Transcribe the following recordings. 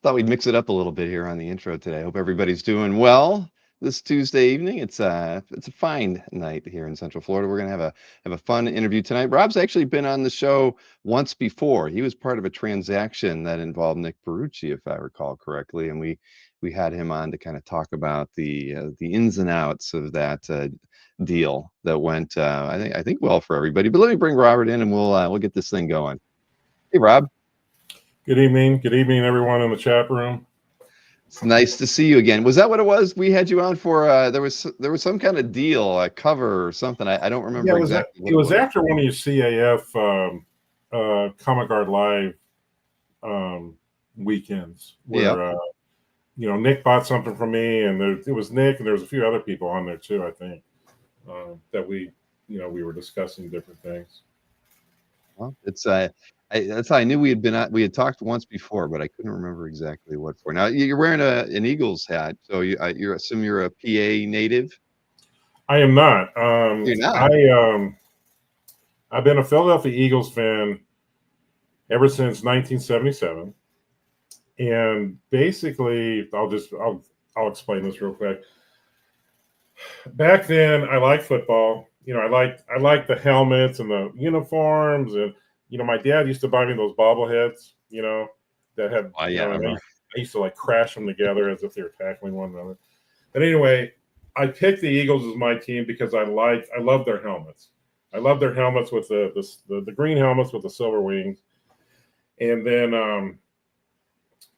Thought we'd mix it up a little bit here on the intro today. Hope everybody's doing well this Tuesday evening. It's a fine night here in Central Florida. We're gonna have a fun interview tonight. Rob's actually been on the show once before. He was part of a transaction that involved Nick Perucci, if I recall correctly, and we had him on to kind of talk about the ins and outs of that deal that went I think well for everybody. But let me bring Robert in and we'll get this thing going. Hey, Rob. Good evening, everyone in the chat room. It's nice to see you again. Was that what it was? We had you on for there was some kind of deal, a cover or something. I don't remember exactly. It was after one of your CAF Comic Art Live weekends where Nick bought something from me, and it was Nick, and there was a few other people on there too. I think that we were discussing different things. Well, that's how I knew we had talked once before, but I couldn't remember exactly what for. Now you're wearing an Eagles hat, so you assume you're a PA native. I am not. You're not. I've been a Philadelphia Eagles fan ever since 1977, and basically, I'll explain this real quick. Back then, I liked football. I liked the helmets and the uniforms, and my dad used to buy me those bobbleheads, that had. I used to crash them together as if they were tackling one another. But anyway, I picked the Eagles as my team because I love their helmets. I love their helmets with the green helmets with the silver wings. And then in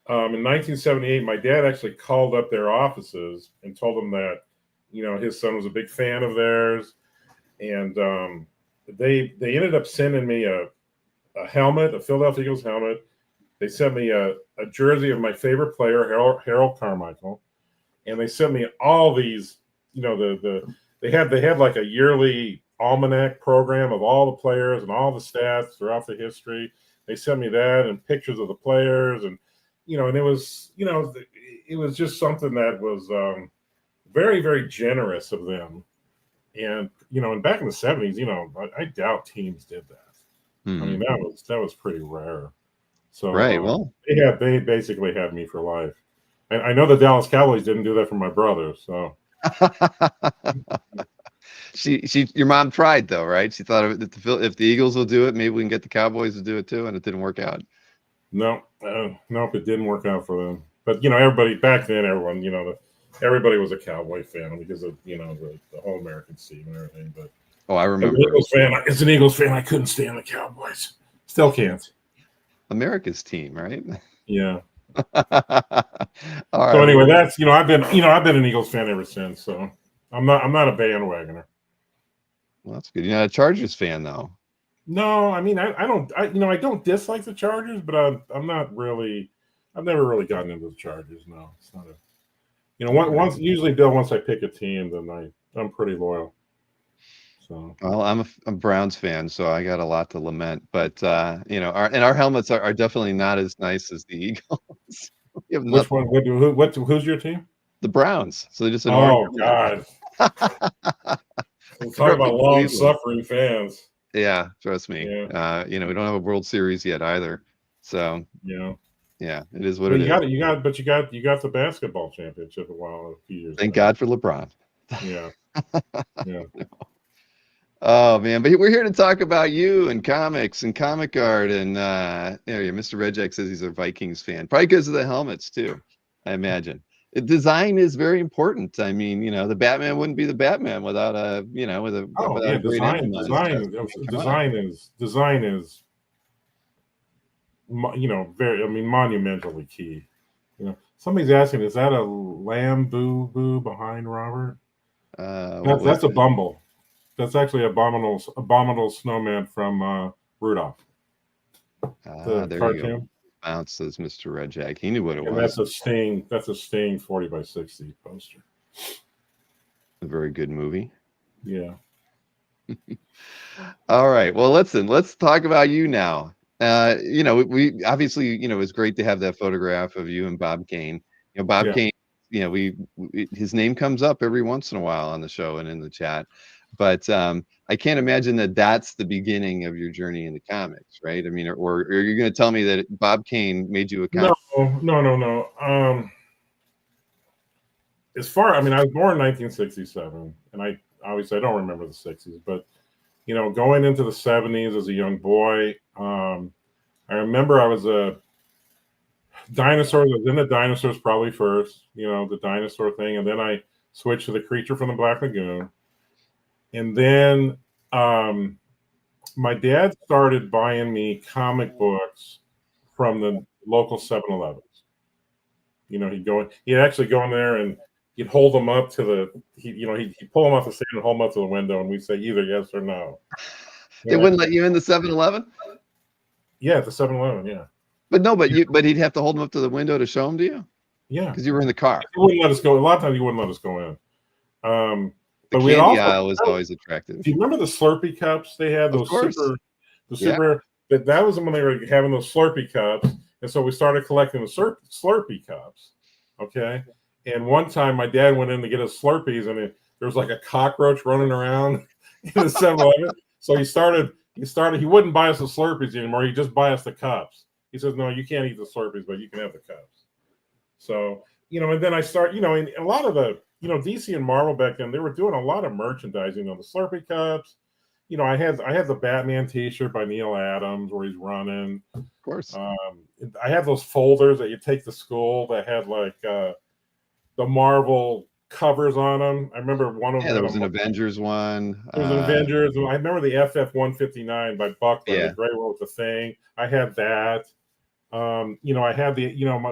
1978, my dad actually called up their offices and told them that his son was a big fan of theirs, and they ended up sending me a helmet, a Philadelphia Eagles helmet. They sent me a jersey of my favorite player, Harold Carmichael, and they sent me all these. They had like a yearly almanac program of all the players and all the stats throughout the history. They sent me that and pictures of the players, and and it was it was just something that was very, very generous of them. And and back in the 70s, I doubt teams did that. I mean, that was pretty rare. So right. Well, they basically had me for life. And I know the Dallas Cowboys didn't do that for my brother. So your mom tried though, right? She thought if the Eagles will do it, maybe we can get the Cowboys to do it too, and it didn't work out. No, nope, it didn't work out for them. But everybody back then, everybody was a Cowboy fan because of the whole American team and everything. But I remember. As an Eagles fan, I couldn't stand the Cowboys. Still can't. America's team, right? Yeah. All right. So anyway, that's I've been an Eagles fan ever since. So I'm not a bandwagoner. Well, that's good. You're not a Chargers fan though. No, I mean I don't dislike the Chargers, but I'm not really. I've never really gotten into the Chargers. No, it's not a. Usually, Bill, once I pick a team, then I'm pretty loyal. So. Well, I'm a Browns fan, so I got a lot to lament. But our helmets are definitely not as nice as the Eagles. Which one? Who's your team? The Browns. So they just God. We're talking about long-suffering fans. Yeah, trust me. Yeah. We don't have a World Series yet either. So yeah, it is what it is. You got the basketball championship a few years. Thank God for LeBron. Yeah. Yeah. Oh man, but we're here to talk about you and comics and comic art, and Mr. Rejek says he's a Vikings fan, probably because of the helmets too. I imagine design is very important. I mean, the Batman wouldn't be the Batman without a great design is very, monumentally key. Somebody's asking, is that a lamb boo behind Robert? That's a Bumble. That's actually abominable snowman from Rudolph. There cartoon. You go. Bounce says Mr. Rejek. He knew what it was. That's a Sting 40x60 poster. A very good movie. Yeah. All right. Well, let's talk about you now. We obviously, it was great to have that photograph of you and Bob Kane. Bob Kane, his name comes up every once in a while on the show and in the chat. But I can't imagine that that's the beginning of your journey into comics, right? I mean, or you're going to tell me that Bob Kane made you a comic? No. I mean, I was born in 1967, and I obviously I don't remember the 60s, but going into the 70s as a young boy, I remember I was a dinosaurs. I was into dinosaurs probably first, the dinosaur thing, and then I switched to the Creature from the Black Lagoon, and then my dad started buying me comic books from the local 7-Elevens. He'd actually go in there and he'd hold them up to he'd pull them off the stand and hold them up to the window, and we'd say either yes or no. They wouldn't let you in the 7-Eleven? Yeah, at the 7-Eleven, yeah. But no, but he'd have to hold them up to the window to show them to you? Yeah. Because you were in the car. He wouldn't let us go. A lot of times he wouldn't let us go in. The But we candy also aisle was always attractive. Do you remember the Slurpee cups they had? Of course. That was when they were having those Slurpee cups, and so we started collecting the Slurpee cups. Okay, and one time my dad went in to get his Slurpees, and there was like a cockroach running around in the 7-Eleven. So he started. He wouldn't buy us the Slurpees anymore. He'd just buy us the cups. He says, "No, you can't eat the Slurpees, but you can have the cups." So and then I start, and a lot of the DC and Marvel back then, they were doing a lot of merchandising on the Slurpee cups. I had the Batman T-shirt by Neil Adams where he's running. Of course. I had those folders that you take to school that had like the Marvel covers on them. I remember one of them. There was an Avengers one. There was an Avengers. I remember the FF-159 by Buckler, the gray one with the thing. I had that. I had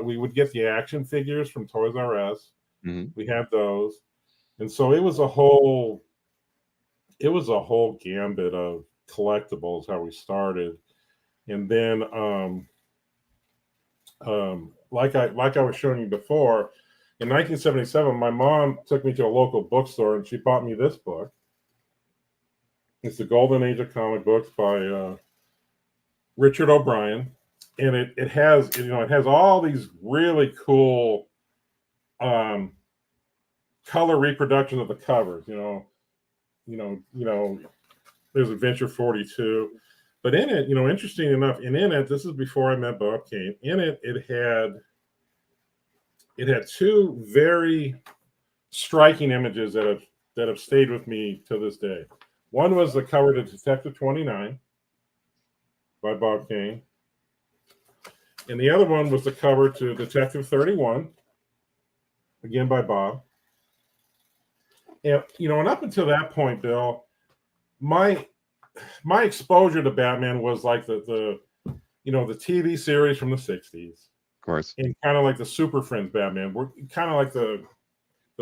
we would get the action figures from Toys R Us. Mm-hmm. We had those, and so it was a whole gambit of collectibles how we started. And then like I was showing you before, in 1977 my mom took me to a local bookstore and she bought me this book. It's the Golden Age of Comic Books by Richard O'Brien, and it has all these really cool color reproductions of the covers. There's Adventure 42, but in it, interesting enough, and in it, this is before I met Bob Kane. In it, it had two very striking images that have stayed with me to this day. One was the cover to Detective 29 by Bob Kane, and the other one was the cover to Detective 31, again by Bob. And and up until that point, Bill, my exposure to Batman was like the TV series from the 60s, of course, and kind of like the Super Friends Batman. We're kind of like the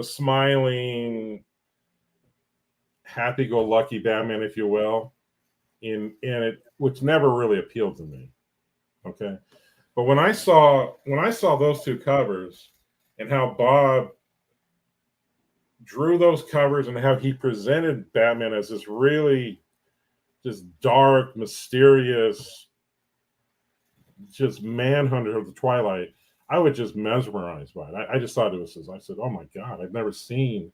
smiling, happy-go-lucky Batman, if you will, which never really appealed to me. Okay, but when I saw those two covers and how Bob drew those covers and how he presented Batman as this really just dark, mysterious, just manhunter of the Twilight, I was just mesmerized by it. I just thought it was I said, oh my God, I've never seen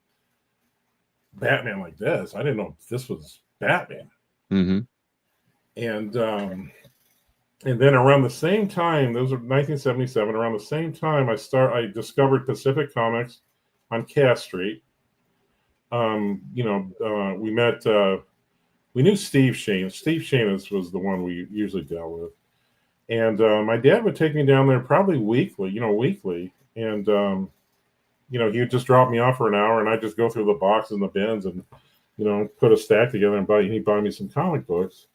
Batman like this. I didn't know this was Batman. Mm-hmm. And then around the same time, those were 1977, around the same time I discovered Pacific Comics on Cass Street. We knew Steve Shane. Steve Shane was the one we usually dealt with. And my dad would take me down there probably weekly. And, he would just drop me off for an hour and I'd just go through the boxes and the bins and, put a stack together and he'd buy me some comic books.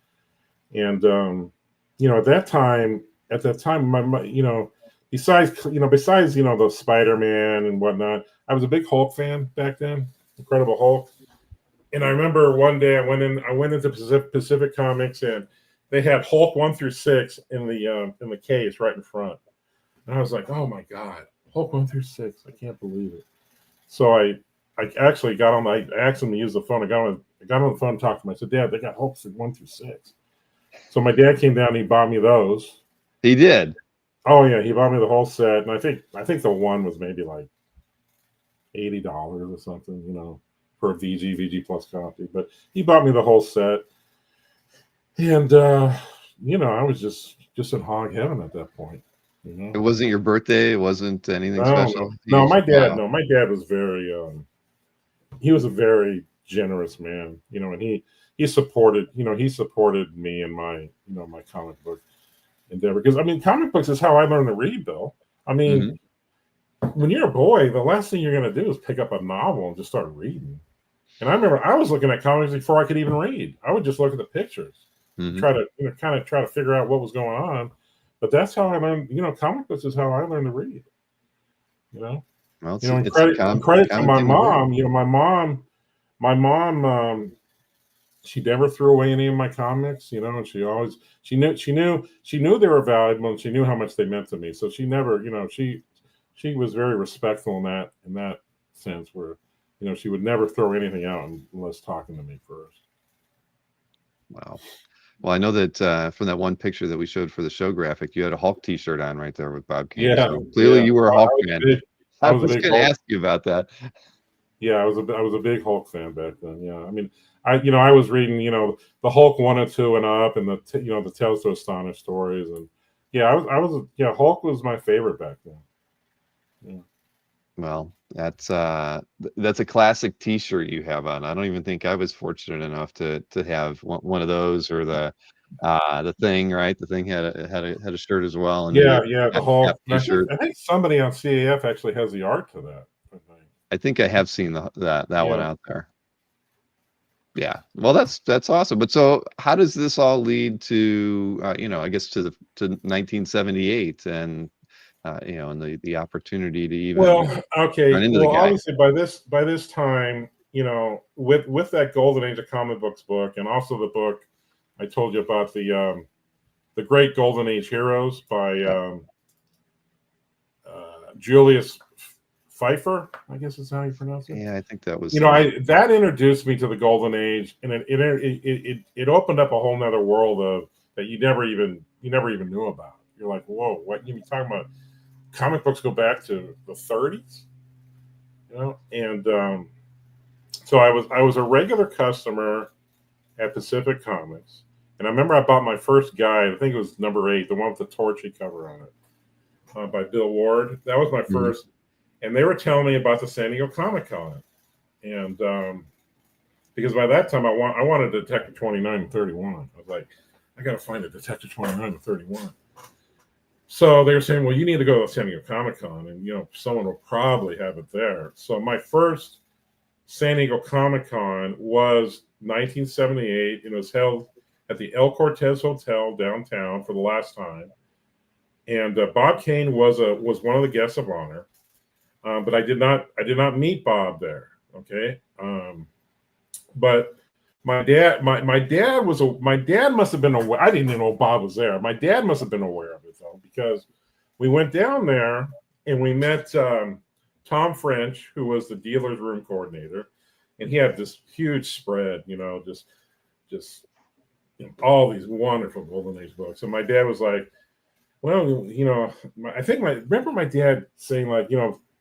And, at that time, besides the Spider-Man and whatnot, I was a big Hulk fan back then. Incredible Hulk. And I remember one day I went into Pacific Comics and they had Hulk 1 through 6 in the case right in front. And I was like, oh my God, Hulk 1 through 6. I can't believe it. So I actually got on. I asked him to use the phone. I got on the phone and talked to him. I said, Dad, they got Hulk 1 through 6. So my dad came down and he bought me those. He did. Oh yeah, he bought me the whole set. And I think the one was maybe like $80 or something, for a VG plus copy. But he bought me the whole set, and I was just in hog heaven at that point. It wasn't your birthday. It wasn't anything No, special. no, my dad. Wow. No, my dad was very. He was a very generous man, and he supported. He supported me in my my comic book endeavor, because I mean, comic books is how I learned to read, Bill. I mean, when you're a boy, the last thing you're going to do is pick up a novel and just start reading. And I remember I was looking at comics before I could even read. I would just look at the pictures, try to try to figure out what was going on. But that's how I learned. Comic books is how I learned to read. Well, and credit to my mom. My mom. She never threw away any of my comics. And she always she knew they were valuable, and she knew how much they meant to me. So she never, she was very respectful in that sense, where she would never throw anything out unless talking to me first. Wow. Well, I know that from that one picture that we showed for the show graphic, you had a Hulk T-shirt on right there with Bob Kane. Yeah, so clearly you were a Hulk fan. I was going to Hulk. ask you about that. Yeah, I was a big Hulk fan back then. Yeah, I mean, I was reading the Hulk 1 and 2 and up, and the Tales to Astonish stories, and Hulk was my favorite back then. Yeah. Well, that's a classic T-shirt you have on. I don't even think I was fortunate enough to have one of those, or the Thing, right? The Thing had a shirt as well. And the Hulk T-shirt. I think somebody on CAF actually has the art to that. I think I have seen that one out there. Yeah. Well, that's awesome. But so how does this all lead to I guess to 1978 and and the opportunity to even okay. run into the guy? Obviously by this time, with that golden age of comic books book, and also the book I told you about, the Great Golden Age Heroes by Julius Pfeiffer, I guess is how you pronounce it. Yeah, I think that was. That introduced me to the golden age, and it opened up a whole nother world of that you never even knew about. You're like, whoa, what you talking about? Comic books go back to the 30s, and so I was a regular customer at Pacific Comics, and I remember I bought my first guide. I think it was number 8, the one with the torchy cover on it, by Bill Ward. That was my first. And they were telling me about the San Diego Comic Con, and because by that time I wanted Detective 29 and 31. I was like, I got to find a Detective 29 and 31. So they were saying, well, you need to go to the San Diego Comic Con, and someone will probably have it there. So my first San Diego Comic Con was 1978. It was held at the El Cortez Hotel downtown for the last time, and Bob Kane was one of the guests of honor. But I did not meet Bob there. Okay. But my dad must have been aware. I didn't even know Bob was there. My dad must have been aware of it though, because we went down there and we met Tom French, who was the dealer's room coordinator, and he had this huge spread, just all these wonderful Golden Age books. And my dad was like, well, remember my dad saying, like,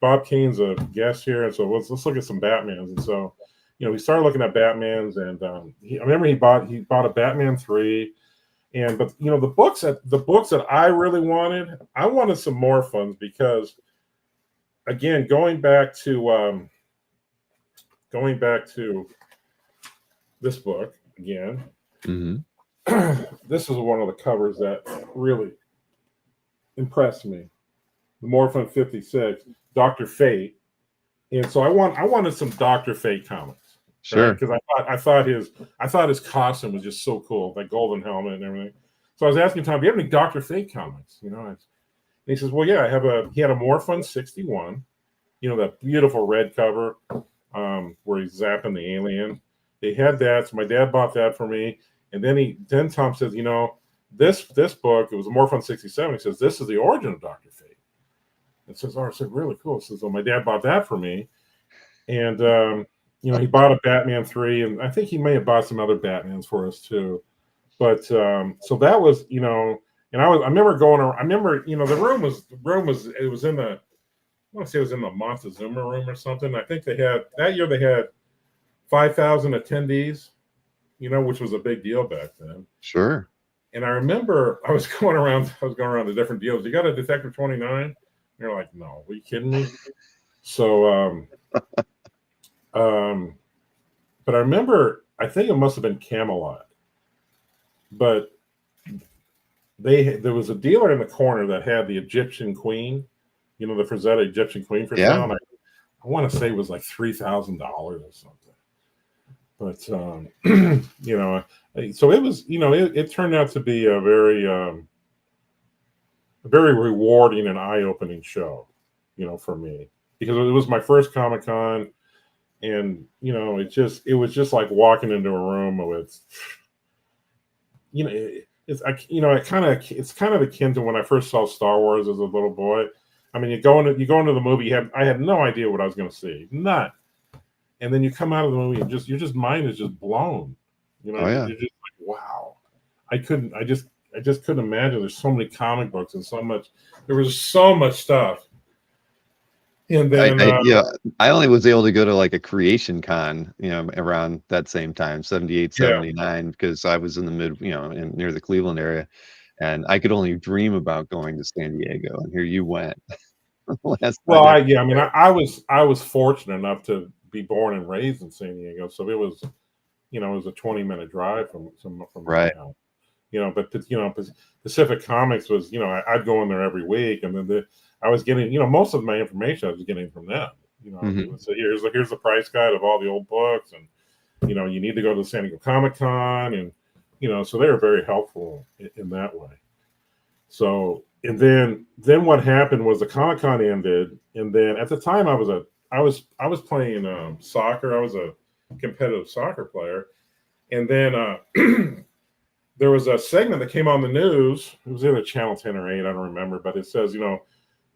Bob Kane's a guest here, and so let's look at some Batmans. And so, we started looking at Batmans, and I remember he bought a Batman 3, but the books that I really wanted, I wanted some more funds, because again, going back to this book again, this is one of the covers that really impressed me. The Morphin 56, Dr. Fate. And so I wanted some Dr. Fate comics. Sure. Because I thought his costume was just so cool, that golden helmet and everything. So I was asking Tom, do you have any Dr. Fate comics? And he says, well, yeah, he had a Morphin 61, that beautiful red cover, where he's zapping the alien. They had that, so my dad bought that for me. And then Tom says, this book, it was a Morphin 67. He says, this is the origin of Dr. Fate. And says, oh, I said, really cool. Says, well, my dad bought that for me. And, he bought a Batman 3, and I think he may have bought some other Batmans for us too. But, so that was, and I remember going around, the room was it was in the, I want to say it was in the Montezuma room or something. I think they had 5,000 attendees, which was a big deal back then. Sure. And I remember I was going around the different deals. You got a Detective 29? And you're like, no, are you kidding me? So, but I remember, I think it must have been Camelot, but there was a dealer in the corner that had the Egyptian Queen, the Frazetta Egyptian Queen for sale. And I want to say it was like $3,000 or something. But so it was, it turned out to be a very rewarding and eye-opening show, for me, because it was my first Comic-Con, and it was just like walking into a room with, it's kind of akin to when I first saw Star Wars as a little boy. I mean, you go into the movie, I had no idea what I was going to see, none. And then you come out of the movie and your mind is just blown. You're just like, wow. I just couldn't imagine. There's so many comic books and there was so much stuff. And then I only was able to go to like a Creation Con, around that same time, 78, 79, because I was in the near the Cleveland area, and I could only dream about going to San Diego, and here you went. I was fortunate enough to be born and raised in San Diego, so it was, it was a 20-minute drive from right. my house. But Pacific Comics was, I'd go in there every week, and then I was getting, most of my information I was getting from them. So here's the price guide of all the old books, and you need to go to the San Diego Comic-Con, and so they were very helpful in that way. So, and then what happened was the Comic-Con ended, and then at the time I was playing soccer. I was a competitive soccer player, and then there was a segment that came on the news. It was either Channel 10 or 8, I don't remember, but it says,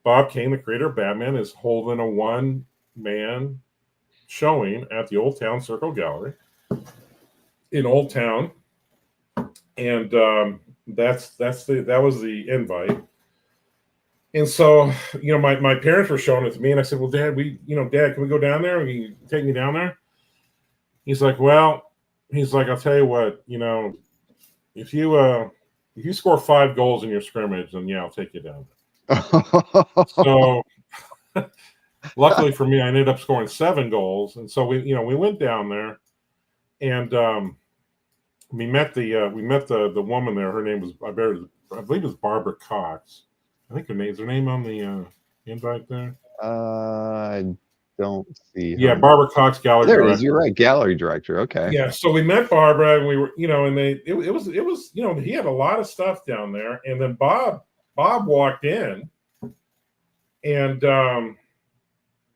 Bob Kane, the creator of Batman, is holding a one-man showing at the Old Town Circle Gallery in Old Town, and that was the invite. And so, my parents were showing it to me, and I said, well, Dad, Dad, can we go down there? Can you take me down there? He's like, I'll tell you what, if you score 5 goals in your scrimmage, then I'll take you down there. So luckily for me, I ended up scoring 7 goals. And so we went down there, and we met the woman there. Her name was, I believe it was Barbara Cox. I think is her name on the invite there? I don't see her. Yeah, Barbara Cox, gallery there director. It is. You're right, gallery director. Okay. Yeah, so we met Barbara, and we were, and it was, he had a lot of stuff down there, and then Bob walked in, and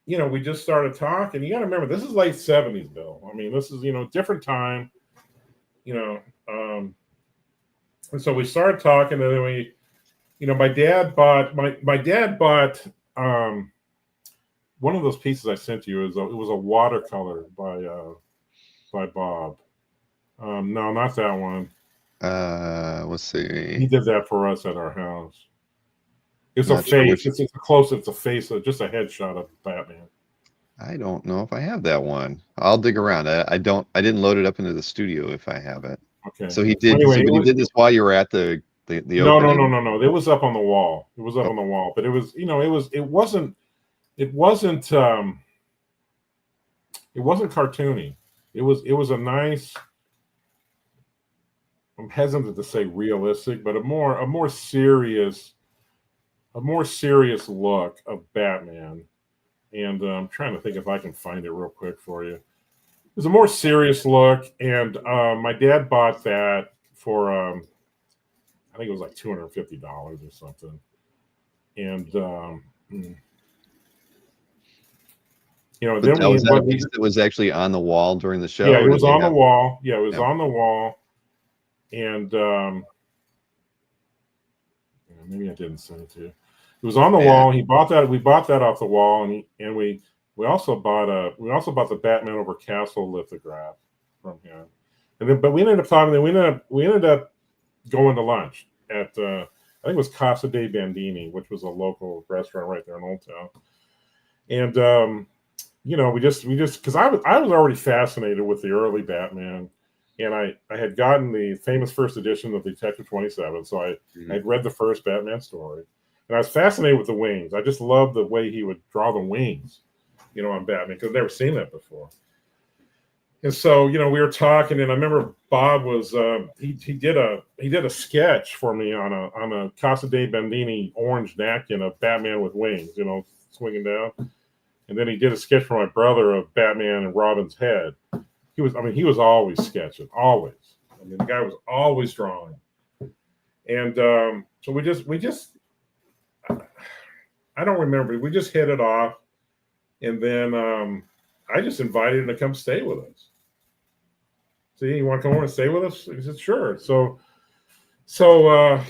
we just started talking. You got to remember, this is late 70s, Bill. I mean, this is different time, and so we started talking, and then we, my dad bought one of those pieces I sent you. It was a watercolor by Bob. No, not that one. Let's see. He did that for us at our house. It's a face. It's a close. It's a face. Just a headshot of Batman. I don't know if I have that one. I'll dig around. I didn't load it up into the studio if I have it. Okay. So he did. Anyway, he did this while you were at the opening. No. It was up on the wall. It was up on the wall. But it was, it wasn't cartoony. It was a nice, I'm hesitant to say realistic, but a more serious look of Batman. And I'm trying to think if I can find it real quick for you. It was a more serious look, and my dad bought that for I think it was like $250 or something. And then was that a piece that was actually on the wall during the show? Yeah, it was on the wall. Yeah, it was on the wall. And maybe I didn't send it to you. It was on the wall. He bought that. We bought that off the wall, and we also bought the Batman over Castle lithograph from him. And then, but we ended up talking. Then we ended up going to lunch at I think it was Casa dei Bandini, which was a local restaurant right there in Old Town. And we just because I was already fascinated with the early Batman, and I had gotten the famous first edition of Detective 27, so I had read the first Batman story, and I was fascinated with the wings. I just loved the way he would draw the wings, on Batman, because I've never seen that before. And so, we were talking, and I remember Bob was he did a sketch for me on a Casa de Bandini orange napkin of Batman with wings, swinging down. And then he did a sketch for my brother of Batman and Robin's head. He was always sketching, always. I mean, the guy was always drawing. And so we just, I don't remember. We just hit it off, and then I just invited him to come stay with us. See, you want to come over and stay with us? He said, sure. So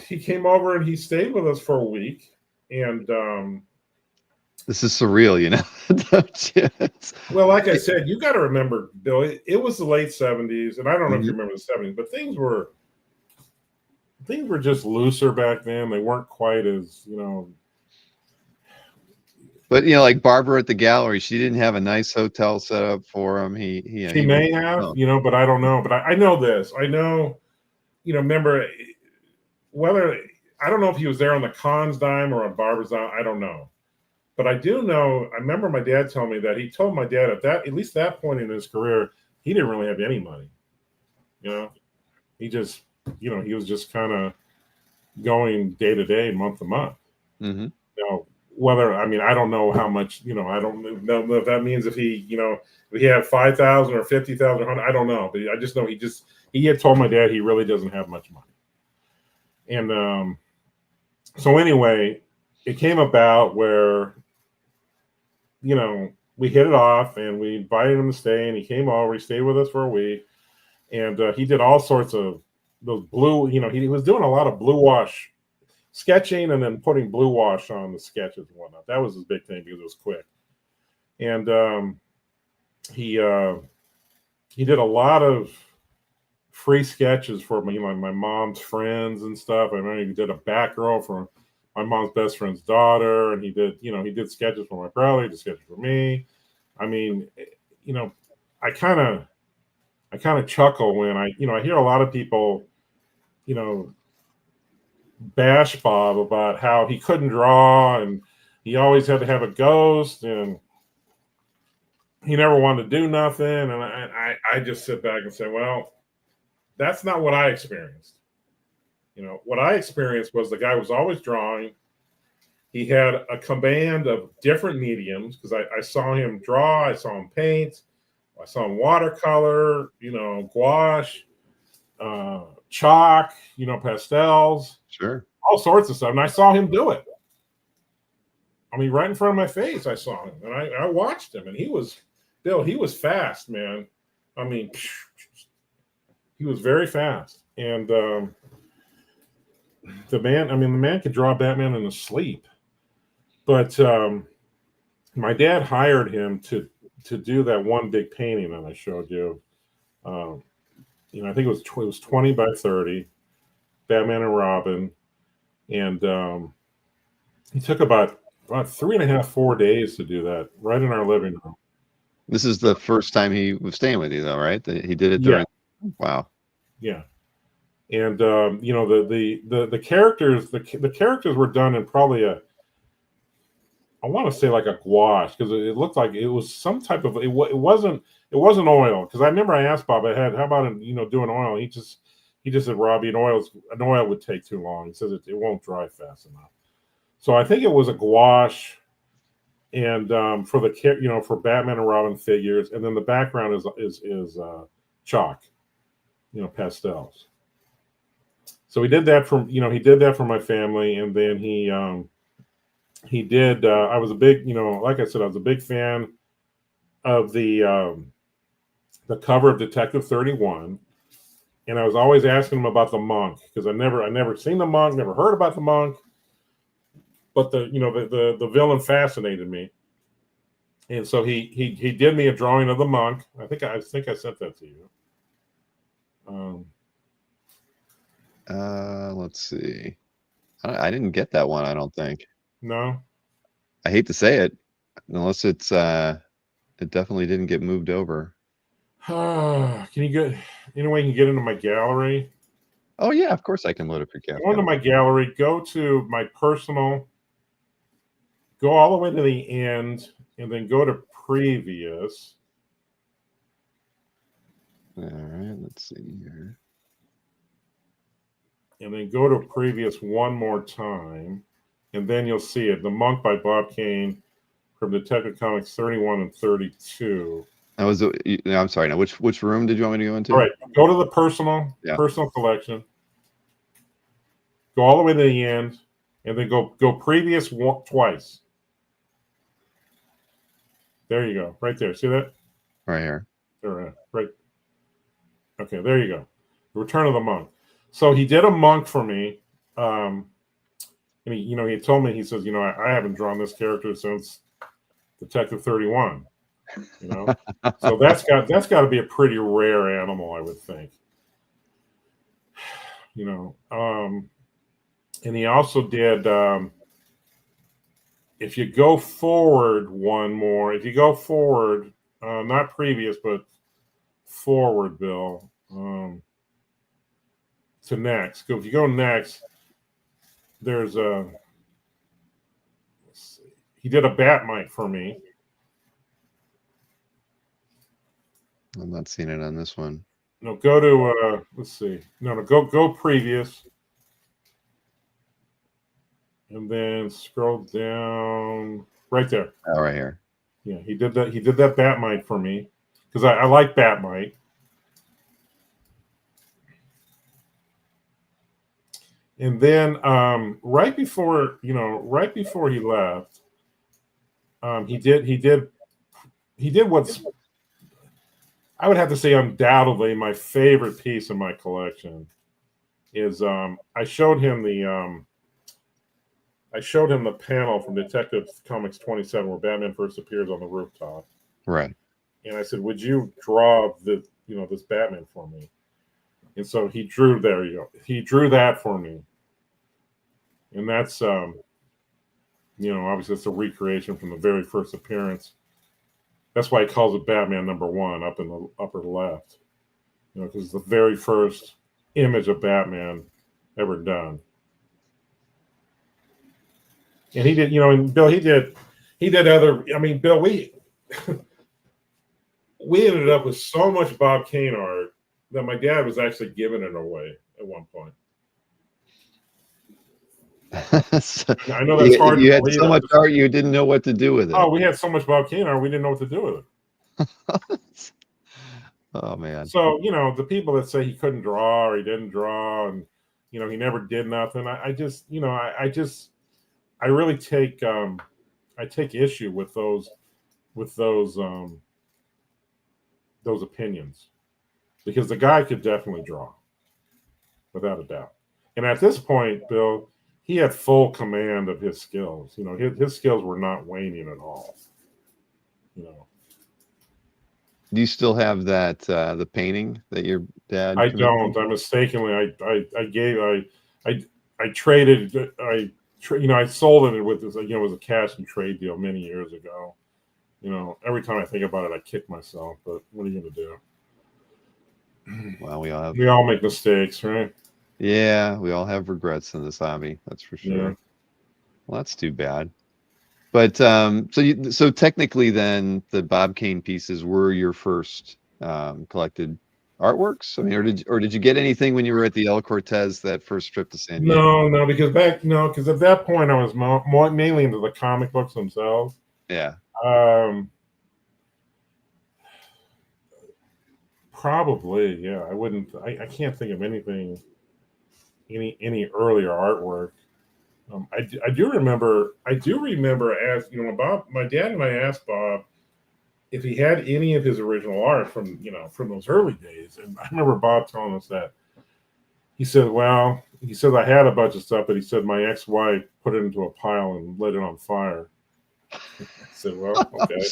he came over and he stayed with us for a week, and this is surreal, well, like I said, you got to remember, Bill, it was the late 70s, and I don't know if you remember the 70s, but things were just looser back then. They weren't quite as, But like Barbara at the gallery, she didn't have a nice hotel set up for him. She may have, but I don't know. But I know this. I know, remember whether I don't know if he was there on the Khan's dime or on Barbara's dime. I don't know. But I do know, I remember my dad telling me that he told my dad at least that point in his career, he didn't really have any money. He just, he was just kind of going day to day, month to month. Mm-hmm. I don't know how much, I don't know if that means if he, if he had 5,000 or 50,000 or 100, I don't know. But I just know he had told my dad he really doesn't have much money. And so anyway, it came about where, we hit it off and we invited him to stay, and he came over. He stayed with us for a week, and he did all sorts of those blue. He was doing a lot of blue wash sketching and then putting blue wash on the sketches and whatnot. That was his big thing because it was quick. And he did a lot of free sketches for me, like my mom's friends and stuff. I remember he did a Batgirl for my mom's best friend's daughter, and he did sketches for my brother. He did sketches for me. I mean, I kind of chuckle when I hear a lot of people, bash Bob about how he couldn't draw and he always had to have a ghost and he never wanted to do nothing. And I just sit back and say, well, that's not what I experienced. What I experienced was the guy was always drawing. He had a command of different mediums because I saw him draw, I saw him paint, I saw him watercolor, gouache, chalk, pastels, sure, all sorts of stuff. And I saw him do it. I mean, right in front of my face, I saw him, and I watched him, and he was fast, man. I mean, he was very fast, and the man could draw Batman in his sleep. But my dad hired him to do that one big painting that I showed you. I think it was 20 by 30, Batman and Robin, and he took about 3.5, 4 days to do that, right in our living room. This is the first time he was staying with you, though, right? He did it during. Yeah. Wow. Yeah. And the characters, the characters were done in probably I want to say like a gouache, because it looked like it was some type of it wasn't oil, because I remember I asked Bob, how about doing oil? He just said, Robbie, an oil would take too long. He says it won't dry fast enough. So I think it was a gouache, and for the for Batman and Robin figures, and then the background is chalk, pastels. So he did that for my family, and then he did. I was a big, like I said, I was a big fan of the cover of Detective 31, and I was always asking him about the monk, because I never seen the monk, never heard about the monk, but the villain fascinated me, and so he did me a drawing of the monk. I think I sent that to you. Let's see. I didn't get that one, I don't think. No. I hate to say it, unless it's It definitely didn't get moved over. Can you get any way you can get into my gallery? Oh yeah, of course I can load up your CAF Go into my Gallery. gallery, go to my personal, go all the way to the end, and then go to previous. All right, let's see here. And then go to previous one more time, and then you'll see it. The Monk by Bob Kane from Detective Comics 31 and 32. That was I'm sorry. Now, which room did you want me to go into? All right, go to the personal collection. Go all the way to the end, and then go previous twice. There you go, right there. See that? Right here. There, right. Okay, there you go. Return of the Monk. So he did a monk for me. And he told me, he says, I haven't drawn this character since Detective 31. So that's got to be a pretty rare animal, I would think. And he also did. If you go forward one more, if you go forward, not previous, but forward, Bill, to next. If you go next, there's a. Let's see. He did a Batmite for me. I'm not seeing it on this one. No, go to let's see. No, go previous. And then scroll down right there. Oh, right here. Yeah, he did that. He did that Batmite for me because I like Batmite. And then right before he left, he did what's, I would have to say, undoubtedly my favorite piece in my collection is I showed him the panel from Detective Comics 27 where Batman first appears on the rooftop. Right. And I said, "Would you draw this Batman for me?" And so he drew. There you go. He drew that for me. And that's obviously it's a recreation from the very first appearance. That's why he calls it Batman #1 up in the upper left. Because it's the very first image of Batman ever done. And he did, and Bill, he did other. I mean, Bill, we ended up with so much Bob Kane art that my dad was actually giving it away at one point. I know that's hard. You had so much art, you didn't know what to do with it. Oh, we had so much Bob Kane art, we didn't know what to do with it. Oh man. So the people that say he couldn't draw or he didn't draw, and he never did nothing. I really take issue with those opinions, because the guy could definitely draw, without a doubt. And at this point, Bill, he had full command of his skills. His skills were not waning at all. Do you still have that the painting that your dad? I don't. I mistakenly I traded. I sold it with this. It was a cash and trade deal many years ago. Every time I think about it, I kick myself. But what are you going to do? Well, we all make mistakes, right? Yeah, we all have regrets in this hobby. That's for sure. Yeah. Well, that's too bad. But so technically, then the Bob Kane pieces were your first collected artworks. I mean, or did you get anything when you were at the El Cortez that first trip to San Diego? No, because at that point I was more mainly into the comic books themselves. Yeah. Probably, yeah. I wouldn't. I can't think of anything. Any earlier artwork. I do remember as Bob, my dad and I asked Bob if he had any of his original art from those early days, and I remember Bob telling us that. He said I had a bunch of stuff, but he said my ex-wife put it into a pile and lit it on fire. I said, well, okay.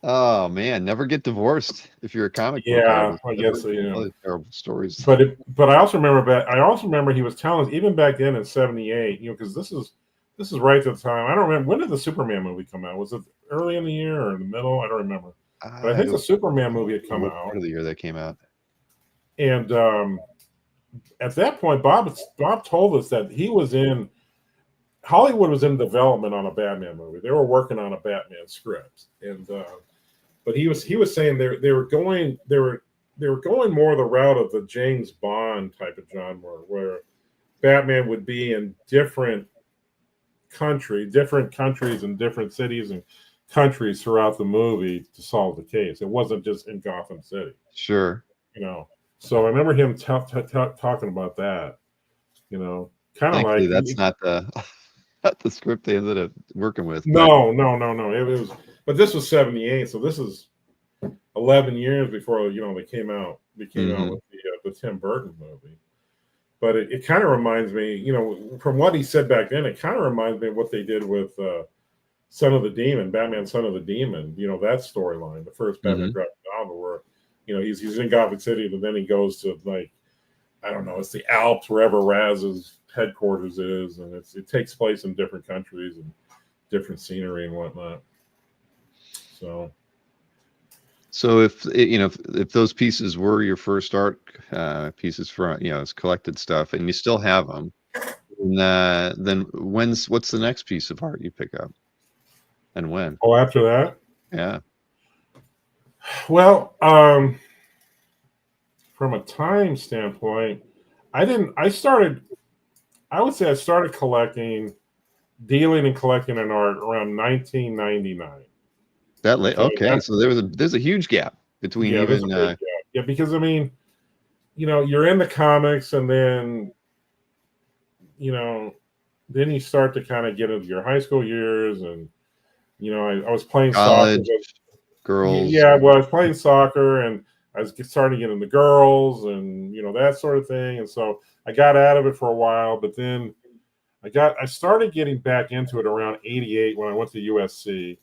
Oh man, never get divorced if you're a comic book artist. I guess terrible stories. But I also remember he was telling us even back then in '78, because this is this is right at the time. I don't remember, when did the Superman movie come out? Was it early in the year or in the middle? I don't remember. But I I think the don't Superman movie had know come what out, part of the year that came out. and at that point, Bob told us that Hollywood was in development on a Batman movie. They were working on a Batman script, and but he was saying they were going more the route of the James Bond type of genre, where Batman would be in different countries and different cities and countries throughout the movie to solve the case. It wasn't just in Gotham City, Sure. you know. So I remember him talking about that, kind of Thankfully, like that's not the not the script they ended up working with, but no. It was, but this was '78, so this is 11 years before they came out. We came out with the Tim Burton movie. But it kind of reminds me, from what he said back then, it kind of reminds me of what they did with Son of the Demon, Batman Son of the Demon, that storyline, the first Batman graphic novel, where, he's in Gotham City, but then he goes to, like, I don't know, it's the Alps, wherever Raz's headquarters is, and it takes place in different countries and different scenery and whatnot. So if those pieces were your first art pieces for it's collected stuff, and you still have them, then what's the next piece of art you pick up, and when? Oh, after that? Yeah. Well, from a time standpoint, I would say I started dealing and collecting in art around 1999. That late? Okay, so there's a huge gap between there's a big gap. Yeah, because I mean, you're in the comics, and then then you start to kind of get into your high school years, and I was playing college, soccer. girls. Yeah, well, I was playing soccer, and I was starting to get into girls, and that sort of thing. And so I got out of it for a while, but then I started getting back into it around '88 when I went to USC,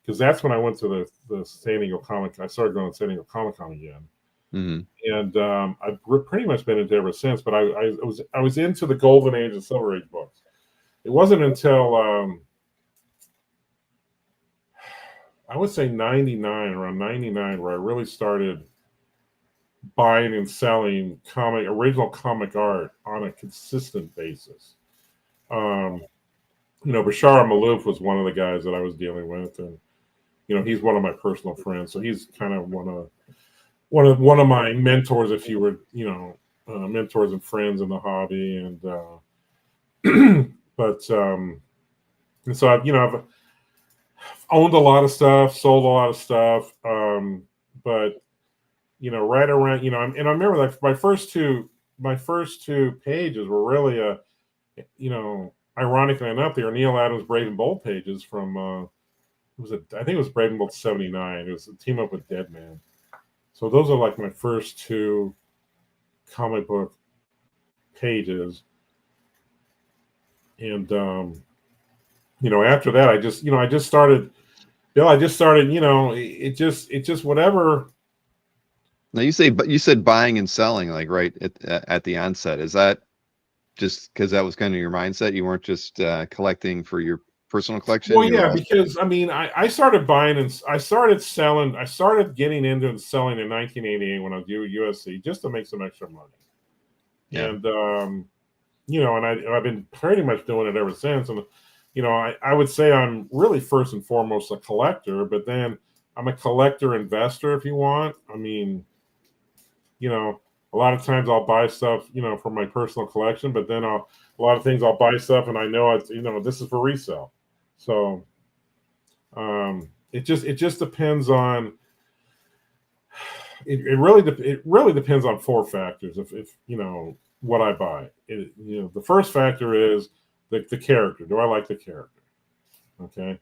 because that's when I went to the San Diego Comic. I started going to San Diego Comic Con again, and I've pretty much been into it ever since. But I was into the Golden Age and Silver Age books. It wasn't until I would say around 99, where I really started buying and selling original comic art on a consistent basis. Bashar Malouf was one of the guys that I was dealing with, and he's one of my personal friends, so he's kind of one of my mentors, if you were, mentors and friends in the hobby, and and so I've owned a lot of stuff, sold a lot of stuff, but right around, and I remember that my first two pages were really ironically enough, they were Neil Adams Brave and Bold pages from I think it was Brave and Bold '79. It was a team up with Deadman. So those are like my first two comic book pages, and after that, I just started. Bill, I just started. It just whatever. Now you said buying and selling, like right at the onset. Is that just because that was kind of your mindset? You weren't just collecting for your personal collection? Well, yeah, because I mean, I started buying and I started selling. I started getting into and selling in 1988 when I was at USC, just to make some extra money. Yeah. And and I've been pretty much doing it ever since. And I would say I'm really first and foremost a collector, but then I'm a collector investor, if you want. I mean, a lot of times I'll buy stuff, for my personal collection, but then a lot of things I'll buy stuff and I know it's, this is for resale. So it just depends on. It really depends on four factors. If what I buy, the first factor is the character. Do I like the character? Okay.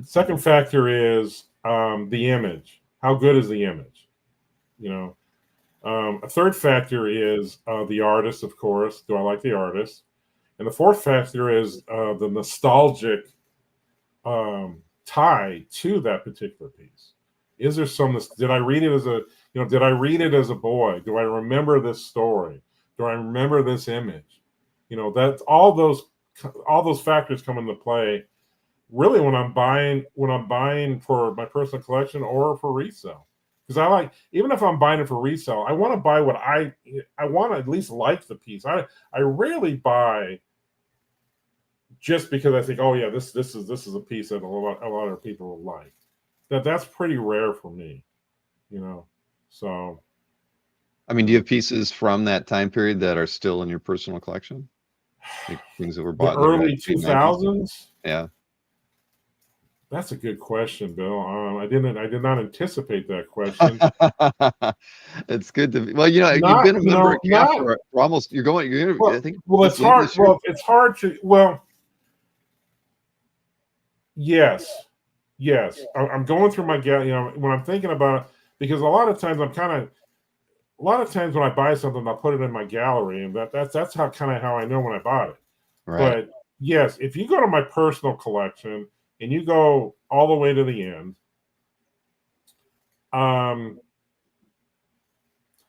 Second factor is the image. How good is the image? A third factor is the artist, of course. Do I like the artist? And the fourth factor is the nostalgic tie to that particular piece. Is there some? Did I read it as did I read it as a boy? Do I remember this story? Do I remember this image? That's all those all those factors come into play. Really, when I'm buying for my personal collection or for resale, because I like, even if I'm buying it for resale, I want to buy what I want to at least like the piece. I rarely buy just because I think, oh yeah, this is a piece that a lot of people will like. That's pretty rare for me, you know. So, I mean, do you have pieces from that time period that are still in your personal collection? Like things that were the bought in the early late 90s? 2000s. Yeah. That's a good question, Bill. I did not anticipate that question. It's good to be, well, you've Not, been a member of CAF not for almost, you're gonna, I well. think Well, this it's late hard. this year. Well, it's hard to. Well, yes, yes. I'm going through my when I'm thinking about it, because a lot of times when I buy something, I'll put it in my gallery, and that's how I know when I bought it. Right. But yes, if you go to my personal collection and you go all the way to the end,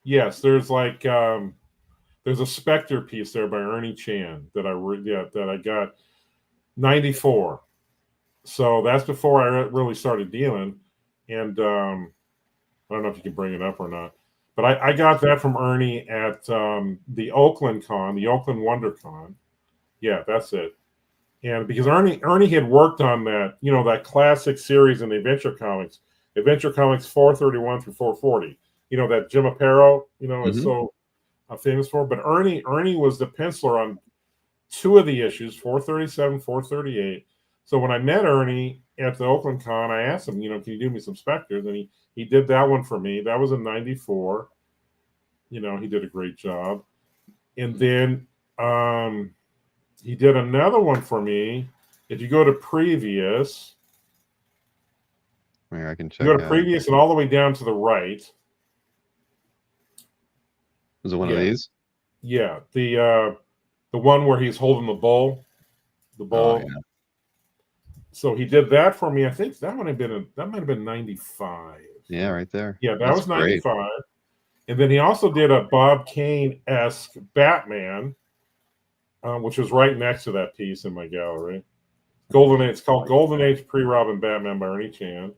yes, there's there's a Spectre piece there by Ernie Chan that I got 94. So that's before I really started dealing, and I don't know if you can bring it up or not, but I got that from Ernie at the Oakland Con, the Oakland WonderCon. Yeah, that's it. And because Ernie had worked on that, that classic series in the Adventure Comics 431 through 440. That Jim Aparo, is Hmm. so famous for. But Ernie was the penciler on two of the issues, 437, 438. So when I met Ernie at the Oakland Con, I asked him, can you do me some Spectres? And he did that one for me. That was in 94. He did a great job. And then he did another one for me. If you go to previous, Here, I can you go check to out. previous and all the way down to the right. Was it one of Yeah. these? Yeah. The one where he's holding the bull. The Oh, bull. yeah. So he did that for me. I think that might have been 95. Yeah, right there. Yeah, that That's was great. 95. And then he also did a Bob Kane-esque Batman, which was right next to that piece in my gallery. It's called Golden Age Pre-Robin Batman by Ernie Chan.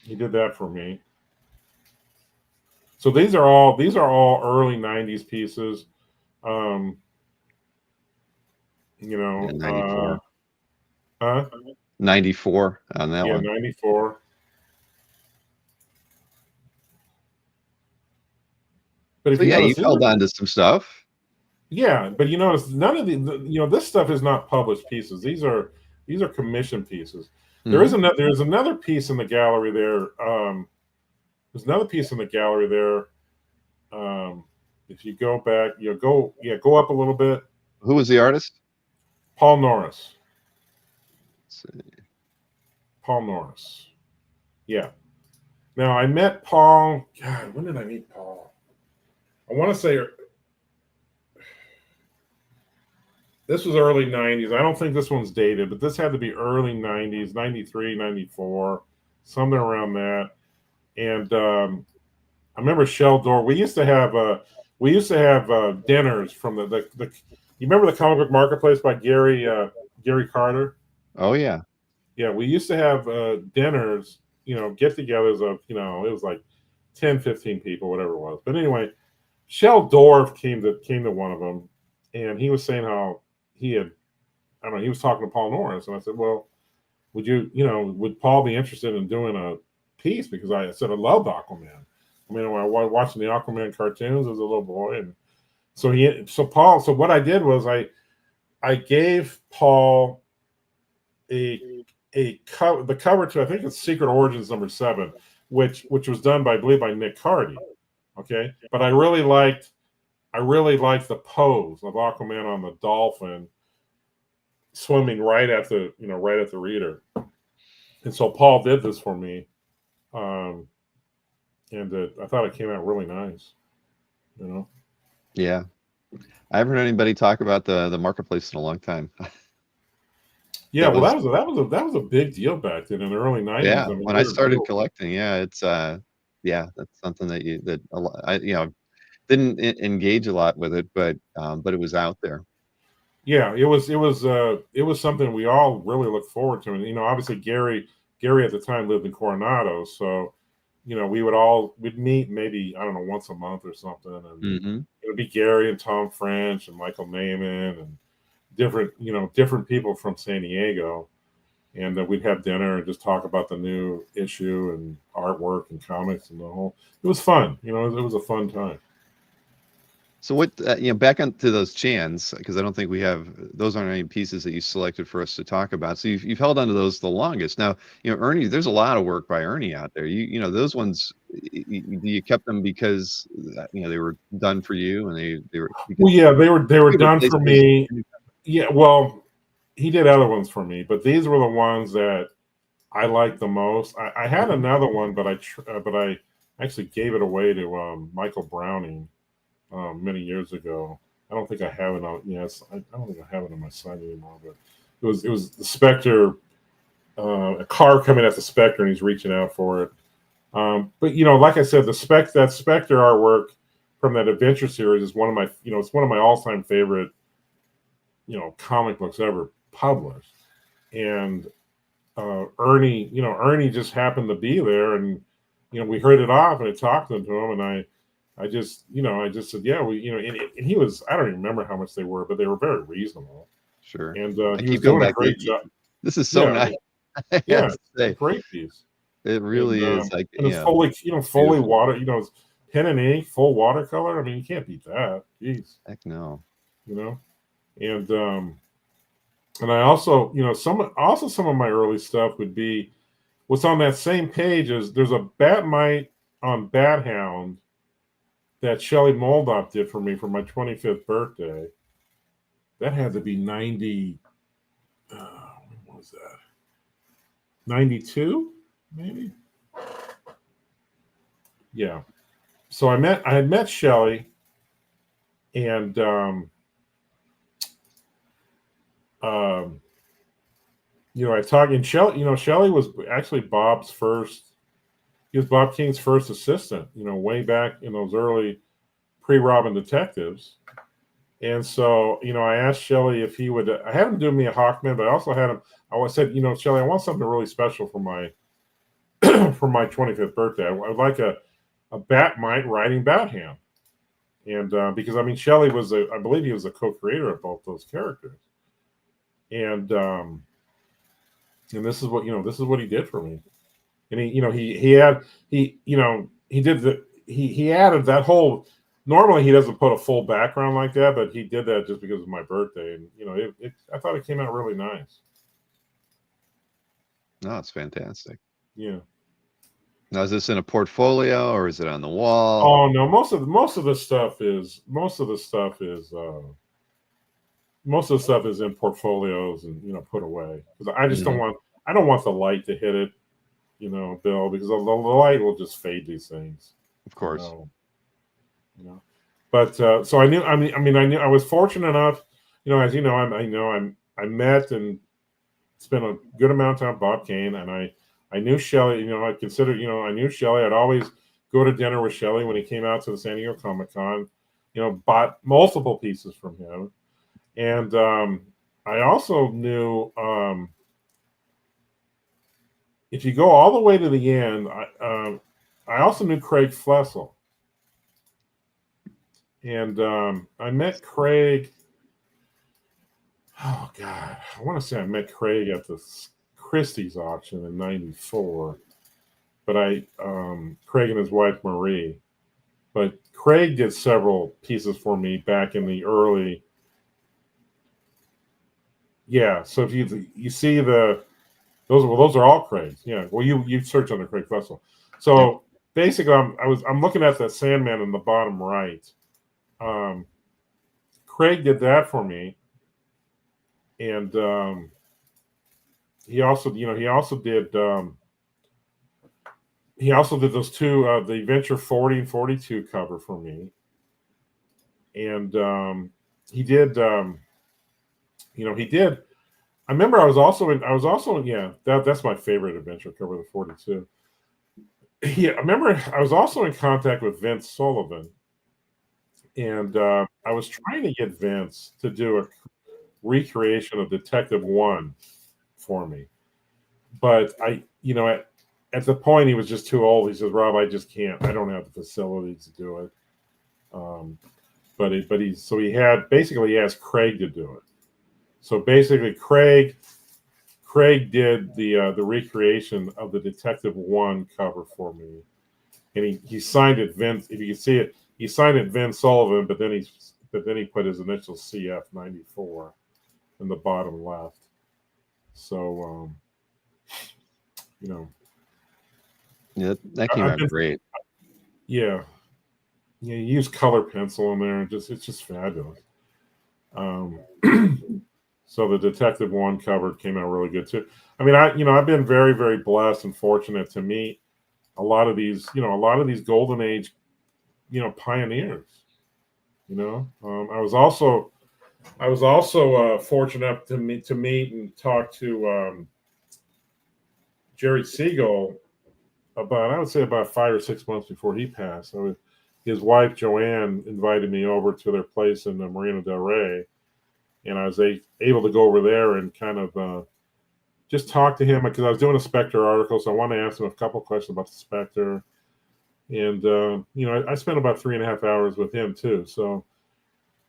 He did that for me. So these are all early 90s pieces. Yeah, 94. Huh? 94 on that Yeah, one. 94. But if So you yeah, notice, you've held on to some stuff. yeah, but you notice none of this stuff is not published pieces. These are commission pieces. Hmm. There's another piece in the gallery there. There's another piece in the gallery there. If you go back, go up a little bit. Who was the artist? Paul Norris. Let's see. Paul Norris. Yeah. Now I met Paul. God, when did I meet Paul? I want to say this was early 90s. I don't think this one's dated, but this had to be early 90s, 93, 94, somewhere around that. And I remember Shell Door. We used to have dinners from the. You remember the comic book marketplace by Gary Carter? Oh yeah. Yeah, we used to have dinners, get-togethers of, it was like 10, 15 people, whatever it was. But anyway, Shell Dorf came to one of them, and he was saying how he was talking to Paul Norris, and I said, well, would Paul be interested in doing a piece? Because I said I loved Aquaman. I mean, when I was watching the Aquaman cartoons as a little boy, and so what I did was I gave Paul the cover to, I think it's Secret Origins #7, which was done by, I believe, by Nick Cardy. Okay, but I really liked the pose of Aquaman on the dolphin swimming right at the reader, and so Paul did this for me, and I thought it came out really nice. Yeah. I haven't heard anybody talk about the marketplace in a long time. Yeah, That well, was, that was a big deal back then in the early 90s. yeah, I mean, when I started collecting, yeah, it's yeah, that's something that didn't engage a lot with it, but it was out there. Yeah, it was something we all really looked forward to. And obviously Gary at the time lived in Coronado, so we'd meet maybe, I don't know, once a month or something, and Mm-hmm. it would be Gary and Tom French and Michael Naiman and different people from San Diego, and we'd have dinner and just talk about the new issue and artwork and comics and the whole. It was fun, it was a fun time. So what back onto those chans, because I don't think we have those aren't any pieces that you selected for us to talk about. So you've held onto those the longest. Now Ernie, there's a lot of work by Ernie out there. Those ones you kept them because they were done for you and they were Well, yeah, they were done for places. me. Yeah, well, he did other ones for me, but these were the ones that I liked the most. I had another one, but I actually gave it away to Michael Browning many years ago. I don't think I have it on. Yes, I don't think I have it on my site anymore. But it was the Spectre, a car coming at the Spectre, and he's reaching out for it. But like I said, that Spectre artwork from that adventure series is one of my it's one of my all-time favorite comic books ever published. And Ernie just happened to be there, and we heard it off, and I talked to him, and I just said, yeah, and he was, I don't even remember how much they were, but they were very reasonable. Sure. And I he was keep going doing a back. great job. This is so Yeah, nice. I yeah, have to say, great piece. it And really is. Like, and it's fully, fully beautiful. water, it's pen and ink, full watercolor. I mean, you can't beat that. Jeez. Heck no. And I also, some of my early stuff would be what's on that same page is there's a Batmite on Bat Hound that Shelley Moldoff did for me for my 25th birthday. That had to be 90. What was that? 92, maybe. Yeah. So I had met Shelley, and I talked, and Shelley was actually Bob's first. He was Bob Kane's first assistant. Way back in those early pre-Robin detectives. And so, I asked Shelley if he would. I had him do me a Hawkman, but I also had him. I said, Shelley, I want something really special for my for my 25th birthday. I would like a Batmite riding Batham, and because Shelley was I believe he was a co-creator of both those characters, and this is what he did for me, and he added that whole. Normally he doesn't put a full background like that, but he did that just because of my birthday, and I thought it came out really nice. No, it's fantastic. Yeah. Now, is this in a portfolio or is it on the wall? Oh no, most of the stuff is in portfolios and put away, because I just don't want the light to hit it, Bill, because the light will just fade these things. Of course. But so I knew. I knew I was fortunate enough. As you know, I met and spent a good amount of time with Bob Kane, and I knew Shelley. I knew Shelley. I'd always go to dinner with Shelley when he came out to the San Diego Comic Con. Bought multiple pieces from him, and I also knew. If you go all the way to the end, I also knew Craig Flessel. And I met Craig. Oh God, I want to say I met Craig at the Christie's auction in '94, but Craig and his wife Marie. But Craig did several pieces for me back in the early. Yeah, so if you see those are all Craig's. Yeah, well you search under Craig Flessel. So basically, I'm looking at that Sandman in the bottom right. Craig did that for me, and he also did those two, the Adventure 40 and 42 cover for me, and he did. He did. I remember I was also in that's my favorite adventure cover, the 42. Yeah, I remember I was also in contact with Vince Sullivan. And I was trying to get Vince to do a recreation of Detective One for me, but at the point he was just too old. He says, "Rob, I just can't. I don't have the facilities to do it." He asked Craig to do it. So basically, Craig did the recreation of the Detective One cover for me, and he signed it Vince. If you can see it, he signed it Vince Sullivan, but then he put his initial CF94 in the bottom left. So Yeah, that came out great. Yeah, you use color pencil in there, and it's just fabulous. So the Detective One cover came out really good too. I mean, I've been very, very blessed and fortunate to meet a lot of these golden age, pioneers. I was also fortunate to meet and talk to Jerry Siegel I would say about 5 or 6 months before he passed. His wife Joanne invited me over to their place in Marina del Rey, and I was able to go over there and kind of just talk to him because I was doing a Spectre article, so I wanted to ask him a couple questions about the Spectre. And I spent about 3.5 hours with him too. So,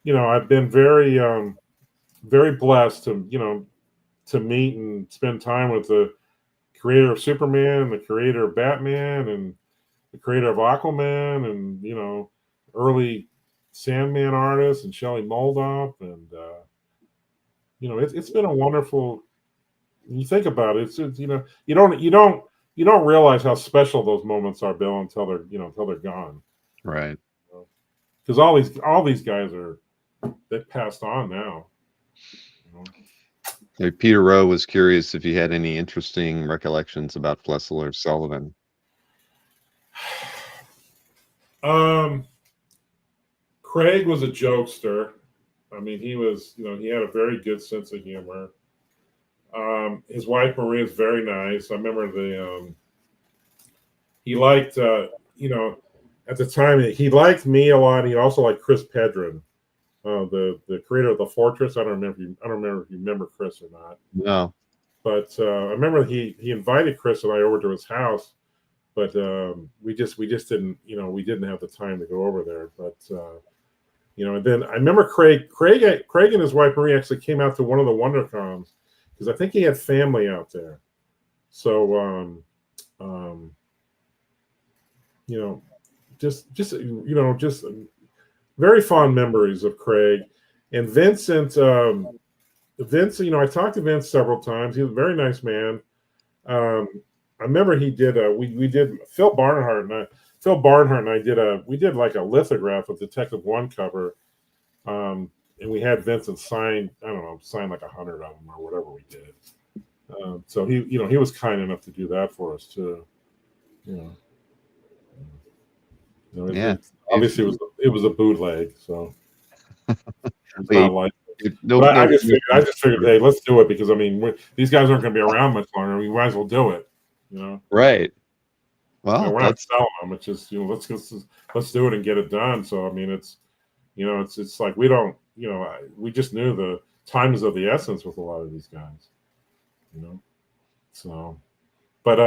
I've been very, very blessed to meet and spend time with the creator of Superman, the creator of Batman, and the creator of Aquaman, and early Sandman artist and Shelley Moldoff, and it's been a wonderful. When you think about it, it's you don't realize how special those moments are, Bill, until they're gone. Right. Because all these guys they've passed on now. Peter Rowe was curious if you had any interesting recollections about Flessel or Sullivan. Craig was a jokester. I mean, he was, he had a very good sense of humor. His wife Maria is very nice. I remember he liked, at the time he liked me a lot. He also liked Chris Pedron, the creator of the Fortress. I don't remember if you remember Chris or not. No. But I remember he invited Chris and I over to his house, but we just didn't, we didn't have the time to go over there. But and then I remember Craig and his wife Marie actually came out to one of the WonderCons because I think he had family out there. So just very fond memories of Craig and Vincent. Vince, I talked to Vince several times. He was a very nice man. I remember he did we did Phil Barnhart and I did like a lithograph of Detective One cover, and we had Vincent sign like 100 of them or whatever we did. So he was kind enough to do that for us too. Obviously it was a bootleg, so it's not like. I just figured, hey, let's do it because these guys aren't going to be around much longer. We might as well do it, Right. Well, we're not selling them. It's just let's do it and get it done. So it's it's like we don't we just knew the time is of the essence with a lot of these guys, So, but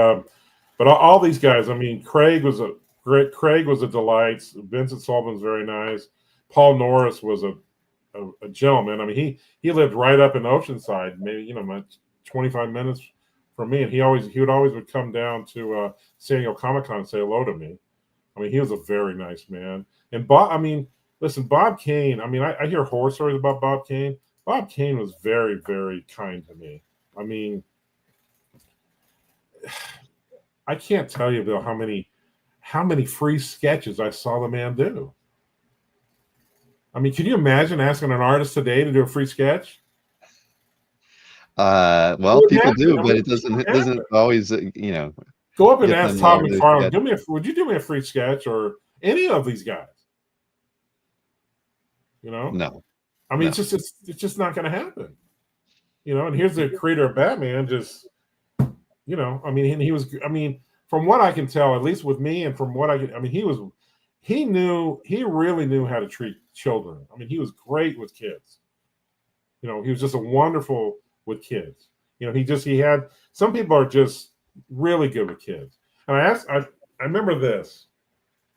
all these guys. Craig was a delight. Vincent Sullivan's very nice. Paul Norris was a gentleman. He lived right up in Oceanside, maybe 25 minutes from me, and he would always come down to San Diego Comic-Con and say hello to me. He was a very nice man. And Bob, listen, Bob Kane. I hear horror stories about Bob Kane. Bob Kane was very, very kind to me. I can't tell you, Bill, how many free sketches I saw the man do. Can you imagine asking an artist today to do a free sketch? Well, people do, but it doesn't always, Go up and ask Todd McFarlane, would you do me a free sketch, or any of these guys? No. It's just not going to happen. And here's the creator of Batman, just, he was, from what I can tell, at least with me, and from what he he really knew how to treat children. I mean, he was great with kids. He was just a wonderful with kids. He had, some people are just really good with kids. And I remember this.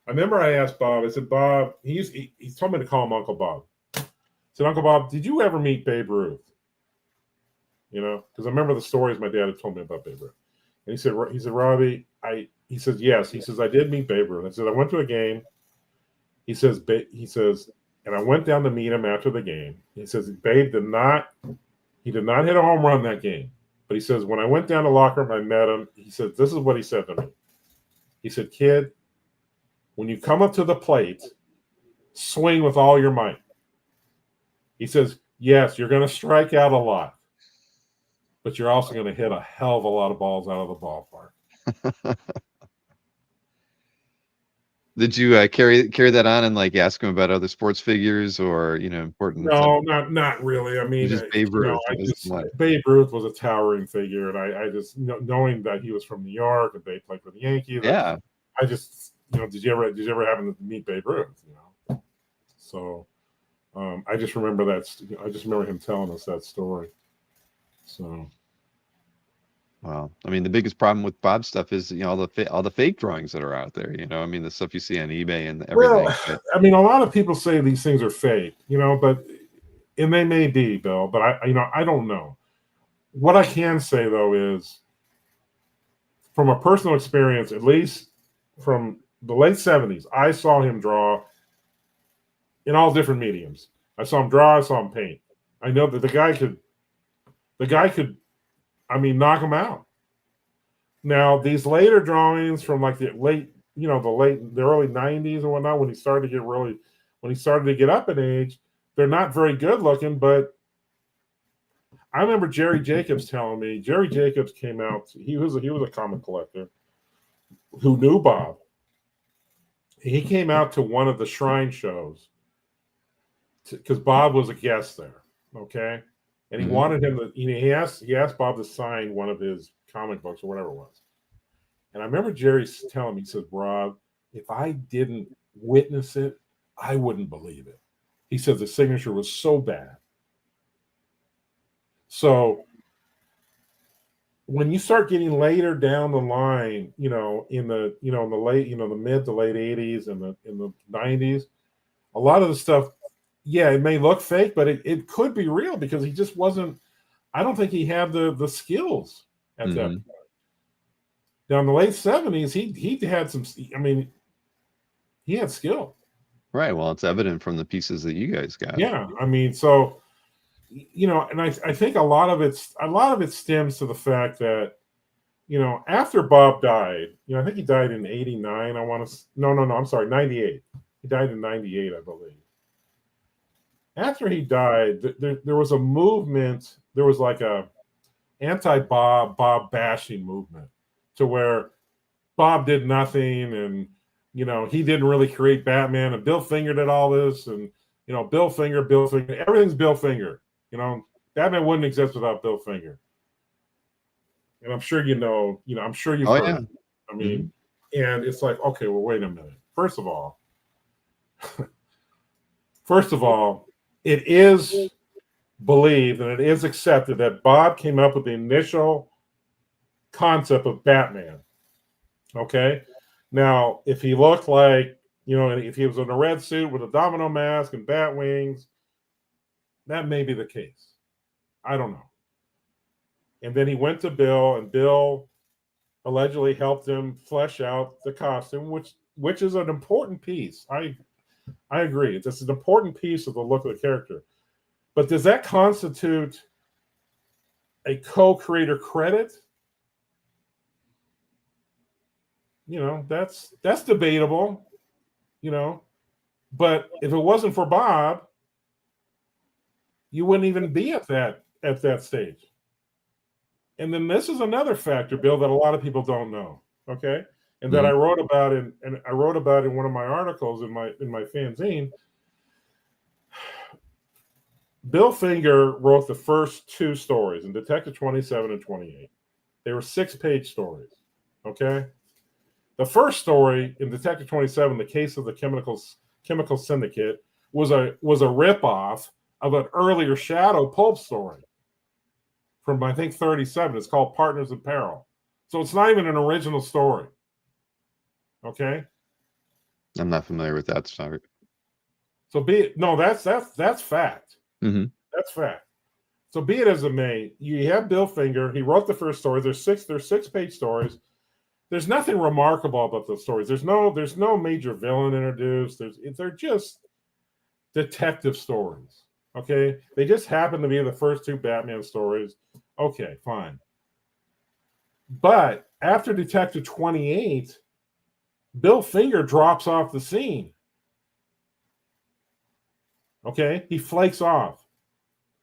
I remember I asked Bob, I said, Bob, he told me to call him Uncle Bob. I said, Uncle Bob, did you ever meet Babe Ruth? Because I remember the stories my dad had told me about Babe Ruth. And he said, Robbie, he says, yes. He says, I did meet Babe Ruth. I said, I went to a game. He says, and I went down to meet him after the game. He says, Babe did not hit a home run that game. But he says, when I went down to the locker room, I met him. He said, this is what he said to me. He said, kid, when you come up to the plate, swing with all your might. He says, yes, you're going to strike out a lot, but you're also going to hit a hell of a lot of balls out of the ballpark. Did you carry that on and like ask him about other sports figures or important? No, not really. I mean, just Babe Ruth. Babe Ruth was a towering figure, and I just knowing that he was from New York and they played for the Yankees. Yeah, I just did you ever happen to meet Babe Ruth? So I just remember that. I just remember him telling us that story. So. Well, I mean, the biggest problem with Bob's stuff is all the fake drawings that are out there. I mean, the stuff you see on eBay and everything. Well, I mean, a lot of people say these things are fake, and they may be, Bill. But I don't know. What I can say though is, from a personal experience, at least from the late '70s, I saw him draw in all different mediums. I saw him draw. I saw him paint. I know that the guy could. I mean, knock him out. Now, these later drawings from like the early '90s and whatnot, when he started to get up in age, they're not very good looking. But I remember Jerry Jacobs telling me. Jerry Jacobs came out. He was a comic collector who knew Bob. He came out to one of the Shrine shows because Bob was a guest there. Okay. And he wanted him to. He asked Bob to sign one of his comic books or whatever it was. And I remember Jerry telling me, he said, Rob, if I didn't witness it, I wouldn't believe it. He said the signature was so bad. So when you start getting later down the line, in the the mid to late '80s and in the '90s, a lot of the stuff. Yeah, it may look fake, but it could be real because he just wasn't. I don't think he had the skills at that point. Now in the late '70s, he had some. I mean, he had skill. Right. Well, it's evident from the pieces that you guys got. Yeah, I mean, so and I think a lot of it stems to the fact that after Bob died, I think he died in '89. I'm sorry, '98. He died in '98, I believe. After he died, there was a movement. There was like a anti-Bob bashing movement, to where Bob did nothing, and he didn't really create Batman, and Bill Finger did all this, and Bill Finger, everything's Bill Finger. Batman wouldn't exist without Bill Finger, and I'm sure I'm sure you've heard. Yeah. I mean, and it's like, okay, well, wait a minute. First of all. It is believed and it is accepted that Bob came up with the initial concept of Batman. Okay. Now, if he looked like, if he was in a red suit with a domino mask and bat wings, that may be the case. I don't know. And then he went to Bill, and Bill allegedly helped him flesh out the costume, which is an important piece. I agree. It's an important piece of the look of the character. But does that constitute a co-creator credit? That's debatable. But if it wasn't for Bob, you wouldn't even be at that stage. And then this is another factor, Bill, that a lot of people don't know. Okay. And that I wrote about in one of my articles in my fanzine. Bill Finger wrote the first two stories in Detective 27 and 28. They were 6-page stories. Okay. The first story in Detective 27, The Case of the Chemical Syndicate, was a ripoff of an earlier Shadow pulp story from, I think, 37. It's called Partners in Peril. So it's not even an original story. Okay? I'm not familiar with that story. So that's fact. Mm-hmm. That's fact. So be it as it may, you have Bill Finger. He wrote the first story. There's 6-page stories. There's nothing remarkable about those stories. There's no major villain introduced. They're just detective stories. Okay, they just happen to be the first 2 Batman stories. Okay, fine. But after Detective 28, Bill Finger drops off the scene. Okay, he flakes off,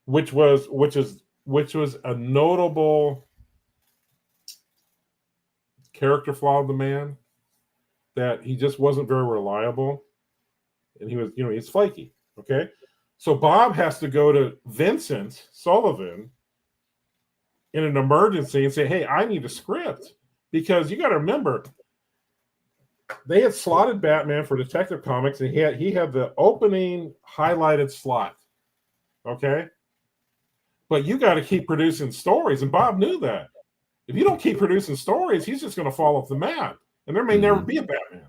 which was a notable character flaw of the man, that he just wasn't very reliable, and he was, he's flaky. Okay, so Bob has to go to Vincent Sullivan in an emergency and say, hey, I need a script, because you got to remember, they had slotted Batman for Detective Comics, and he had the opening highlighted slot. Okay, but you got to keep producing stories, and Bob knew that. If you don't keep producing stories, he's just going to fall off the map, and there may never be a Batman.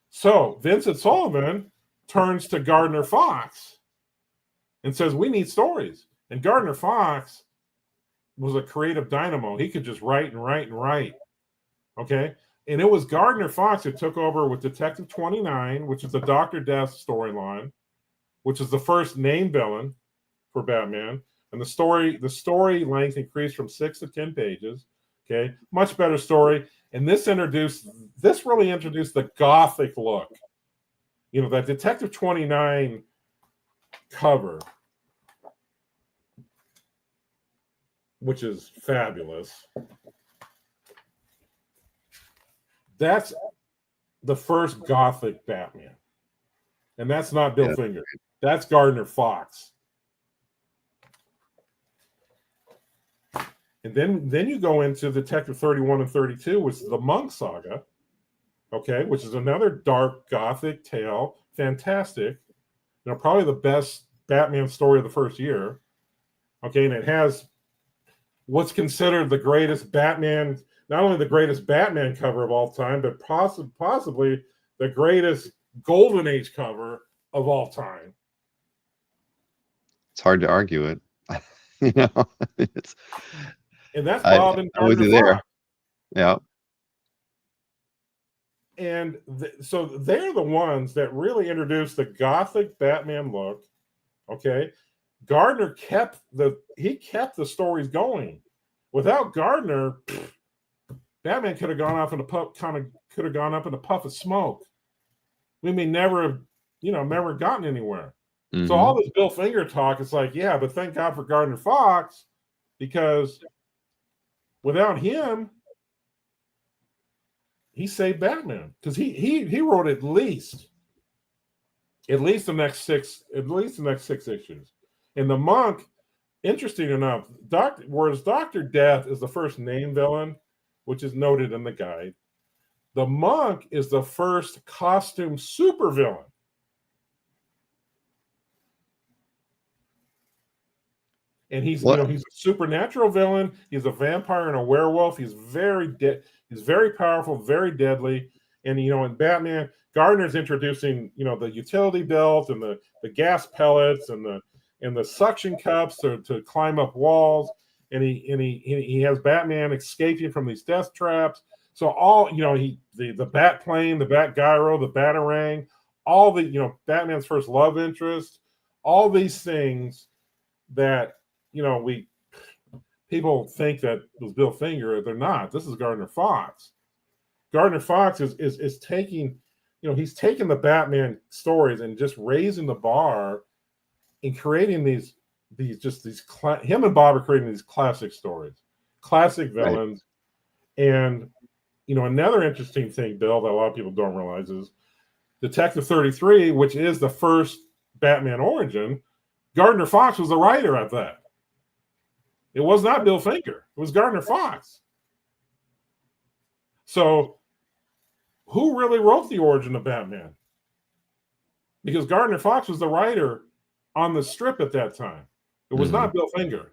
So Vincent Sullivan turns to Gardner Fox and says, we need stories. And Gardner Fox was a creative dynamo. He could just write and write and write. Okay? And it was Gardner Fox who took over with Detective 29, which is the Dr. Death storyline, which is the first named villain for Batman. And the story length increased from 6 to 10 pages. Okay, much better story. And this really introduced the Gothic look. That Detective 29 cover, which is fabulous. That's the first Gothic Batman. And that's not Bill Finger. That's Gardner Fox. And then you go into Detective 31 and 32, which is the Monk Saga, okay, which is another dark Gothic tale. Fantastic. Probably the best Batman story of the first year. Okay, and it has what's considered the greatest Batman, not only the greatest Batman cover of all time, but possibly the greatest Golden Age cover of all time. It's hard to argue it. It's... And that's Bob and Gardner there. Yeah. And so they're the ones that really introduced the Gothic Batman look. Okay. Gardner kept the stories going. Without Gardner, Batman could have gone off in a puff of smoke. We may never have, never gotten anywhere. Mm-hmm. So all this Bill Finger talk, it's like, yeah, but thank God for Gardner Fox, because without him, he saved Batman, because he wrote at least the next 6 issues. And the Monk, interesting enough, whereas Dr. Death is the first named villain, which is noted in the guide, the Monk is the first costume supervillain. And he's a supernatural villain. He's a vampire and a werewolf. He's very powerful, very deadly. And in Batman, Gardner's introducing the utility belt and the gas pellets and the suction cups to climb up walls. And he has Batman escaping from these death traps. So all the Bat Plane, the Bat Gyro, the Batarang, all the Batman's first love interest, all these things that people think that was Bill Finger. They're not. This is Gardner Fox. Gardner Fox is taking, he's taking the Batman stories and just raising the bar and creating these him and Bob are creating these classic stories, classic villains. Right. And another interesting thing, Bill, that a lot of people don't realize is Detective 33, which is the first Batman origin. Gardner Fox was the writer of that. It was not Bill Finger. It was Gardner Fox. So who really wrote the origin of Batman? Because Gardner Fox was the writer on the strip at that time. It was not Bill Finger.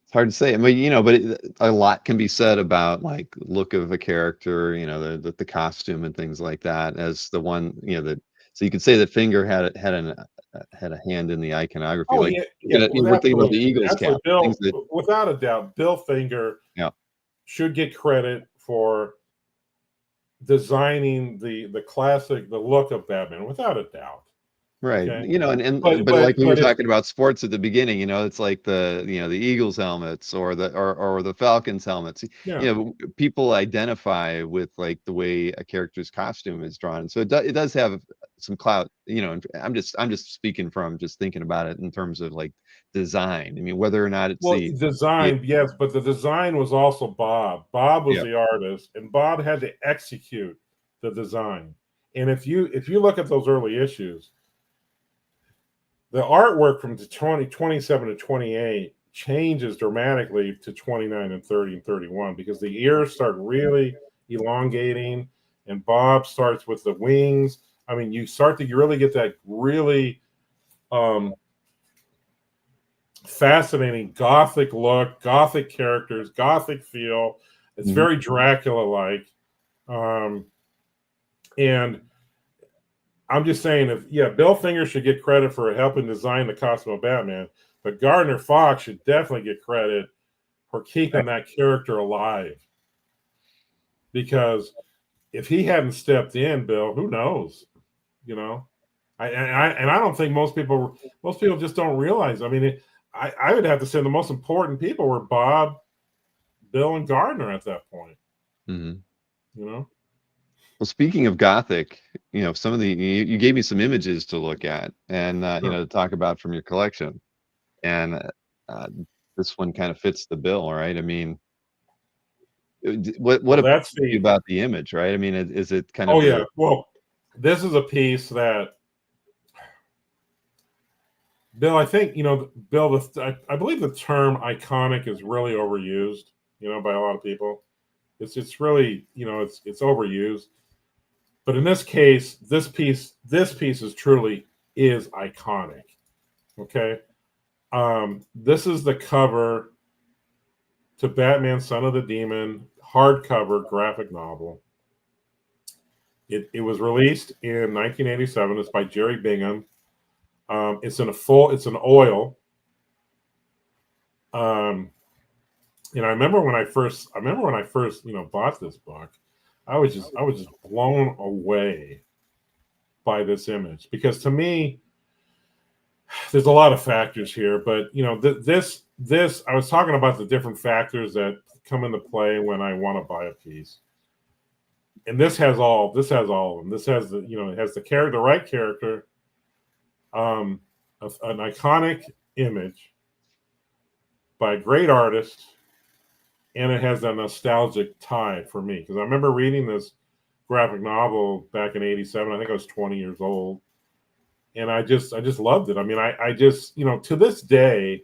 It's hard to say. I mean, but a lot can be said about like look of a character, the costume and things like that. As the one, so you could say that Finger had a hand in the iconography. Oh Like yeah, we're thinking about the Eagles cap, Bill, things that, without a doubt, Bill Finger yeah, should get credit for designing the classic, the look of Batman, without a doubt. right. Okay, But like we were but talking about sports at the beginning, it's like the Eagles helmets or the Falcons helmets. yeah. People identify with like the way a character's costume is drawn. So it does have some clout, and I'm just speaking from just thinking about it in terms of like design. I mean, whether or not it's Well, the design, yes, but the design was also Bob. Bob was yeah, the artist, and Bob had to execute the design. And if you look at those early issues, the artwork from 27 to 28 changes dramatically to 29 and 30 and 31 because the ears start really elongating, and Bob starts with the wings. I mean, you start to really get that really fascinating gothic look, gothic characters, gothic feel. It's very Dracula-like. And I'm just saying, Bill Finger should get credit for helping design the costume of Batman, but Gardner Fox should definitely get credit for keeping that character alive. Because if he hadn't stepped in, Bill, who knows? I don't think most people just don't realize. I mean, I would have to say the most important people were Bob, Bill, and Gardner at that point. Well, speaking of Gothic, some of you gave me some images to look at and to talk about from your collection, and this one kind of fits the bill, right? I mean, what That's about the image, right? I mean, is it kind Oh of yeah. Well, this is a piece that Bill, I think, Bill, I believe the term iconic is really overused, by a lot of people. It's really, it's overused. But in this case, this piece is truly iconic. Okay. This is the cover to Batman Son of the Demon hardcover graphic novel. It was released in 1987. It's by Jerry Bingham. It's an oil. And I remember when I first bought this book, I was just blown away by this image, because to me, there's a lot of factors here, but this I was talking about the different factors that come into play when I want to buy a piece. And this has all of them. This has it has the right character, an iconic image by a great artist, and it has a nostalgic tie for me, because I remember reading this graphic novel back in '87. I think I was 20 years old, and I just loved it. I mean, I just to this day,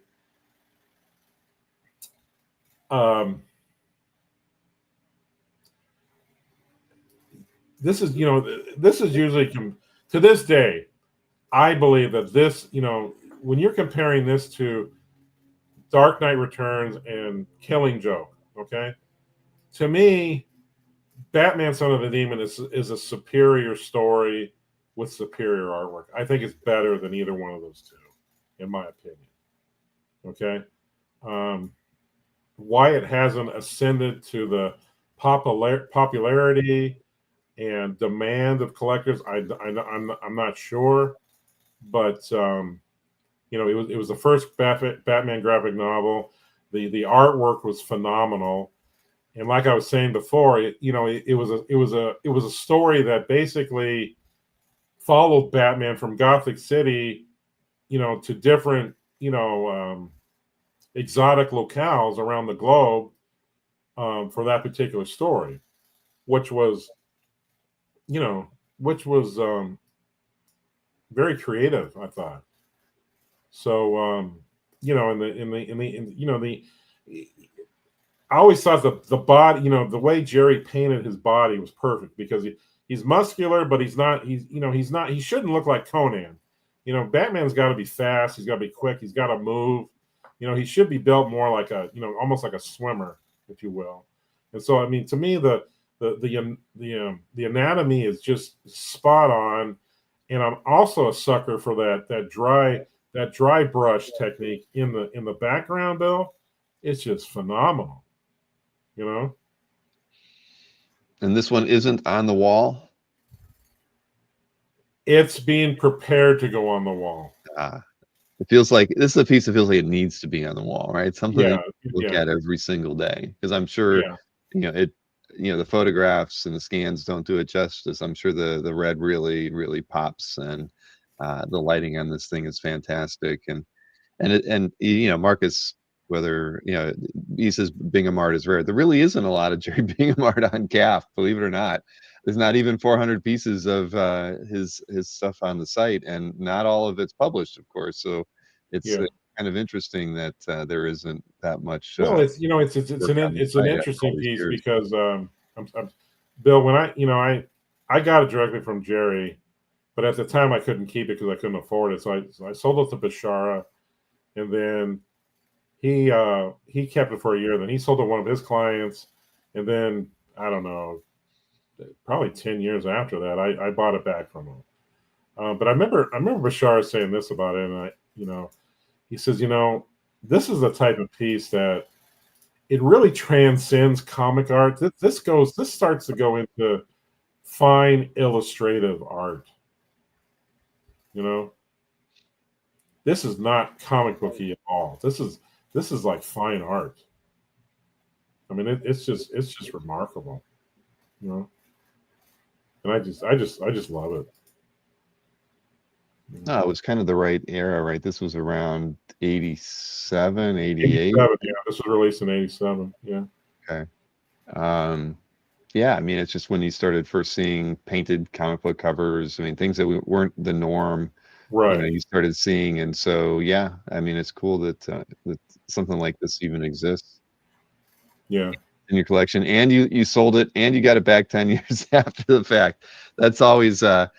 this is usually to this day, I believe that this, when you're comparing this to Dark Knight Returns and Killing Joke, okay, to me, Batman Son of the Demon is a superior story with superior artwork. I think it's better than either one of those two, in my opinion. Okay. Why it hasn't ascended to the popularity and demand of collectors, I'm not sure, but it was the first Batman graphic novel. The artwork was phenomenal, and like I was saying before, it was a story that basically followed Batman from Gothic City, to different exotic locales around the globe, for that particular story, which was very creative, I thought. So in the I always thought the body, the way Jerry painted his body was perfect because he's muscular, but he's not. He's not. He shouldn't look like Conan. Batman's got to be fast. He's got to be quick. He's got to move. He should be built more like almost like a swimmer, if you will. And so, I mean, to me, the anatomy is just spot on. And I'm also a sucker for that dry brush technique in the background, Bill. It's just phenomenal. And this one isn't on the wall. It's being prepared to go on the wall. It feels like this is a piece that feels like it needs to be on the wall, right? Something that you look Yeah. at every single day. Because I'm sure, Yeah. The photographs and the scans don't do it justice. I'm sure the red really, really pops, and the lighting on this thing is fantastic. And Marcus, whether he says Bingham art is rare. There really isn't a lot of Jerry Bingham art on CAF, believe it or not. There's not even 400 pieces of his stuff on the site, and not all of it's published, of course. So it's kind of interesting that there isn't that much. Well, it's an interesting piece because Bill, when I got it directly from Jerry, but at the time I couldn't keep it because I couldn't afford it. So I sold it to Bashara, and then he kept it for a year. Then he sold it to one of his clients, and then I don't know, probably 10 years after that, I bought it back from him. But I remember Bashara saying this about it, and he says, this is the type of piece that it really transcends comic art. This starts to go into fine illustrative art. This is not comic booky at all. This is like fine art. I mean, it's just remarkable, and I just love it. No, it was kind of the right era, right? This was around 87, 88. 87, yeah, this was released in 87. Yeah. Okay. Yeah, I mean, it's just when you started first seeing painted comic book covers. I mean, things that weren't the norm. Right. You started seeing, and so yeah, I mean, it's cool that something like this even exists. Yeah. In your collection, and you sold it, and you got it back 10 years after the fact. That's always it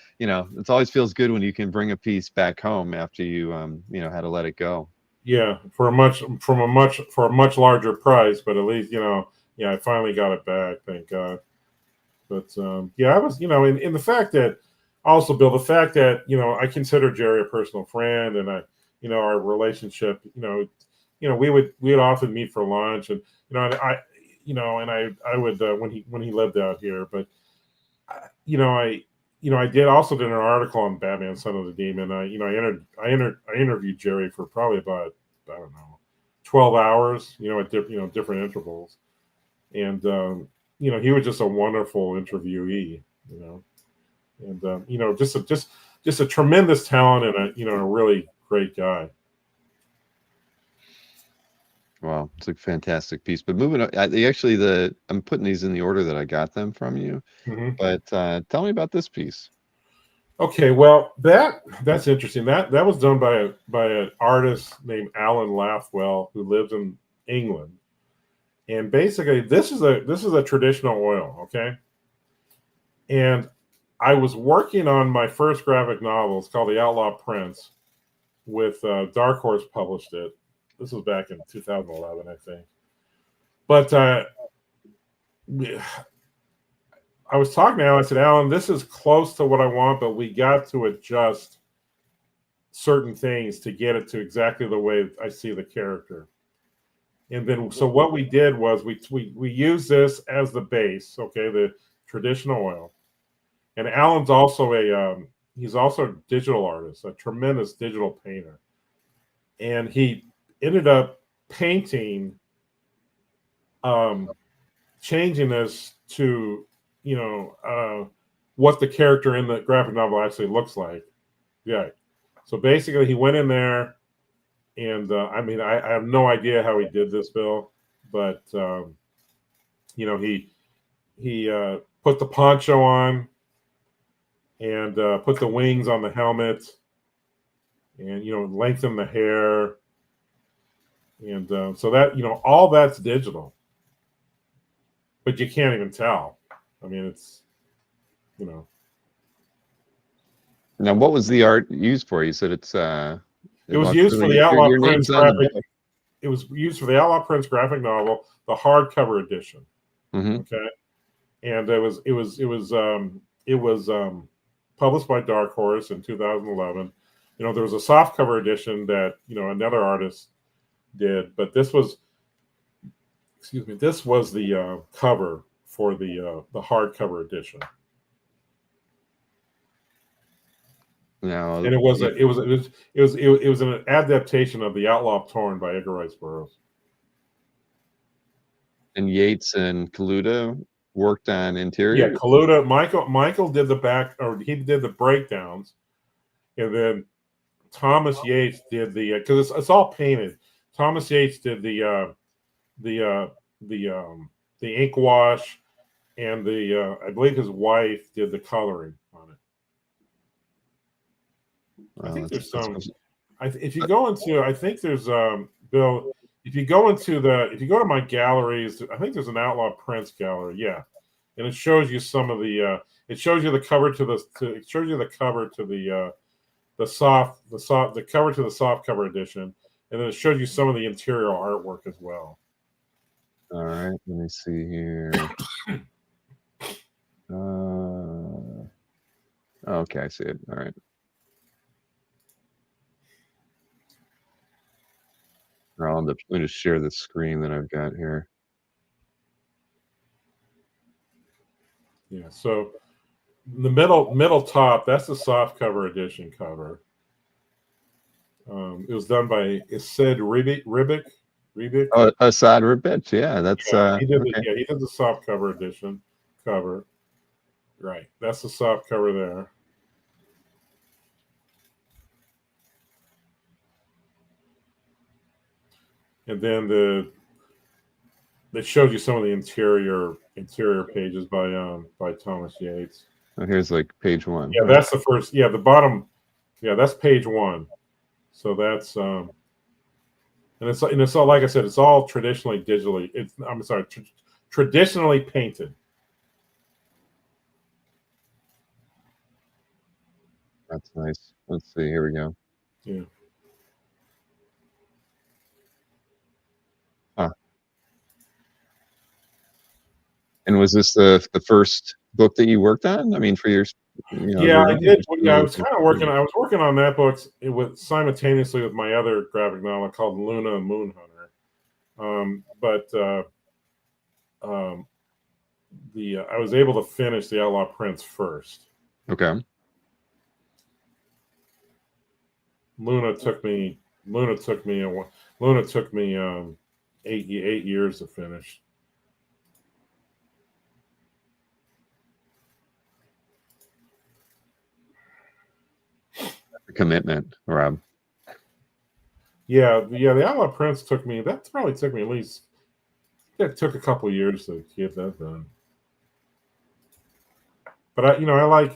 always feels good when you can bring a piece back home after you had to let it go. Yeah, for a much larger price, but at least I finally got it back, thank God. But I was in the fact that also, Bill, the fact that I consider Jerry a personal friend, and our relationship, we would often meet for lunch, and I would when he lived out here, but I did an article on Batman Son of the Demon. I interviewed Jerry for probably about, I don't know, 12 hours, at different intervals. And he was just a wonderful interviewee, and just a tremendous talent, and a really great guy. Wow, it's a fantastic piece. But moving on, I'm putting these in the order that I got them from you. Mm-hmm. But tell me about this piece. Okay, well, that's interesting. That was done by an artist named Alan Lathwell, who lives in England. And basically, this is a traditional oil, okay? And I was working on my first graphic novel. It's called The Outlaw Prince, with Dark Horse published it. This was back in 2011, I think. But I was talking to Alan. I said, Alan, this is close to what I want, but we got to adjust certain things to get it to exactly the way I see the character. And then, so what we did was we used this as the base, okay, the traditional oil. And Alan's also he's also a digital artist, a tremendous digital painter. And he ended up painting, changing this to, what the character in the graphic novel actually looks like. Yeah. So basically, he went in there, and I have no idea how he did this, Bill, but he put the poncho on, and put the wings on the helmet, and lengthened the hair, and so that all that's digital. but you can't even tell. I mean, it's, you know. Now, what was the art used for? You said it's It was used for the your, Outlaw your Prince name's on the graphic. book. It was used for the Outlaw Prince graphic novel, the hardcover edition. Mm-hmm. Okay, and it was published by Dark Horse in 2011. You know, there was a softcover edition that, you know, another artist did, but this was, excuse me, this was the cover for the hardcover edition. Now, And it was an adaptation of The Outlaw Torn by Edgar Rice Burroughs. and Yates and Kaluta worked on Yeah, interior. Kaluta, Michael did the back, or he did the breakdowns, and then Thomas Yates did the, because it's all painted. Thomas Yates did the ink wash, and I believe his wife did the coloring on it. I think there's some. If you go into, I think there's Bill. If you go to my galleries, I think there's an Outlaw Prince gallery. Yeah, and it shows you some of the. It shows you the cover to the. It shows you the cover to the cover to the soft cover edition, and then it shows you some of the interior artwork as well. All right, let me see here. Okay, I see it. All right. I'll end up, let me just share the screen that I've got here. Yeah, so the middle top, that's the soft cover edition cover. It was done by Assad Ribic. Oh, Assad Ribic, yeah, that's he did okay. he did the soft cover edition cover. Right, that's the soft cover there. And then it shows you some of the interior pages by Thomas Yates. Oh, here's like page 1. Yeah, that's the first. Yeah, the bottom. Yeah, that's page 1. So that's and it's all, like I said, it's all traditionally digitally. I'm sorry, traditionally painted. That's nice. Let's see. Here we go. Yeah. Huh. And was this the first book that you worked on? I mean, for your, Yeah, I did. Yeah, I was kind of working. I was working on that book simultaneously with my other graphic novel called Luna and Moonhunter. I was able to finish the Outlaw Prince first. Okay. Luna took me 8 years to finish. Commitment, Rob. Yeah, the Outlaw Prince probably took me at least. It took a couple of years to get that done. But I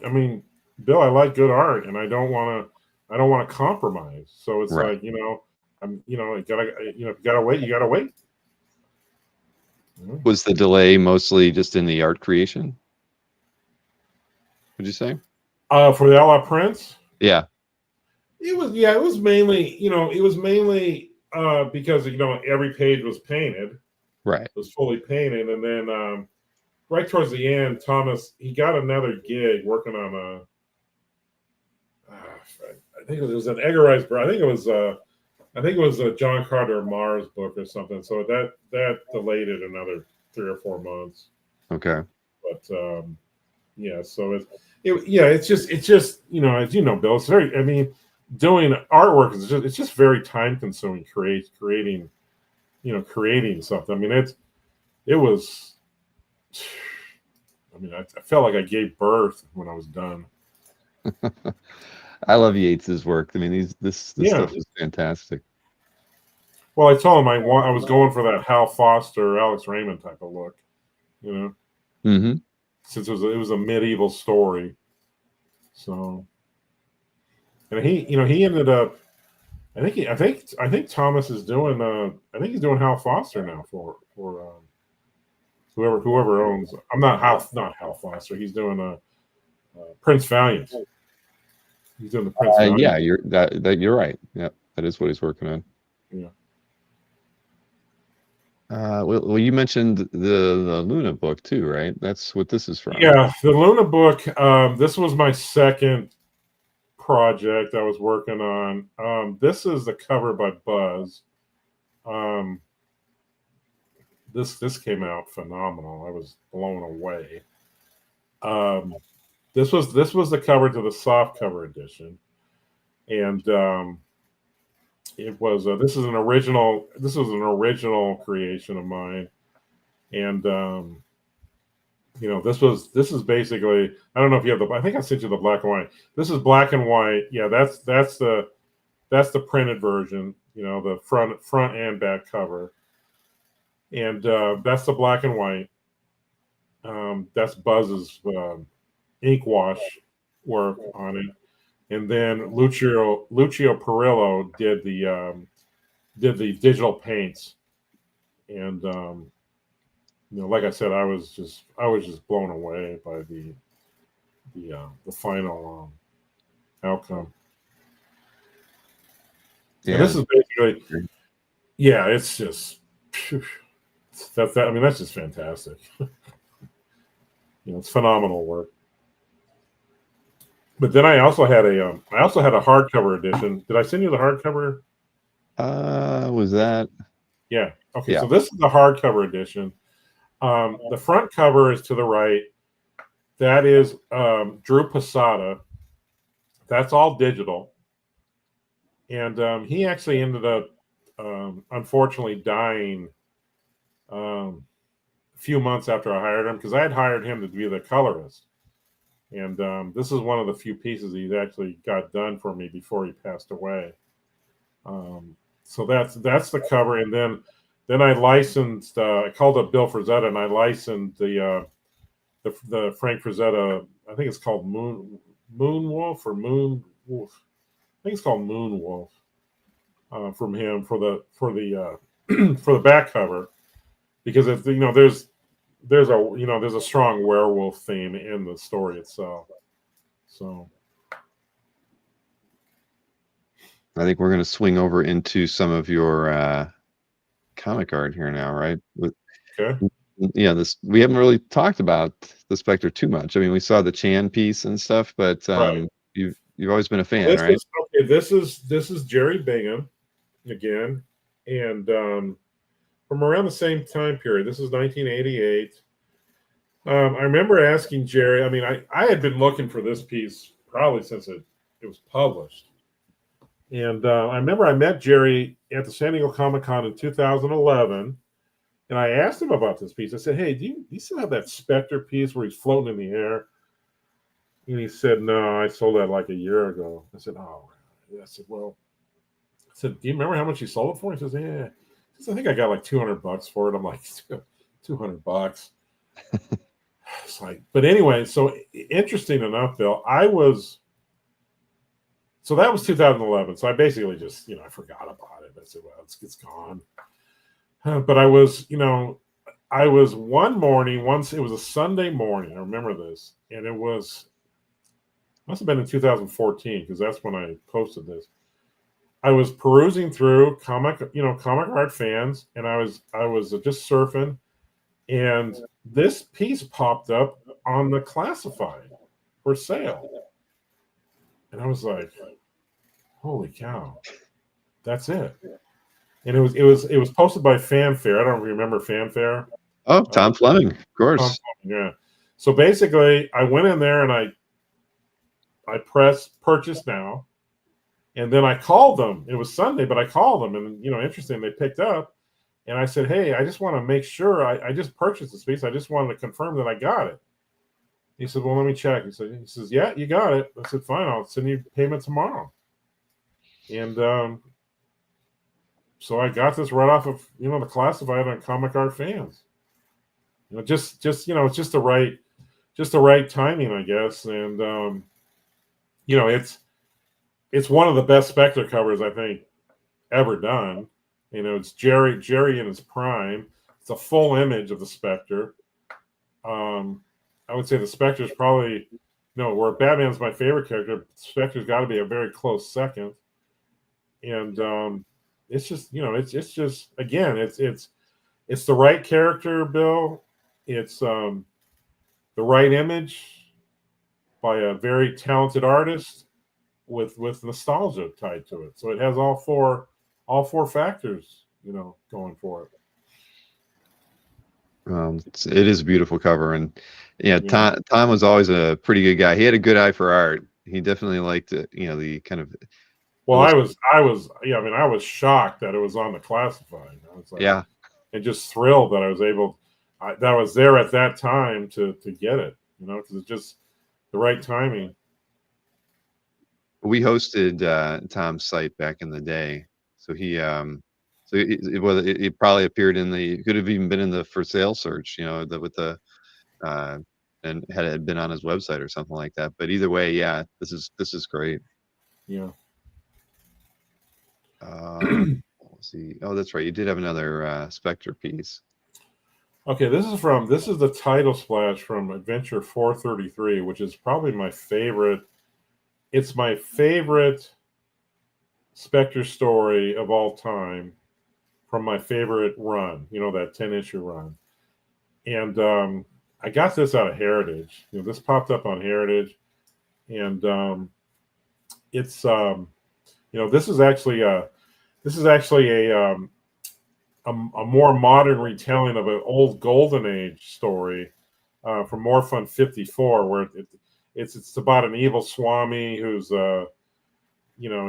mean, Bill, I like good art, and I don't want to compromise. So it's Right. like, you gotta wait. You gotta wait. Was the delay mostly just in the art creation? Would you say? For the Outlaw Prince? Yeah. It was mainly, because every page was painted. Right. It was fully painted, and then right towards the end, Thomas, he got another gig working on I think it was an Edgar Rice Burroughs. I think it was a John Carter Mars book or something. So that delayed it another 3 or 4 months. Okay. But yeah, so it's just as you know, Bill, it's very. I mean, doing artwork it's just very time consuming. Creating something. I mean, it was. I mean, I felt like I gave birth when I was done. I love Yates's work. I mean, this stuff is fantastic. Well, I told him I was going for that Hal Foster, Alex Raymond type of look, Mm-hmm. Since it was a medieval story. So, and he ended up. I think Thomas is doing. I think he's doing Hal Foster now for Whoever owns. I'm not Hal Foster. He's doing Prince Valiant. He's doing the Prince Valiant. Yeah, you're right. Yep, that is what he's working on. Yeah. Well, you mentioned the Luna book too, right? That's what this is from. Yeah, the Luna book. This was my second project I was working on. This is the cover by Buzz. This came out phenomenal. I was blown away. This was the cover to the soft cover edition, and it was this was an original creation of mine, and this is basically, I don't know if you have I think I sent you the black and white. This is black and white. Yeah, that's the printed version. The front and back cover, and that's the black and white. That's Buzz's ink wash work on it, and then Lucio Perillo did the digital paints, and like I said, I was just blown away by the final outcome. Yeah, and this is basically, yeah, it's just that. I mean, that's just fantastic. It's phenomenal work. But then I also had a hardcover edition. Did I send you the hardcover? Was that? Yeah. Okay. Yeah. So this is the hardcover edition. The front cover is to the right. That is Drew Posada. That's all digital. And he actually ended up, unfortunately, dying a few months after I hired him, because I had hired him to be the colorist. And this is one of the few pieces he actually got done for me before he passed away. So that's the cover. And then I licensed. I called up Bill Frazetta, and I licensed the Frank Frazetta. I think it's called Moon Wolf or Moon Wolf. I think it's called Moon Wolf from him for the for the back cover, because if there's a strong werewolf theme in the story itself. So I think we're going to swing over into some of your comic art here now, right? okay. Yeah, we haven't really talked about the Spectre too much. I mean, we saw the Chan piece and stuff, but Right. you've always been a fan, right? This is Jerry Bingham again, and from around the same time period. This is 1988. I remember asking Jerry. I mean, I had been looking for this piece probably since it was published. And I remember I met Jerry at the San Diego Comic-Con in 2011, and I asked him about this piece. I said, "Hey, do you still have that Spectre piece where he's floating in the air?" And he said, "No, I sold that like a year ago." I said, "Oh." I said, "Well," I said, "Do you remember how much you sold it for?" He says, "Yeah." He says, "I think I got like $200 for it." I'm like, $200. It's like, but anyway, so interesting enough, Bill, so that was 2011. So I basically just, I forgot about it. I said, well, it's gone. But I was one morning, once it was a Sunday morning, I remember this, and it must have been in 2014, because that's when I posted this. I was perusing through comic art fans, and I was just surfing, and this piece popped up on the classified for sale. And I was like, holy cow, that's it. And it was posted by Fanfare. I don't remember Fanfare. Oh, Tom Fleming, of course. Yeah. So basically, I went in there and I pressed purchase now, and then I called them. It was Sunday, but I called them, and interesting, they picked up, and I said, "Hey, I just want to make sure I just purchased this piece. I just wanted to confirm that I got it." He said, "Well, let me check." He says, "Yeah, you got it." I said, "Fine, I'll send you payment tomorrow." And so I got this right off of the classified on Comic Art Fans. It's just the right timing, I guess. And it's one of the best Spectre covers I think ever done. It's Jerry in his prime. It's a full image of the Spectre. I would say the Spectre is probably where Batman's my favorite character. Spectre's got to be a very close second, and it's just it's just again it's the right character, Bill. It's the right image by a very talented artist with nostalgia tied to it. So it has all four factors, going for it. It is a beautiful cover, and yeah, Yeah. Tom was always a pretty good guy. He had a good eye for art. He definitely liked it, the kind of Well, I was shocked that it was on the classified. I was like, yeah. and just thrilled that I was that I was there at that time to get it, because it's just the right timing. We hosted Tom's site back in the day, so it probably appeared could have even been in the for sale search, with the uh, and had it been on his website or something like that. But either way, yeah, this is great. Yeah. Let's see. Oh, that's right. You did have another Spectre piece. Okay, this is the title splash from Adventure 433, which is probably my favorite. It's my favorite Spectre story of all time from my favorite run, that 10-issue run. And I got this out of Heritage. This popped up on Heritage, and it's this is actually a more modern retelling of an old Golden Age story from More Fun 54, where it's about an evil Swami who's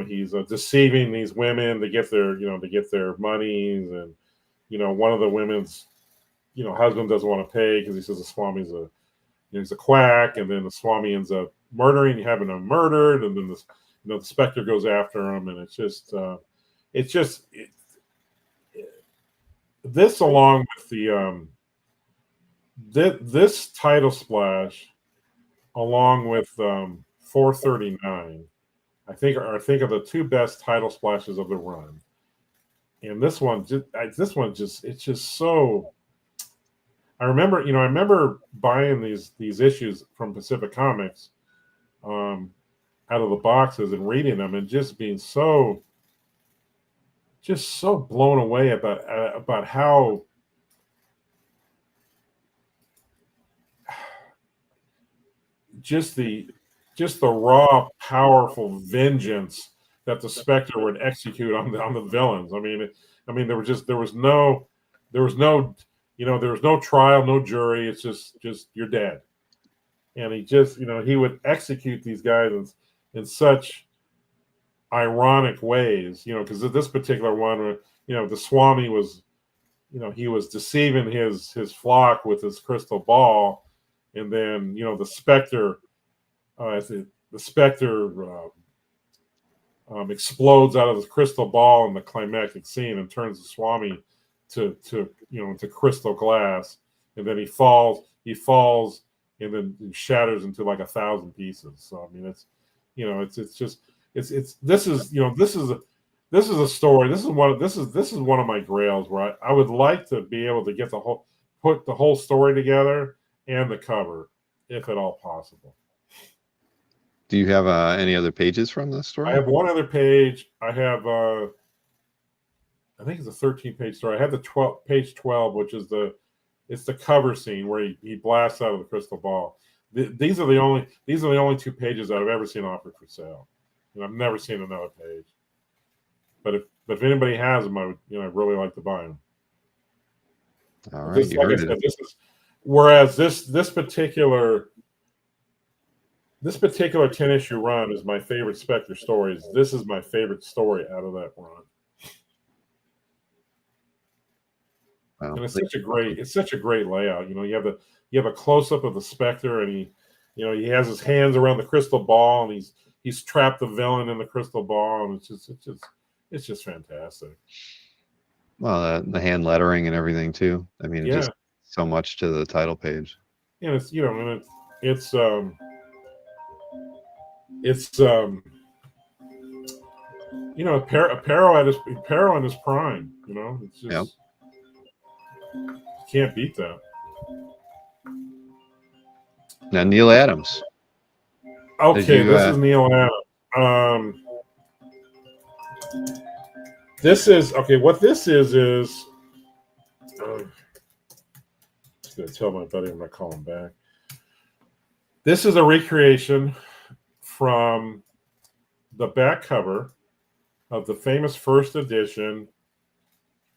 he's deceiving these women to get their monies, and one of the women's husband doesn't want to pay because he says the Swami's he's a quack, and then the Swami ends up having him murdered, and then the Spectre goes after him, and this along with the this title splash along with 439, I think are the two best title splashes of the run. And this one it's just so. I remember buying these issues from Pacific Comics out of the boxes and reading them and just being so blown away about how just the raw, powerful vengeance that the Spectre would execute on the villains. I mean, there was no trial, no jury. It's just you're dead. And he would execute these guys in such ironic ways, because this particular one, the Swami was, he was deceiving his flock with his crystal ball, and then the Spectre, the Spectre explodes out of the crystal ball in the climactic scene and turns the Swami to crystal glass, and then he falls, and then shatters into like 1,000 pieces. So I mean, this is a story. This is one of my grails where I would like to be able to put the whole story together and the cover, if at all possible. Do you have any other pages from this story? I have one other page. I have I think it's a 13-page story. I have the page 12, which is the cover scene where he blasts out of the crystal ball. These are the only two pages that I've ever seen offered for sale, and I've never seen another page. But if anybody has them, I'd really like to buy them. All right, you heard it. Whereas this particular 10-issue run is my favorite Spectre stories. This is my favorite story out of that run. Wow. And it's such a great layout. You have a close up of the Spectre, and he has his hands around the crystal ball, and he's trapped the villain in the crystal ball, and it's just fantastic. Well, the hand lettering and everything too. I mean, just so much to the title page. And Aparo in his prime. It's just you can't beat that. Now, Neil Adams. Did Okay, you? this is Neil Adams. This is okay. What this is. I'm just gonna tell my buddy I'm gonna call him back. This is a recreation from the back cover of the famous first edition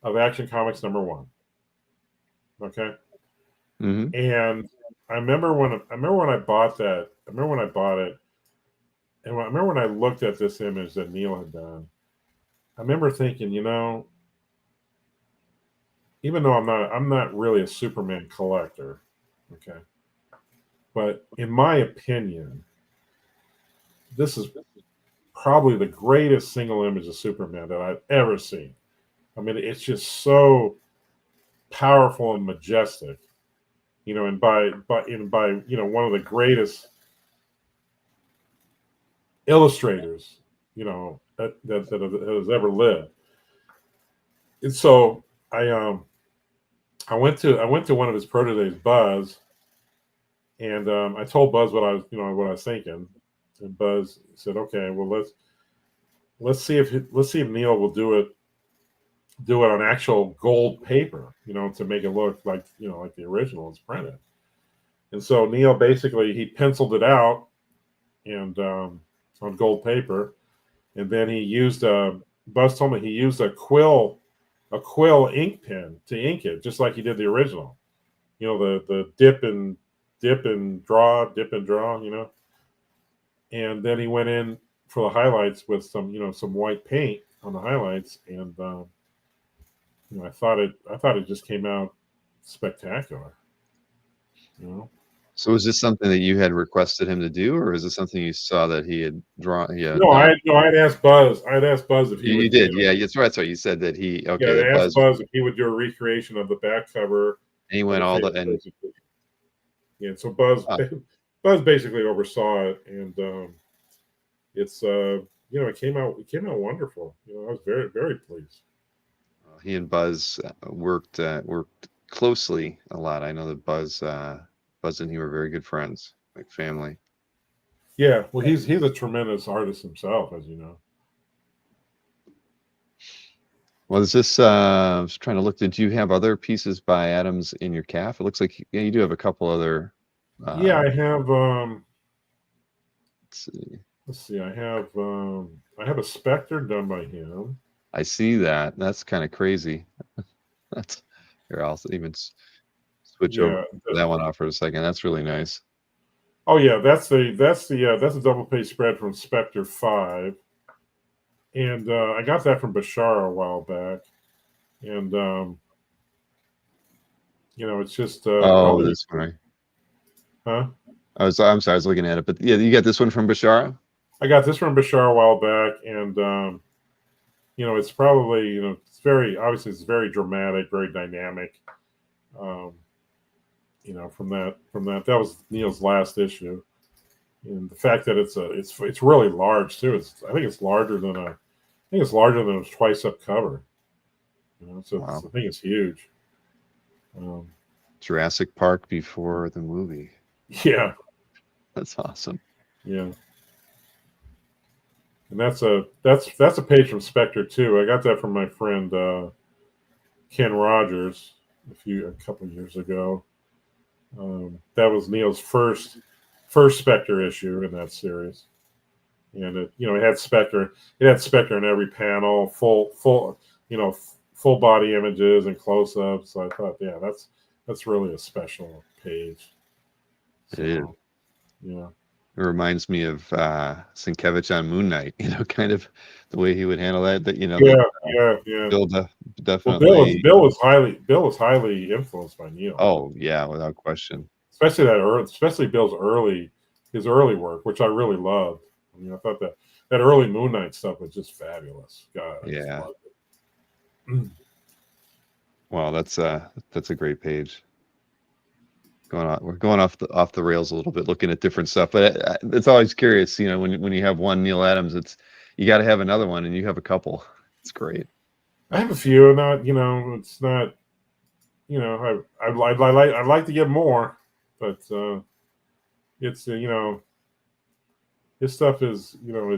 of Action Comics #1. Okay, Mm-hmm. and I remember when I bought that. I remember when I bought it, and I remember when I looked at this image that Neil had done. I remember thinking, even though I'm not really a Superman collector, okay, but in my opinion, this is probably the greatest single image of Superman that I've ever seen. I mean, it's just so powerful and majestic, and by one of the greatest illustrators, that has ever lived. And so I went to one of his proteges, Buzz, and I told Buzz what I was thinking, and Buzz said, "Okay, well let's see if Neil will do it on actual gold paper, to make it look like like the original is printed." And so Neil basically he penciled it out and on gold paper, and then he used Buzz told me he used a quill ink pen to ink it, just like he did the original. The dip and draw, and then he went in for the highlights with some white paint on the highlights, and I thought it just came out spectacular. So, was this something that you had requested him to do, or is it something you saw that he had drawn? Yeah, No, done. I'd asked Buzz. I'd asked Buzz if he You would. did, yeah. That's right. So you said that he. Yeah, Okay, I that asked Buzz. Buzz if he would do a recreation of the back cover And he of went the all the famous and. edition. Yeah, so Buzz basically oversaw it, and it's it came out wonderful. I was very very pleased. He and Buzz worked closely a lot. I know that Buzz and he were very good friends, like family. Yeah, well, he's a tremendous artist himself, as you know. Well, is this? I was trying to look. Did you have other pieces by Adams in your CAF? It looks like you do have a couple other. Yeah, Uh, I have. let's see. Let's see. I have a Spectre done by him. I see that. That's kind of crazy. That's here. I'll even switch over Yeah. that one off for a second. That's really nice. Oh yeah, that's a double page spread from Spectre 5, and I got that from Bashar a while back, and it's just Oh, this one. huh? I'm sorry. I was looking at it, but yeah, you got this one from Bashara. I got this from Bashar a while back, and it's probably it's very dramatic, very dynamic. Um, from that was Neil's last issue, and the fact that it's really large too. I think it's larger than a twice up cover. So Wow. I think it's huge. Jurassic Park before the movie. Yeah, That's awesome. yeah, and that's a page from Spectre too. I got that from my friend Ken Rogers a couple of years ago. That was Neil's first Spectre issue in that series, and it had Spectre. It had Spectre in every panel, full body images and close ups. So I thought, yeah, that's really a special page. So, It is. yeah. It reminds me of Sienkiewicz on Moon Knight. Kind of the way he would handle that. Yeah. Bill Well, definitely. Bill was highly influenced by Neil. Oh yeah, without question. Especially his early work, which I really loved. I mean, I thought that early Moon Knight stuff was just fabulous. God, I just Yeah. loved it. Well, that's a great page. We're going off the rails a little bit, looking at different stuff, but it's always curious, when you have one Neil Adams, you got to have another one, and you have a couple. It's great. I have a few, not it's not, I'd like to get more, but it's his stuff is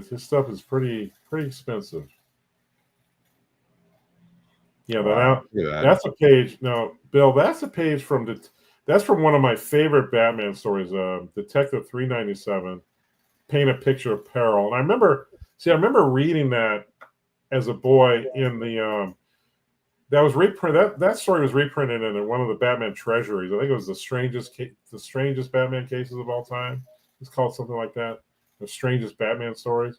his stuff is pretty expensive. Yeah, Wow. Look at that. that's a page. No, Bill, that's a page that's from one of my favorite Batman stories, Detective 397, Paint a Picture of Peril. And I remember reading that as a boy in the that was reprinted. That story was reprinted in one of the Batman treasuries. I think it was the strangest Batman cases of all time. It's called something like that, the strangest Batman stories.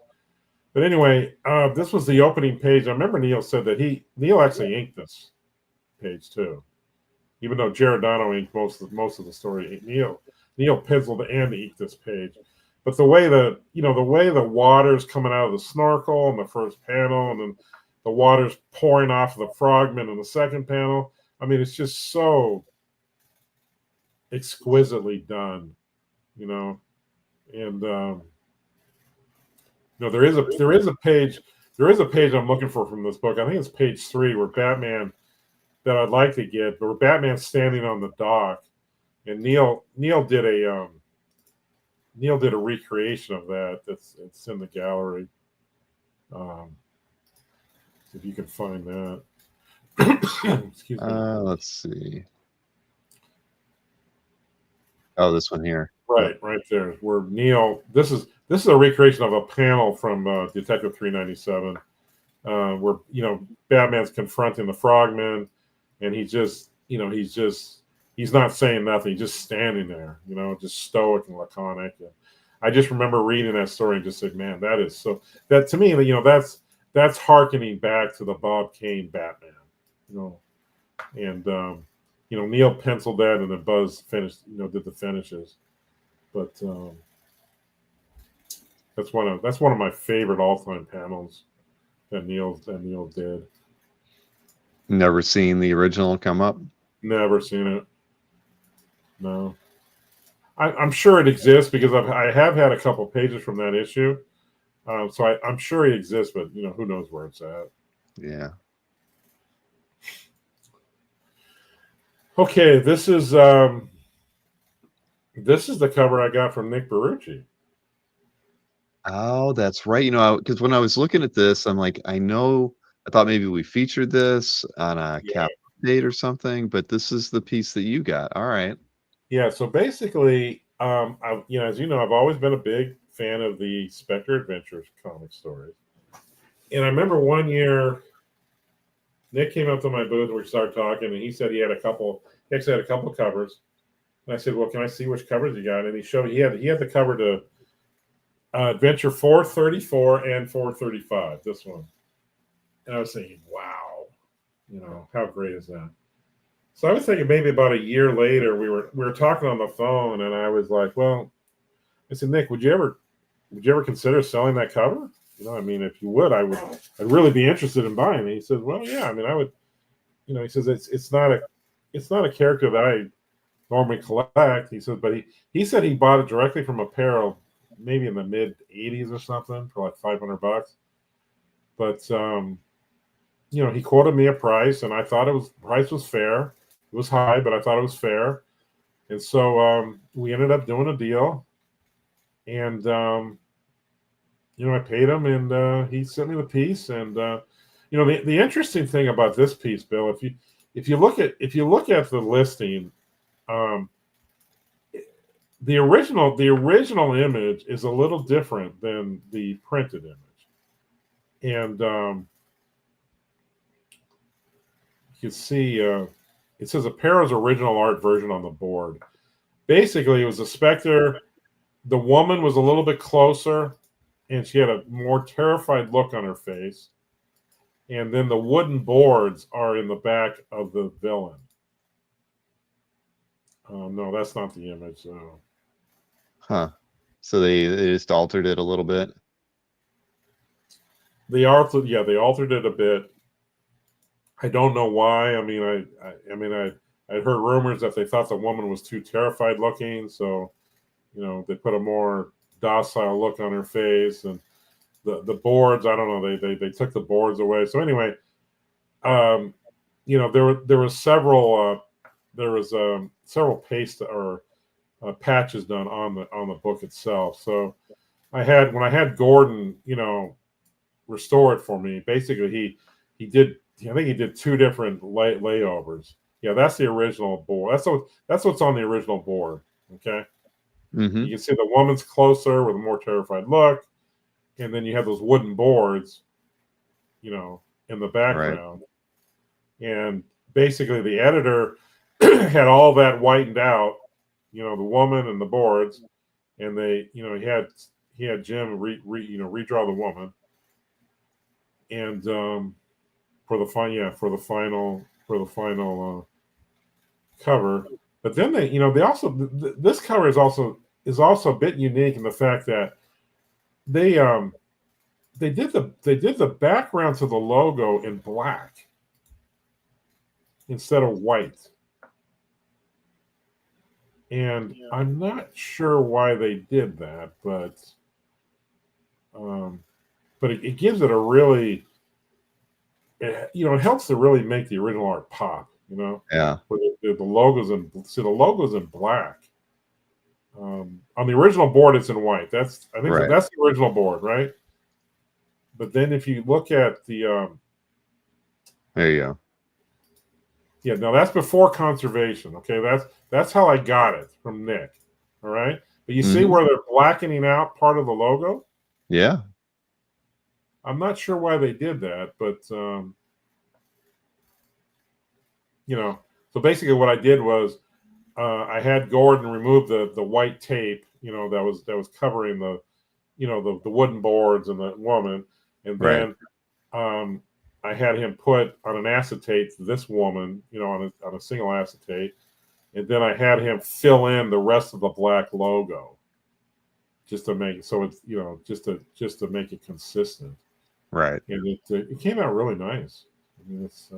But anyway, this was the opening page. I remember Neil said that Neil actually inked this page too, even though Giordano inked most of the story. Neil penciled and inked this page. But the way the water's coming out of the snorkel in the first panel, and then the water's pouring off of the frogman in the second panel. I mean, it's just so exquisitely done, And there is a page I'm looking for from this book. I think it's page 3 where Batman that I'd like to get, but where Batman's standing on the dock, and Neil did a recreation of that. It's in the gallery. If you can find that. Excuse me. Let's see. Oh, this one here. Right there. Where Neil, this is a recreation of a panel from Detective 397, where Batman's confronting the Frogman, and he's not saying nothing. He's just standing there, just stoic and laconic. And I just remember reading that story and just said, man, that is so. That to me, that's hearkening back to the Bob Kane Batman, and Neil penciled that, and then Buzz finished, did the finishes. But that's one of my favorite all-time panels that Neil did. Never seen the original come up? Never seen it. No. I'm sure it exists because I have had a couple pages from that issue. So I'm sure it exists, but who knows where it's at. Yeah. Okay, this is the cover I got from Nick Barucci. Oh, that's right. Because when I was looking at this, I'm like, I thought maybe we featured this on a CAF date or something, but this is the piece that you got. All right. Yeah. So basically, as you know, I've always been a big fan of the Spectre Adventures comic stories, and I remember one year Nick came up to my booth and we started talking, and he said he actually had a couple covers. And I said, well, can I see which covers you got? And he showed he had the cover to Adventure 434 and 435, this one. And I was thinking, wow, how great is that? So I was thinking maybe about a year later, we were talking on the phone, and I was like, well, I said, Nick, would you ever consider selling that cover? If you would, I'd really be interested in buying it. He says, well, yeah, I would, he says, it's not a character that I normally collect. He said, but he said he bought it directly from apparel, maybe in the mid 80s or something, for like $500. But he quoted me a price, and I thought price was fair. It was high, but I thought it was fair. And so we ended up doing a deal, and I paid him, and he sent me the piece. And the interesting thing about this piece, Bill, if you look at the listing, the original image is a little different than the printed image, and you can see it says Apparo's original art version on the board. Basically, it was a Spectre. The woman was a little bit closer, and she had a more terrified look on her face. And then the wooden boards are in the back of the villain. No, that's not the image. Huh. So they just altered it a little bit. They altered it a bit. I don't know why. I heard rumors that they thought the woman was too terrified looking, so they put a more docile look on her face. And the boards, I don't know, they took the boards away. So anyway, there was several paste or patches done on the book itself. So when I had Gordon, restore it for me. Basically, he did. I think he did 2 different layovers. Yeah, that's the original board. That's what's on the original board. Okay, Mm-hmm. you can see the woman's closer with a more terrified look, and then you have those wooden boards, in the background. Right. And basically, the editor had all that whitened out, the woman and the boards, and he had Jim redraw the woman, and for the final cover. But then they also this cover is also a bit unique in the fact that they did the background to the logo in black instead of white. And I'm not sure why they did that, but it gives it a really, it helps to really make the original art pop, Yeah. Where the logos the logos in black. On the original board, it's in white. I think Right. that's the original board, right? But then if you look at the, there you go. Yeah, no, that's before conservation. Okay, that's how I got it from Nick. All right, but you see where they're blackening out part of the logo? Yeah. I'm not sure why they did that, but so basically what I did was I had Gordon remove the white tape, that was covering the, the wooden boards and the woman, and then I had him put on an acetate this woman, on a single acetate, and then I had him fill in the rest of the black logo, just to make it so it's just to make it consistent. Right. And it came out really nice. I mean, it's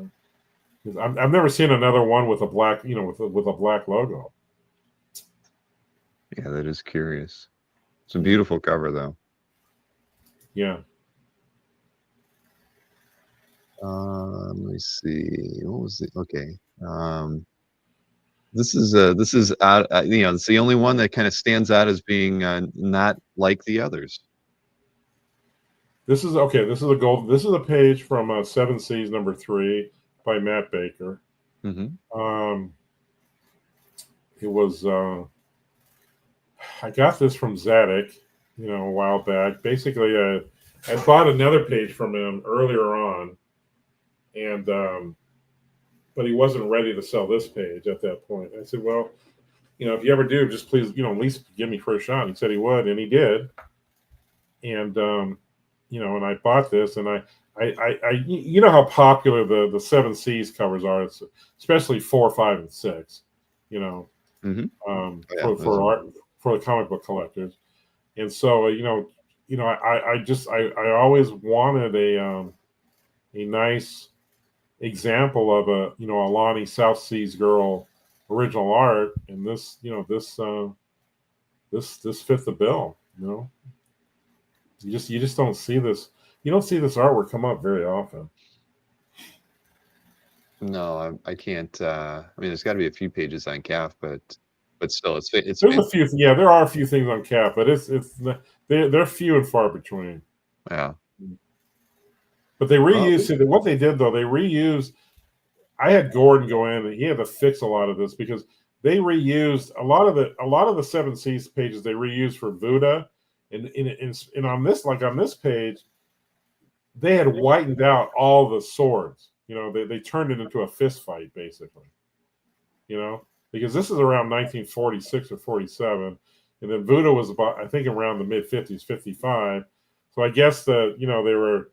I've never seen another one with a black, with a black logo. Yeah, that is curious. It's a beautiful cover, though. Yeah. Let me see. What was it? Okay. This is out. It's the only one that kind of stands out as being not like the others. This is okay. This is a gold. This is a page from 7 Seas #3 by Matt Baker. It was. I got this from Zadig, a while back. Basically, I bought another page from him earlier on, and but he wasn't ready to sell this page at that point. I said, well, if you ever do, just please, at least give me first shot. He said he would, and he did. And and I bought this, and I how popular the 7 Seas covers are, especially 4, 5, and 6. For the comic book collectors, and so I always wanted a nice example of a Alani South Seas Girl original art, and this this fit the bill. You just don't see this. You don't see this artwork come up very often. No, I can't. I mean, there's got to be a few pages on CAF, but still, it's there's a few. Yeah, there are a few things on CAF, but they're few and far between. Yeah. But they reused what they did though. They reused. I had Gordon go in, and he had to fix a lot of this because they reused a lot of the 7 Seas pages. They reused for Buddha, and on this page, they had whitened out all the swords. They turned it into a fist fight basically. Because this is around 1946 or 47, and then Buddha was about, I think, around the mid 50s, 55. So I guess they were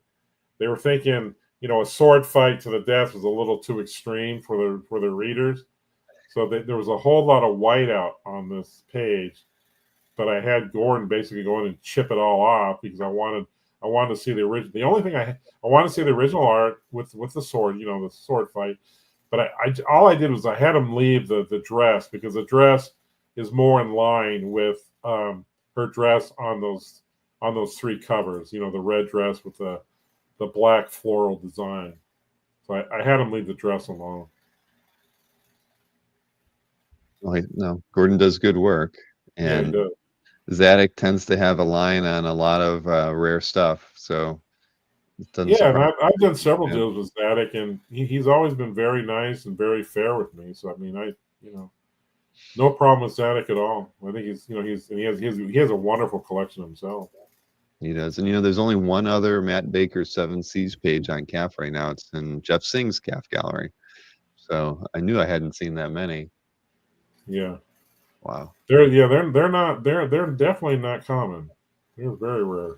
thinking, a sword fight to the death was a little too extreme for the readers. So there was a whole lot of whiteout on this page, but I had Gordon basically go in and chip it all off because I wanted to see the original. The only thing I wanted to see the original art with the sword, the sword fight. But all I did was I had him leave the dress because the dress is more in line with her dress on those 3 covers. The red dress with the black floral design. So I had him leave the dress alone. Oh, no, Gordon does good work, Yeah, he and does. Zadig tends to have a line on a lot of rare stuff, so it doesn't Yeah, and surprise I've done me he's several a fan. deals with Zadig, and he's always been very nice and very fair with me. So I mean, you know, no problem with Zadig at all. I think he's, and he has a wonderful collection himself. He does, and there's only one other Matt Baker Seven Seas page on CAF right now. It's in Jeff Singh's CAF Gallery. So I knew I hadn't seen that many. Yeah, Wow. they're definitely not common. They're very rare.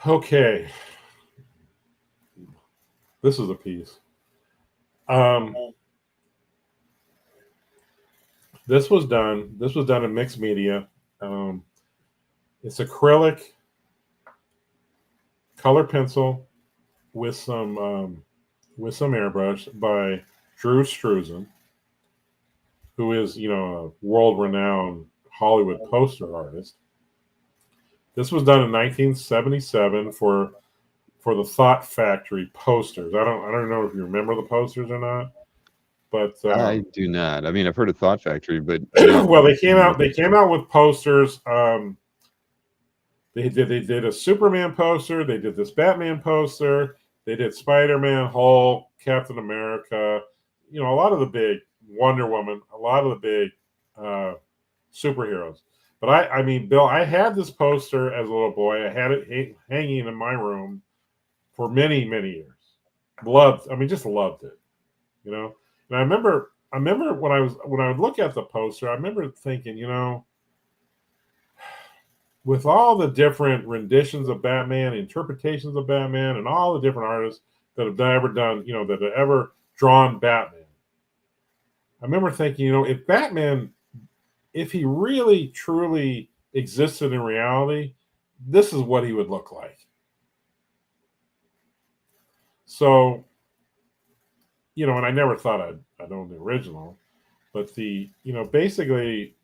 Okay, this is a piece. Um, this was done. This was done in mixed media. Um, it's acrylic, color pencil with some airbrush by Drew Struzan, who is a world renowned Hollywood poster artist. This was done in 1977 for the Thought Factory posters. I don't know if you remember the posters or not, but I do not. I mean, I've heard of Thought Factory, but I don't well, they came remember out. the They came out with posters. They did a Superman poster. They did this Batman poster. They did Spider Man, Hulk, Captain America. A lot of the big Wonder Woman. A lot of the big uh, superheroes. But I mean, Bill, I had this poster as a little boy. I had it hanging in my room for many, many years. Loved. I mean, just loved it. You know. And I remember when I would look at the poster, I remember thinking, with all the different renditions of Batman, interpretations of Batman, and all the different artists that have ever done, that have ever drawn Batman, I remember thinking, if he really truly existed in reality, this is what he would look like. So, and I never thought I'd own the original, but basically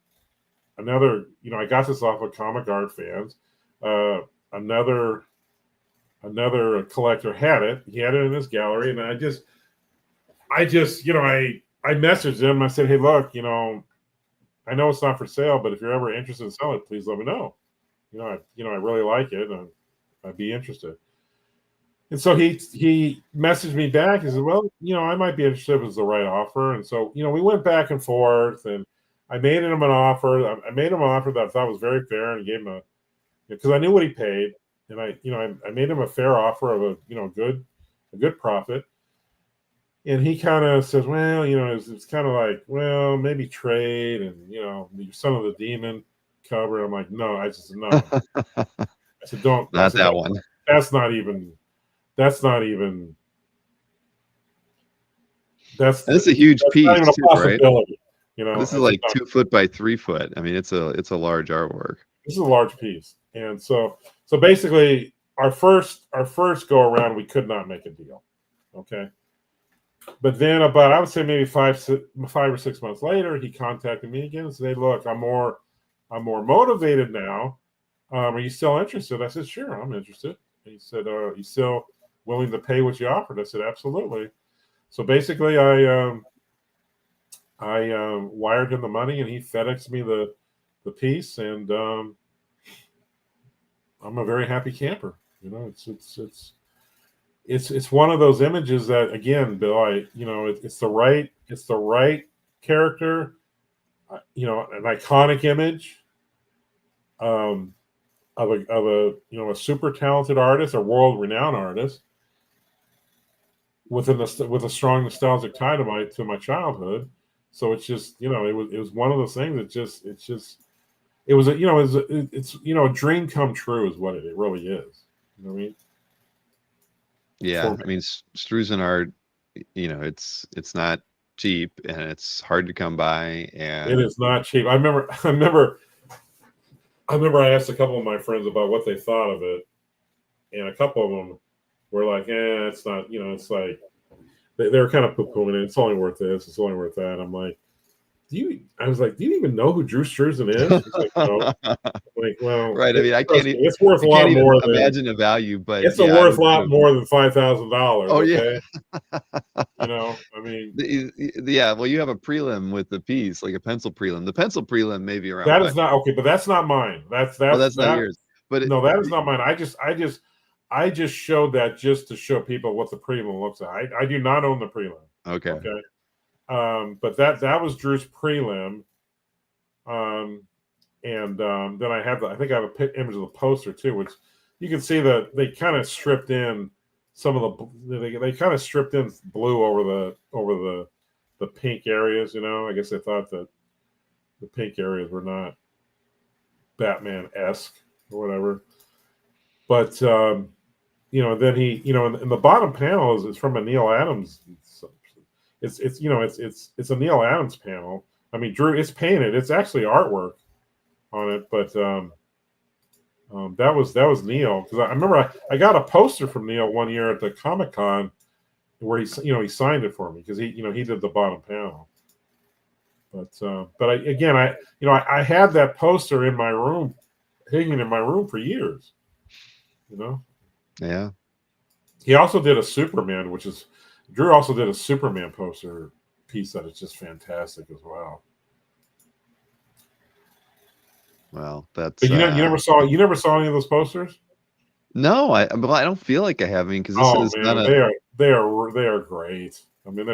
I got this off of Comic Art Fans. Uh, another collector had it. He had it in his gallery, and I messaged him. I said, "Hey, look, I know it's not for sale, but if you're ever interested in selling it, please let me know. I really like it, and I'd be interested." And so he messaged me back. He said, "Well, I might be interested if it's the right offer." And so we went back and forth, and I made him an offer. I made him an offer that I thought was very fair, and gave him because I knew what he paid, and I made him a fair offer of a good profit. And he kind of says, "Well, it's kind of like, well, maybe trade, and your Son of the Demon cover." I'm like, "No," I just no. I said, "Don't." I not said, that one. That's not even. That's not even. That's And it's a huge not piece even a too, right? possibility." This is I said, like "No, 2 foot by 3 foot. I mean, it's a large artwork. this is a large piece." And so basically, our first go around, we could not make a deal. Okay. But then about, I would say maybe 5 or 6 months later, he contacted me again and said, "Hey, look, I'm more motivated now. Are you still interested?" I said, "Sure, I'm interested." And he said, "You still willing to pay what you offered?" I said, "Absolutely." So basically, I wired him the money, and he FedExed me the piece, and I'm a very happy camper. It's one of those images that, again, Bill, it's the right character, an iconic image, um, of a super talented artist, a world renowned artist, with a strong nostalgic tie to my childhood. So it's just, it was one of those things that it was a, it's a dream come true is what it really is. You know what I mean? For Yeah, me, I mean, Struzan art, it's not cheap and it's hard to come by. it And is not cheap. I remember I asked a couple of my friends about what they thought of it, and a couple of them were like, it's not, it's like they were kind of poo-pooing it. It's only worth this. It's only worth that. I'm like, I was like, do you even know who Drew Struzan is? He's like, no. I'm like, well, Right. I mean, trust me, it's worth a I can't lot even more than imagine a value, but it's a yeah, I worth a would kind lot of. more than $5,000. Oh yeah. Okay, I mean, Yeah. Well, you have a prelim with the piece, like a pencil prelim. The pencil prelim may be around that is five. not okay, but that's not mine. Oh, that's not That. yours. But No, that is not mine. I just showed that just to show people what the prelim looks like. I do not own the prelim. okay. Okay. But that was Drew's prelim. Um, and then I think I have a image of the poster too, which you can see that they kind of stripped in some of they kind of stripped in blue over the pink areas. I guess they thought that the pink areas were not Batman-esque or whatever. But then he, in the bottom panel is from a Neil Adams. It's a Neil Adams panel. I mean, Drew, it's painted. It's actually artwork on it, but that was Neil, because I remember I got a poster from Neil one year at the Comic-Con where he signed it for me, because he did the bottom panel. But I had that poster in my room, hanging in my room for years. Yeah. He also did a Superman, Drew also did a Superman poster piece that is just fantastic as well. Well, that's. But you never saw any of those posters? No, I don't feel like I have any, because this Oh is not man, a. they are great. I mean,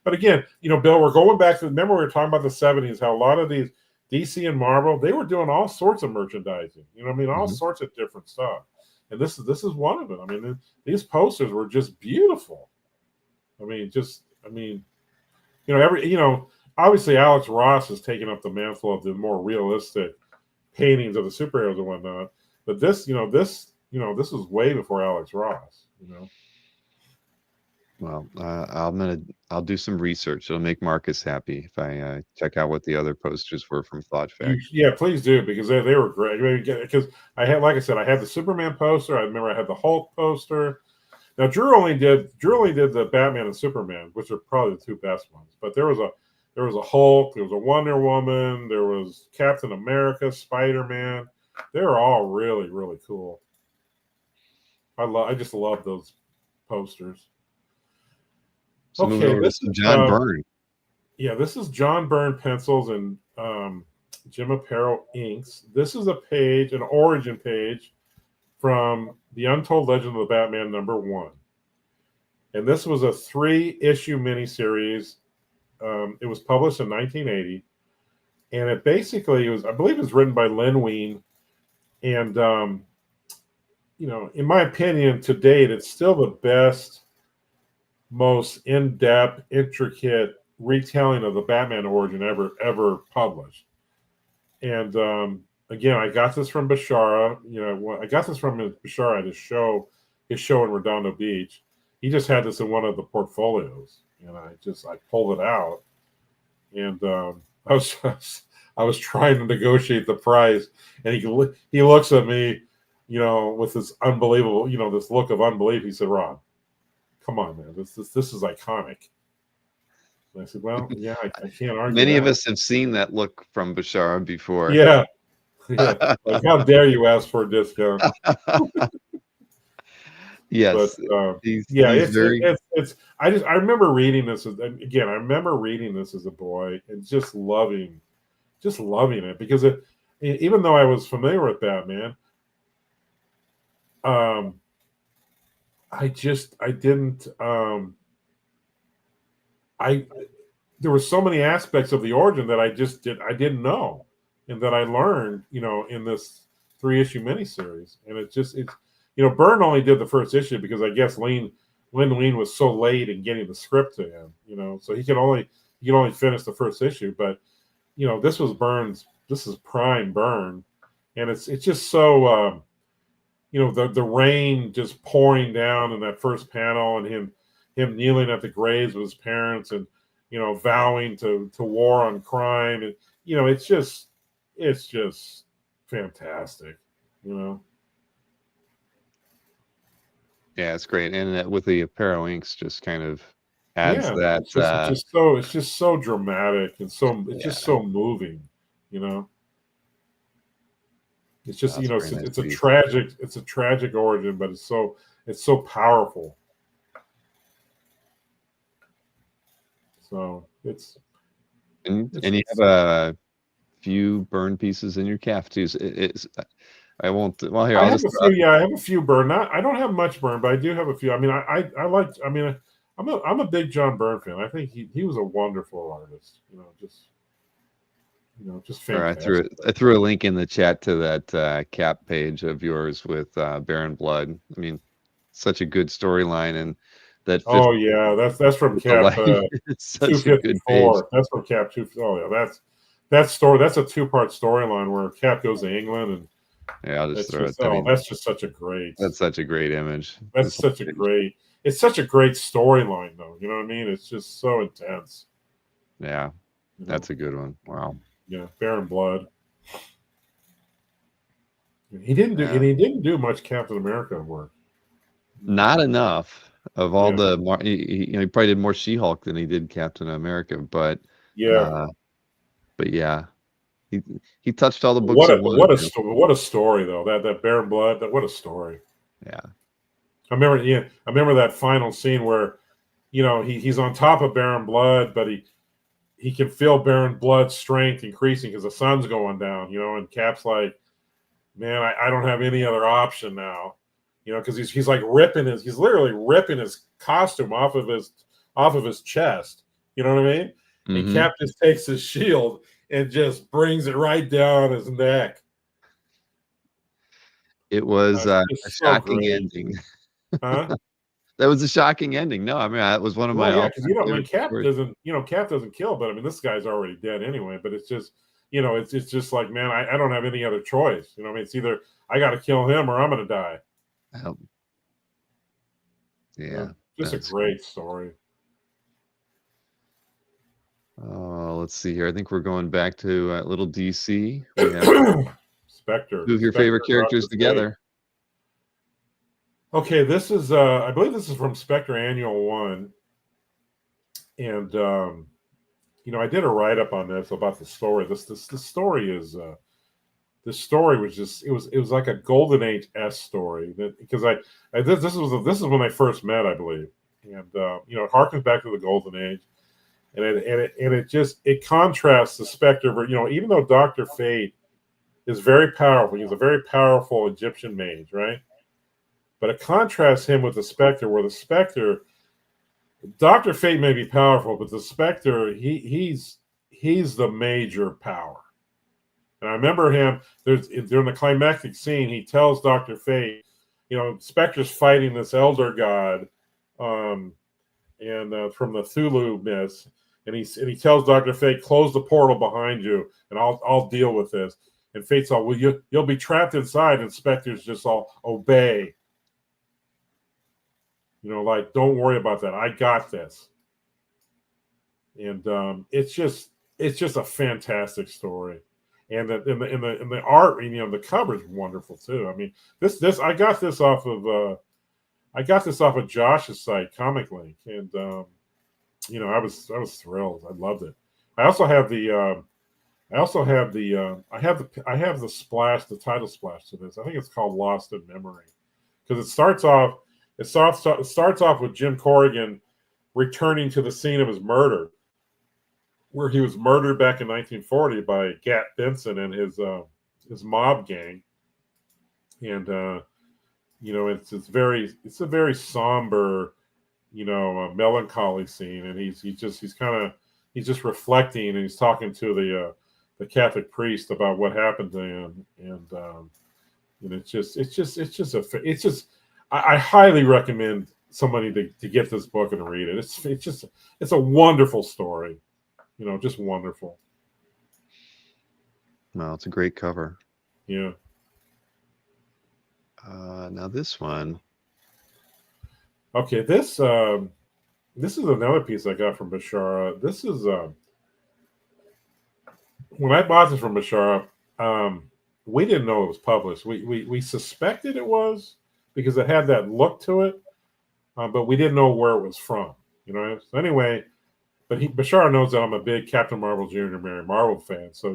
but again, Bill, we're going back to, remember we were talking about the '70s, how a lot of these DC and Marvel, they were doing all sorts of merchandising. All sorts of different stuff. And this is one of it. I mean, these posters were just beautiful. Obviously Alex Ross has taken up the mantle of the more realistic paintings of the superheroes and whatnot. But this was way before Alex Ross. Well, I'll do some research. It'll make Marcus happy if I check out what the other posters were from Thought Factory. Yeah, please do, because they were great. Because I had, like I said, I had the Superman poster. I remember I had the Hulk poster. Now Drew only did the Batman and Superman, which are probably the two best ones. But there was a Hulk, there was a Wonder Woman, there was Captain America, Spider-Man. They were all really, really cool. I just love those posters. So moving over to some John Byrne. Yeah, this is John Byrne pencils and Jim Aparo inks. This is an origin page from The Untold Legend of the Batman #1. And this was a 3-issue miniseries. It was published in 1980. And it basically I believe it was written by Len Wein. And, in my opinion, to date, it's still the best, most in-depth, intricate retelling of the Batman origin ever published. And again, I got this from Bashara. I got this from Bashara at his show in Redondo Beach. He just had this in one of the portfolios, and I pulled it out, and I was trying to negotiate the price, and he looks at me, with this unbelievable, this look of unbelief. He said, "Rob, come on, man, this is iconic." And I said, "Well, yeah, I can't argue." Many of us have seen that look from Bashara before. Yeah. Like, how dare you ask for a discount? Yes. But He's it's very. I remember reading this as a boy and just loving it, because even though I was familiar with Batman, there were so many aspects of the origin that I didn't know, and that I learned, in this 3-issue miniseries. And Byrne only did the first issue because I guess Len Wein was so late in getting the script to him, so he could only finish the first issue. But this is prime Byrne, and it's just so the rain just pouring down in that first panel, and him kneeling at the graves of his parents, and vowing to war on crime, and it's just fantastic. Yeah, it's great, and with the Aparo inks just kind of adds Yeah, that. it's just so dramatic and so it's Yeah, just so moving, you know. It's just that's a very nice piece. it's a tragic origin, but it's so powerful. So And you it's have a few burn pieces in your calf too. So it's I won't. Well, here I I'll have just. a few. Yeah, I have a few burn. Not I don't have much burn, but I do have a few. I mean, I like. I mean, I'm a big John Byrne fan. I think he was a wonderful artist. Just Or fantastic. I threw a link in the chat to that cap page of yours with Baron Blood. I mean, such a good storyline, and that fifth Oh yeah, that's from with the Cap light. It's such a good page. 254. That's from Cap 2. Oh yeah, that story. That's a two-part storyline where Cap goes to England, and Yeah, I'll just it's throw it. just I mean, that's just such a great. that's such a great image. That's This whole such a page. great. It's such a great storyline, though. You know what I mean? It's just so intense. Yeah, You know, that's a good one. Wow. yeah, Baron Blood. Yeah. He didn't do much Captain America work. Not enough of all Yeah, the. He probably did more She-Hulk than he did Captain America, yeah. uh, but yeah, he he touched all the books he wanted to. What a story though. That Baron Blood. What a story. Yeah. I remember. Yeah, I remember that final scene where, he's on top of Baron Blood, but he can feel Baron Blood's strength increasing because the sun's going down. And Cap's like, man, I don't have any other option now. Because he's like he's literally ripping his costume off of his chest. You know what I mean? And Mm-hmm. Cap just takes his shield and just brings it right down his neck. It was a It's so shocking great, ending. huh? That was a shocking ending. No, I mean that was one of Well, my yeah, because all-time I mean, favorite stories. Cap doesn't kill, but I mean, this guy's already dead anyway. But it's just, it's just like, man, I don't have any other choice. I mean, it's either I got to kill him or I'm going to die. Yeah, Just a that's great story. Oh, let's see here. I think we're going back to little DC. We have Spectre. two of your Spectre favorite characters together. Okay, this is I believe this is from Spectre Annual 1. And I did a write-up on this about the story. The story is the story was just it was like a Golden Age story because this is when they first met, I believe. And it harkens back to the Golden Age. And it contrasts the Spectre, even though Dr. Fate is very powerful, he's a very powerful Egyptian mage, right? But it contrasts him with the Spectre, where the Spectre, Dr. Fate may be powerful, but the Spectre, he's the major power. And I remember him during the climactic scene, he tells Dr. Fate, Spectre's fighting this elder god, and from the Thulu myths, and he tells Dr. Fate, close the portal behind you, and I'll deal with this. And Fate's all, well, you'll be trapped inside, and Spectre's just all obey. Like, don't worry about that. I got this. And it's just a fantastic story. And in the art, the cover is wonderful too. I mean, this I got this off of Josh's site, Comic Link, and I was thrilled. I loved it. I also have the splash, the title splash to this. I think it's called Lost in Memory, because it starts off with Jim Corrigan returning to the scene of his murder, where he was murdered back in 1940 by Gat Benson and his mob gang. And it's a very somber, melancholy scene, and he's just reflecting, and he's talking to the Catholic priest about what happened to him, and I highly recommend somebody to get this book and read it. It's a wonderful story, just wonderful. Well, it's a great cover. Yeah. Now this one. Okay, this is another piece I got from Bashara. This is when I bought this from Bashara, we didn't know it was published. We suspected it was because it had that look to it, but we didn't know where it was from. You know. So anyway, but Bashar knows that I'm a big Captain Marvel Jr. Mary Marvel fan. So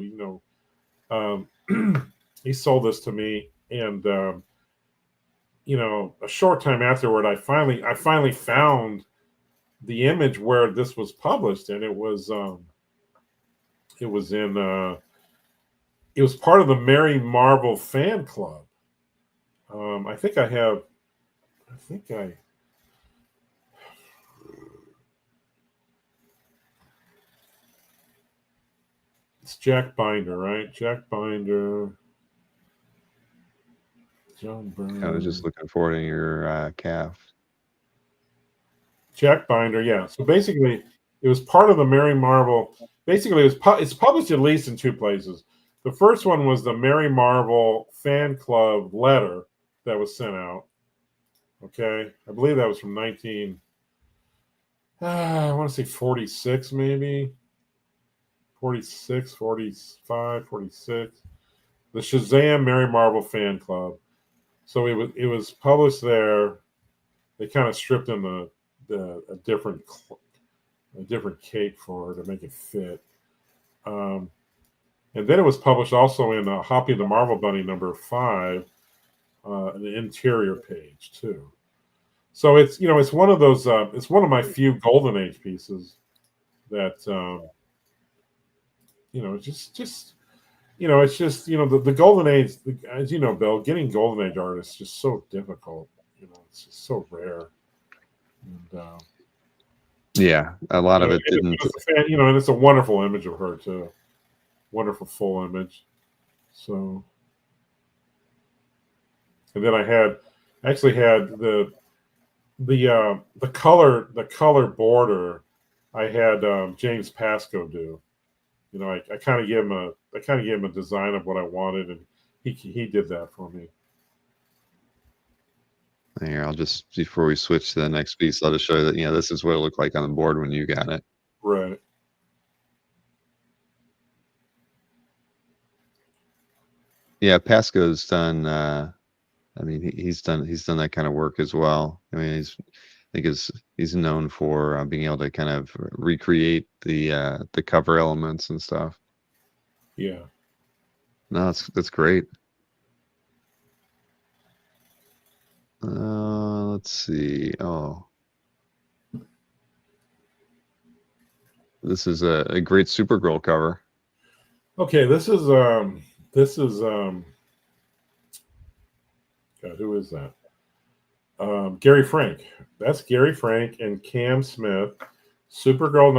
he sold this to me, and a short time afterward, I finally found the image where this was published, and it was it was part of the Mary Marvel fan club. I think it's Jack Binder, right? Jack Binder, John Byrne. I was just looking forward to your CAF. Jack Binder, yeah. So basically, it was part of the Mary Marvel. Basically, it's published at least in two places. The first one was the Mary Marvel fan club letter that was sent out. Okay, I believe that was from I want to say 46, maybe 46, 45, 46. The Shazam Mary Marvel fan club. So it was published there. They kind of stripped in a different cape for her to make it fit. And then it was published also in Hoppy the Marvel Bunny #5, an interior page too. So it's one of those. It's one of my few Golden Age pieces that it's just the Golden Age. As you know, Bill, getting Golden Age art is just so difficult. It's just so rare. And yeah, a lot of it didn't. And it's a wonderful image of her too. Wonderful full image. So, and then I actually had the color border. I had James Pascoe do. I kind of gave him a design of what I wanted, and he did that for me. Here, I'll just, before we switch to the next piece, I'll just show you that, this is what it looked like on the board when you got it. Right. Yeah, Pasco's done, he's done that kind of work as well. I think he's known for being able to kind of recreate the cover elements and stuff. Yeah. No, that's great. Let's see. Oh, this is a great Supergirl cover. Okay, this is God, who is that? Gary Frank. That's Gary Frank and Cam Smith. Supergirl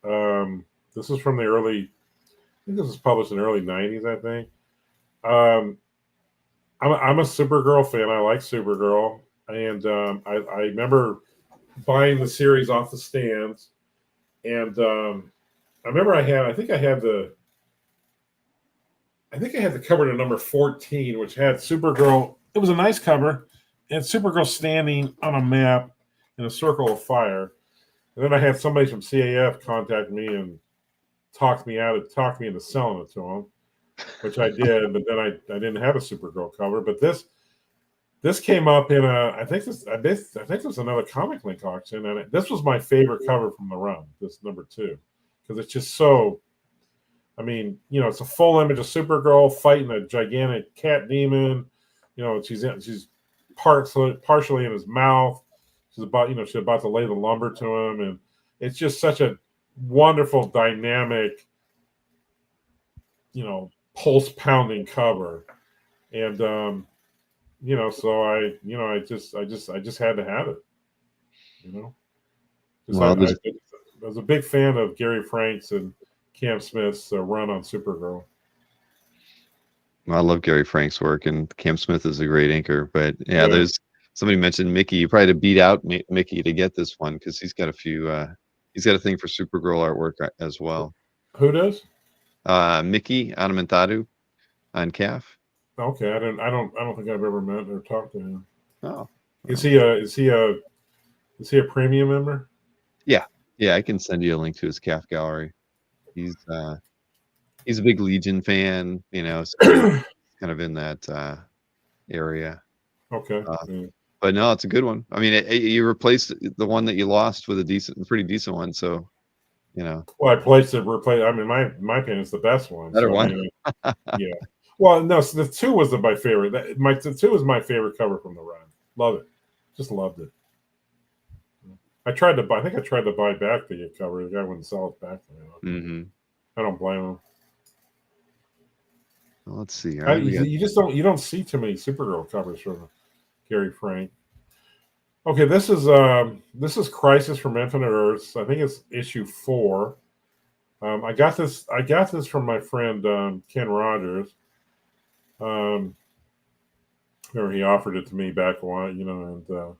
#2. This is from the early. I think this was published in the early '90s. I think. I'm a Supergirl fan. I like Supergirl, and I remember buying the series off the stands, and I remember I think I had the cover to #14, which had Supergirl. It was a nice cover. It had Supergirl standing on a map in a circle of fire, and then I had somebody from CAF contact me and talked me into selling it to them, which I did. But then I didn't have a Supergirl cover. But this came up in I think this was another Comic Link auction, and this was my favorite cover from the run. This #2, because it's just so. It's a full image of Supergirl fighting a gigantic cat demon. She's partially in his mouth. She's about to lay the lumber to him, and it's just such a wonderful, dynamic, pulse pounding cover. And so I just had to have it. I was a big fan of Gary Frank's and Cam Smith's run on Supergirl. I love Gary Frank's work, and Cam Smith is a great inker. But yeah, there's somebody mentioned Mickey. You probably had to beat out Mickey to get this one because he's got a few. He's got a thing for Supergirl artwork as well. Who does? Mickey Anamentadu on CAF. Okay, I don't think I've ever met or talked to him. Oh, is he a premium member? Yeah, I can send you a link to his CAF Gallery. He's a big Legion fan, so kind of in that area. Okay. But no, it's a good one. I mean, you replaced the one that you lost with a pretty decent one. So, you know, Well, I placed it. Replace. I mean, my opinion is the best one. better So I one. mean, yeah. Well, no, so the 2 was my favorite. The 2 is my favorite cover from the run. Love it. Just loved it. I tried to buy. I think I tried to buy back the cover. The guy wouldn't sell it back to me. Mm-hmm. I don't blame him. Well, let's see. All right, You just don't see too many Supergirl covers from Gary Frank. Okay, this is Crisis from Infinite Earths. I think it's issue 4. I got this from my friend Ken Rogers. Remember he offered it to me back a while, and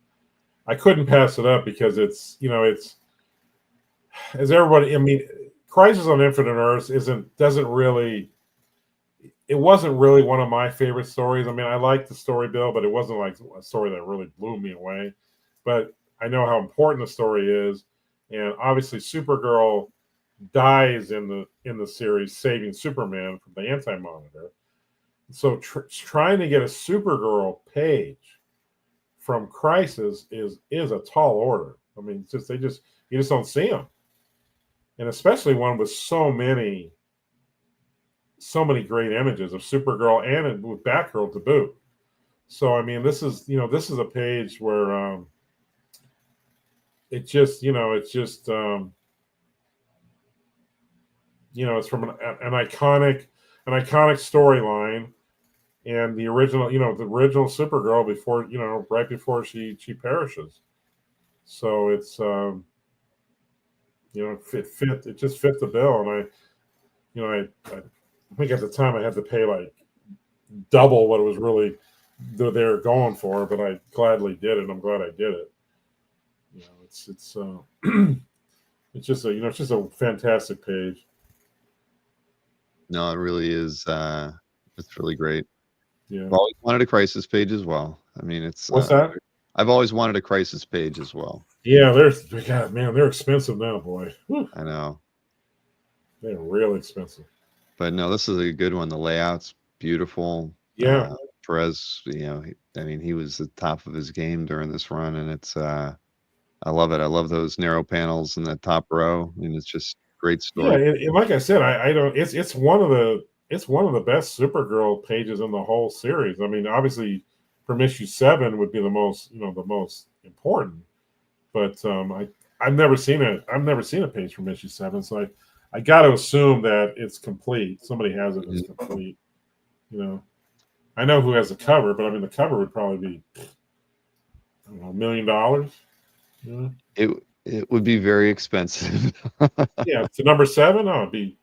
I couldn't pass it up because it's as everybody. I mean, Crisis on Infinite Earths it wasn't really one of my favorite stories. I mean, I liked the story, Bill, but it wasn't like a story that really blew me away. But I know how important the story is, and obviously Supergirl dies in the series, saving Superman from the Anti-Monitor. So trying to get a Supergirl page from Crisis is a tall order. I mean, you just don't see them, and especially one with so many great images of Supergirl and with Batgirl to boot. So I mean, this is a page where it's from an iconic storyline, and the original Supergirl before right before she perishes. So it's it just fit the bill, and I think at the time I had to pay like double what it was really they're going for, but I gladly did it. I'm glad I did it. It's it's just it's just a fantastic page. No, it really is. It's really great. Yeah. I've always wanted a Crisis page as well. I mean, it's What's that? I've always wanted a Crisis page as well. Yeah, God, man, they're expensive now, boy. Whew. I know. They're real expensive. But no, this is a good one. The layout's beautiful. Yeah. Perez, I mean, he was the top of his game during this run, and it's I love it. I love those narrow panels in the top row. I mean, it's just great story. Yeah, and like I said, I don't. It's one of the best Supergirl pages in the whole series. I mean, obviously, from issue 7 would be the most important. But I've never seen a page from issue 7, so I got to assume that it's complete. Somebody has it as complete. I know who has the cover, but I mean the cover would probably be I don't know, $1 million. It would be very expensive. Yeah, to number 7, it'd be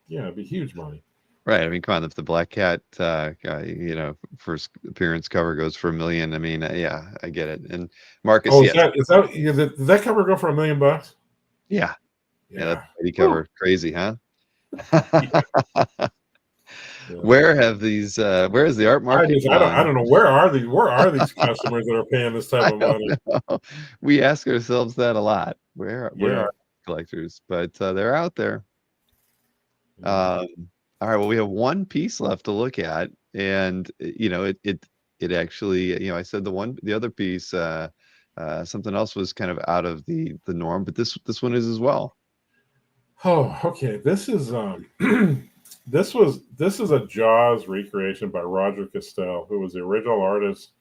huge money. Right. I mean, come on, if the Black Cat guy, first appearance cover goes for $1 million, I mean, yeah, I get it. And Marcus, Oh, yes. Did that cover go for $1 million? Yeah. Yeah, that lady cover. Ooh. Crazy, huh? Yeah. Where is the art market? I don't know. Where are these customers that are paying this type of money? We ask ourselves that a lot. Where are collectors? But they're out there. All right. Well, we have one piece left to look at, and it actually, I said the other piece, something else was kind of out of the norm, but this one is as well. Oh, okay. This is this is a Jaws recreation by Roger Castell, who was the original artist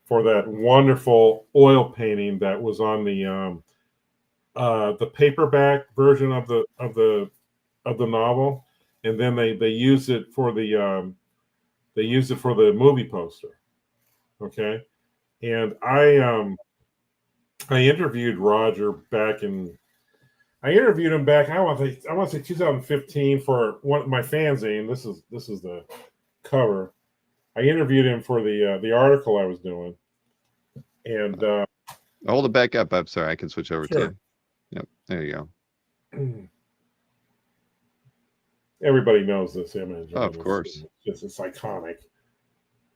for that wonderful oil painting that was on the paperback version of the novel, and then they used it for the movie poster. Okay, and I interviewed Roger back in. I interviewed him back. I want to say 2015 for one of my fanzine. This is the cover. I interviewed him for the article I was doing, and hold it back up. I'm sorry, I can switch over to you. Yep, there you go. Everybody knows this image. Oh, of course, it's iconic.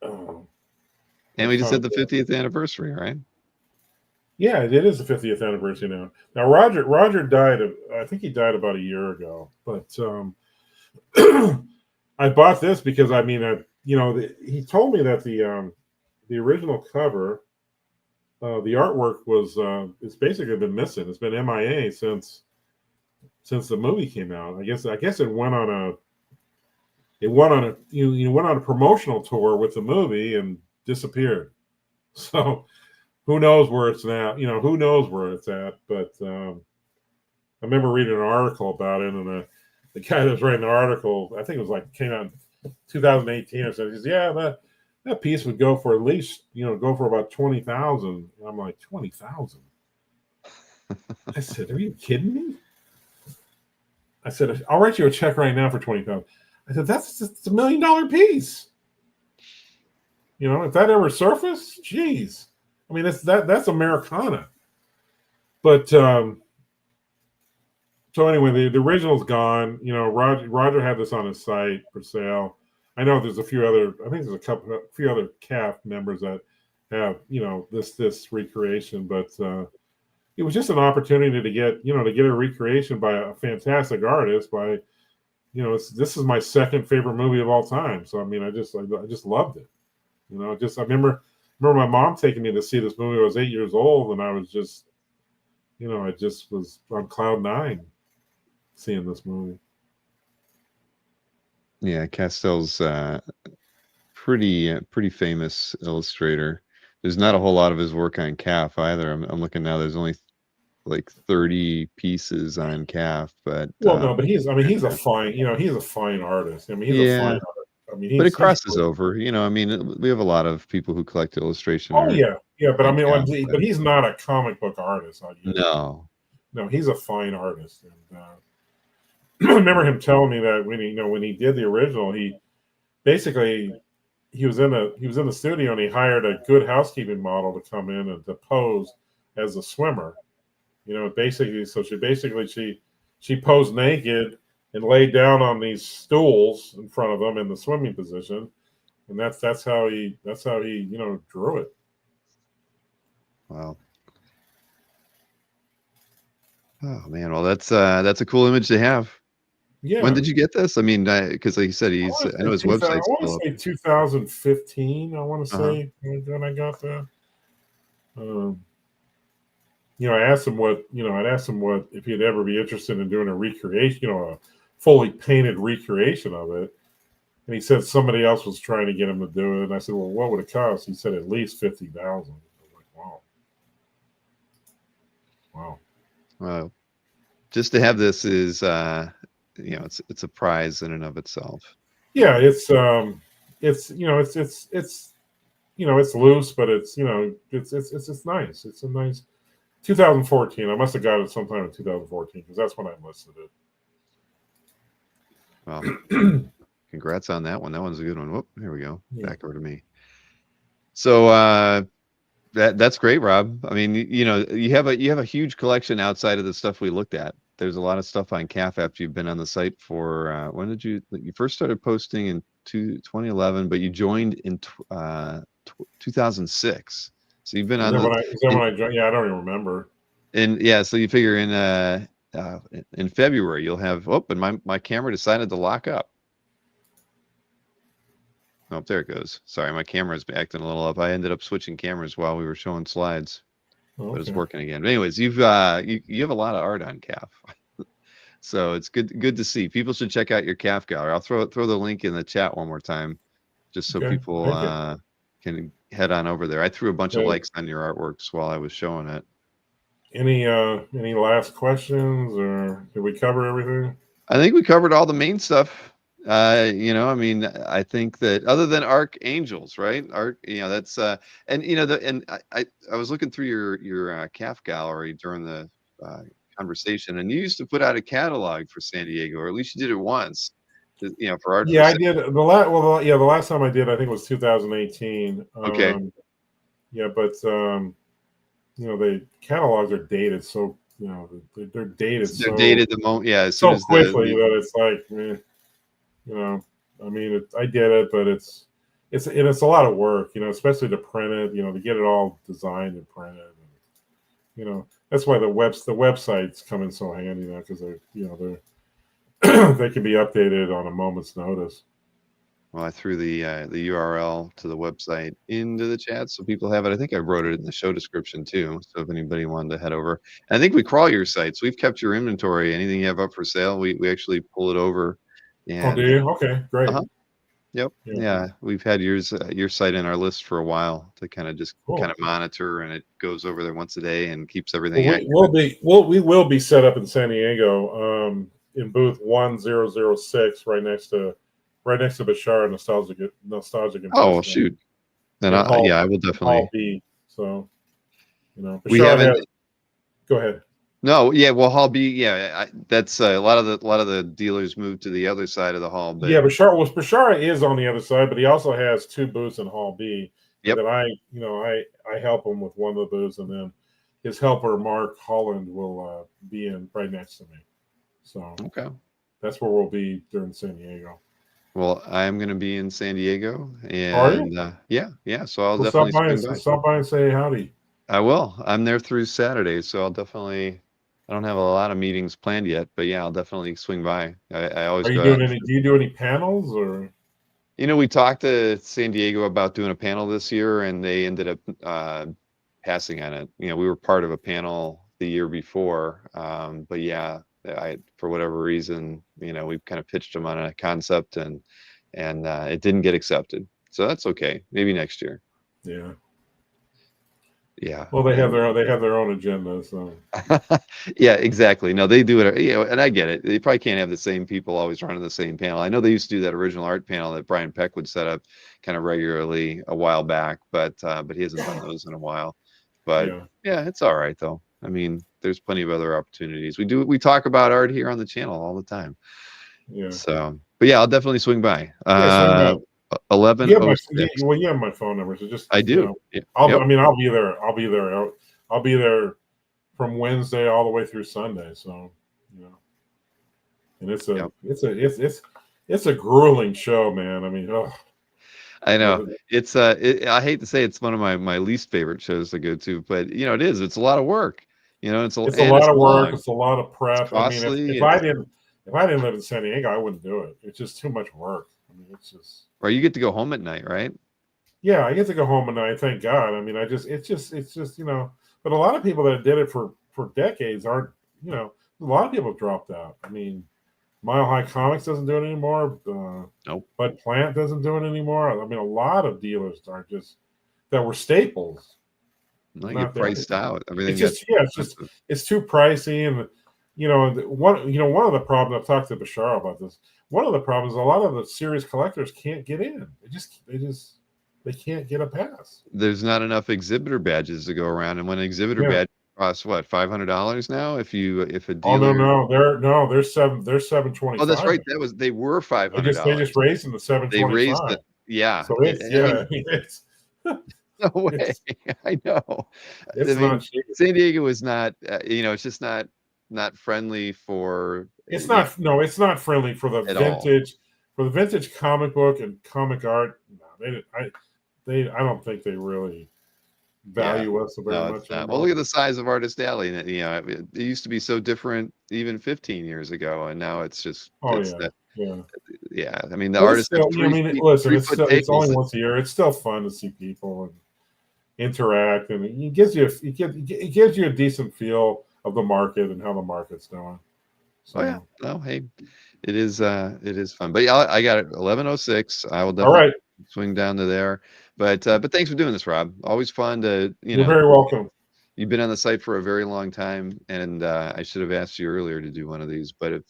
And we just had the 50th anniversary, right? Yeah, it is the 50th anniversary now. Now Roger died. I think he died about a year ago. But I bought this because he told me that the original cover the artwork was it's basically been missing. It's been MIA since the movie came out. I guess it went on a went on a promotional tour with the movie and disappeared. So who knows where it's now? Who knows where it's at? But I remember reading an article about it, and the guy that was writing the article, I think it was like came out in 2018 or something. He says, "Yeah, that piece would go for at least go for about 20,000." I'm like, 20,000. I said, "Are you kidding me?" I said, "I'll write you a check right now for 20,000." I said, "That's a $1 million piece." If that ever surfaced, geez. I mean, that's Americana. But so anyway, the original's gone. Roger had this on his site for sale. I know there's a few other. I think there's a few other CAF members that have this recreation, but it was just an opportunity to get a recreation by a fantastic artist. This is my second favorite movie of all time. So I mean, I just loved it. I remember my mom taking me to see this movie. I was 8 years old, and I was just, I just was on cloud nine seeing this movie. Yeah, Castell's pretty famous illustrator. There's not a whole lot of his work on CAF either. I'm looking now. There's only like 30 pieces on CAF, but no, but he's a fine, he's a fine artist. I mean, he's a fine artist. I mean, but it crosses over. I mean, we have a lot of people who collect illustration art. Yeah, but I mean, but he's not a comic book artist. No, he's a fine artist. And I remember him telling me that when he did the original, he basically he was in the studio and he hired a Good Housekeeping model to come in and to pose as a swimmer. Basically, so she posed naked and laid down on these stools in front of them in the swimming position, and that's how he drew it. Wow. Oh man, well that's a cool image to have. Yeah. When did you get this? I mean, because like you said, I know his website's I want to say 2015. I want to say when I got that. I asked him what if he'd ever be interested in doing a recreation, a fully painted recreation of it. And he said somebody else was trying to get him to do it. And I said, "Well, what would it cost?" He said at least $50,000. I was like, wow. Wow. Just to have this is it's a prize in and of itself. Yeah, it's loose, but it's nice. It's a nice 2014. I must have got it sometime in 2014 because that's when I listed it. Well, congrats on that one. That one's a good one. Whoop, here we go. Yeah. Back over to me. So that's great, Rob. I mean, you have a huge collection outside of the stuff we looked at. There's a lot of stuff on CAF after you've been on the site for when did you first started posting in 2011, but you joined in 2006. So you've been on when I joined? Yeah, I don't even remember. And yeah, so you figure in February you'll have and my camera decided to lock up. Oh, there it goes. Sorry, my camera's acting a little up. I ended up switching cameras while we were showing slides. But it's working again. But anyways, you have a lot of art on CAF. So it's good to see. People should check out your CAF gallery. I'll throw the link in the chat one more time, just so people can head on over there. I threw a bunch of likes on your artworks while I was showing it. Any last questions, or did we cover everything? I think we covered all the main stuff. I mean, I think that other than archangels, right? That's and I was looking through your CAF gallery during the conversation, and you used to put out a catalog for San Diego, or at least you did it once, for art. Yeah, I did. The last time I did, I think it was 2018. Okay. Yeah, but the catalogs are dated, so they're dated. They're dated the moment, as so soon as quickly that it's like, I mean, I did it, but it's a lot of work, especially to print it, to get it all designed and printed. And, that's why the websites come in so handy now, because they can be updated on a moment's notice. Well, I threw the URL to the website into the chat so people have it. I think I wrote it in the show description too. So if anybody wanted to head over, I think we crawl your sites. We've kept your inventory. Anything you have up for sale, we actually pull it over. Oh, do And you? Okay, great. uh-huh, yep, Yeah, yeah, we've had your site in our list for a while to kind of just kind cool. of monitor, and it goes over there once a day and keeps everything Well, accurate. we will be set up in San Diego, in booth 1006, right next to Bashar Nostalgic Oh, well, Investment shoot. Then in yeah, I will definitely. Hall B. So We Bashar haven't. has. Go ahead. No, yeah, well, Hall B, yeah, that's a lot of the dealers moved to the other side of the hall, but Yeah, Bashar is on the other side, but he also has two booths in Hall B, and yep, then I help him with one of the booths, and then his helper Mark Holland will be in right next to me. So okay. that's where we'll be during San Diego. Well, I am going to be in San Diego, Are you? and yeah, yeah, so I'll Well, definitely swing by. stop by and say howdy. I will. I'm there through Saturday, so I'll definitely. I don't have a lot of meetings planned yet, but yeah, I'll definitely swing by. I always Are you go out. doing any? Do you do any panels or? We talked to San Diego about doing a panel this year, and they ended up passing on it. We were part of a panel the year before, but yeah, for whatever reason, we kind of pitched them on a concept, and it didn't get accepted. So that's okay. Maybe next year. Yeah. Yeah. Well, they have their own agenda, so. Yeah, exactly. No, they do it, and I get it. They probably can't have the same people always running the same panel. I know they used to do that original art panel that Brian Peck would set up kind of regularly a while back, but he hasn't done those in a while. But Yeah. yeah, it's all right though. I mean, there's plenty of other opportunities. We talk about art here on the channel all the time. Yeah. So, but yeah, I'll definitely swing by. Yeah. Swing by. You have 1106. well, you have my phone number, so just I do. Yeah. Yep. I'll be there. I'll be there from Wednesday all the way through Sunday. So, and Yep. it's a grueling show, man. I mean, oh, I know it's I hate to say it's one of my least favorite shows to go to, but it is. It's a lot of work. It's it's a and lot it's of work. long. It's a lot of It's prep. I mean, costly. if I didn't live in San Diego, I wouldn't do it. It's just too much work. I mean, it's just. Or you get to go home at night, right? Yeah, I get to go home at night. Thank God. I mean, it's just But a lot of people that did it for decades aren't. A lot of people have dropped out. I mean, Mile High Comics doesn't do it anymore. Nope. Bud Plant doesn't do it anymore. I mean, a lot of dealers are just that were staples. Like get priced out. Everything. It's too pricey, and one of the problems I've talked to Bashar about this. One of the problems, a lot of the serious collectors can't get in. They can't get a pass. There's not enough exhibitor badges to go around, and when an exhibitor badge costs what, $500 now? If a dealer. Oh no, they're 725. Oh, that's right. They were $500. They just raised them to 725. They raised it. Yeah. So it's no way. I know. It's not cheap. San Diego is not. It's just not friendly for. It's not. No, it's not friendly for the vintage. For the vintage comic book and comic art. No, I don't think they really value us very much. Well, look at the size of Artist Alley. It used to be so different even 15 years ago, and now it's just. Yeah. I mean, the artists. Listen, it's only once a year. It's still fun to see people and interact, and it gives you a decent feel of the market and how the market's doing. So. Oh yeah. No, hey, it is fun. But yeah, I got it. 1106. I will definitely swing down to there. But thanks for doing this, Rob. Always fun to You're very welcome. You've been on the site for a very long time, and I should have asked you earlier to do one of these. But if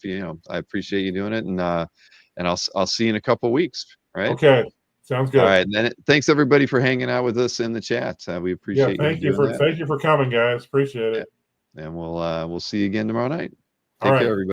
I appreciate you doing it, and I'll see you in a couple of weeks. Right? Okay. Sounds good. All right. And then thanks everybody for hanging out with us in the chat. We appreciate. Thank you for coming, guys. Appreciate it. And we'll see you again tomorrow night. Take care, everybody.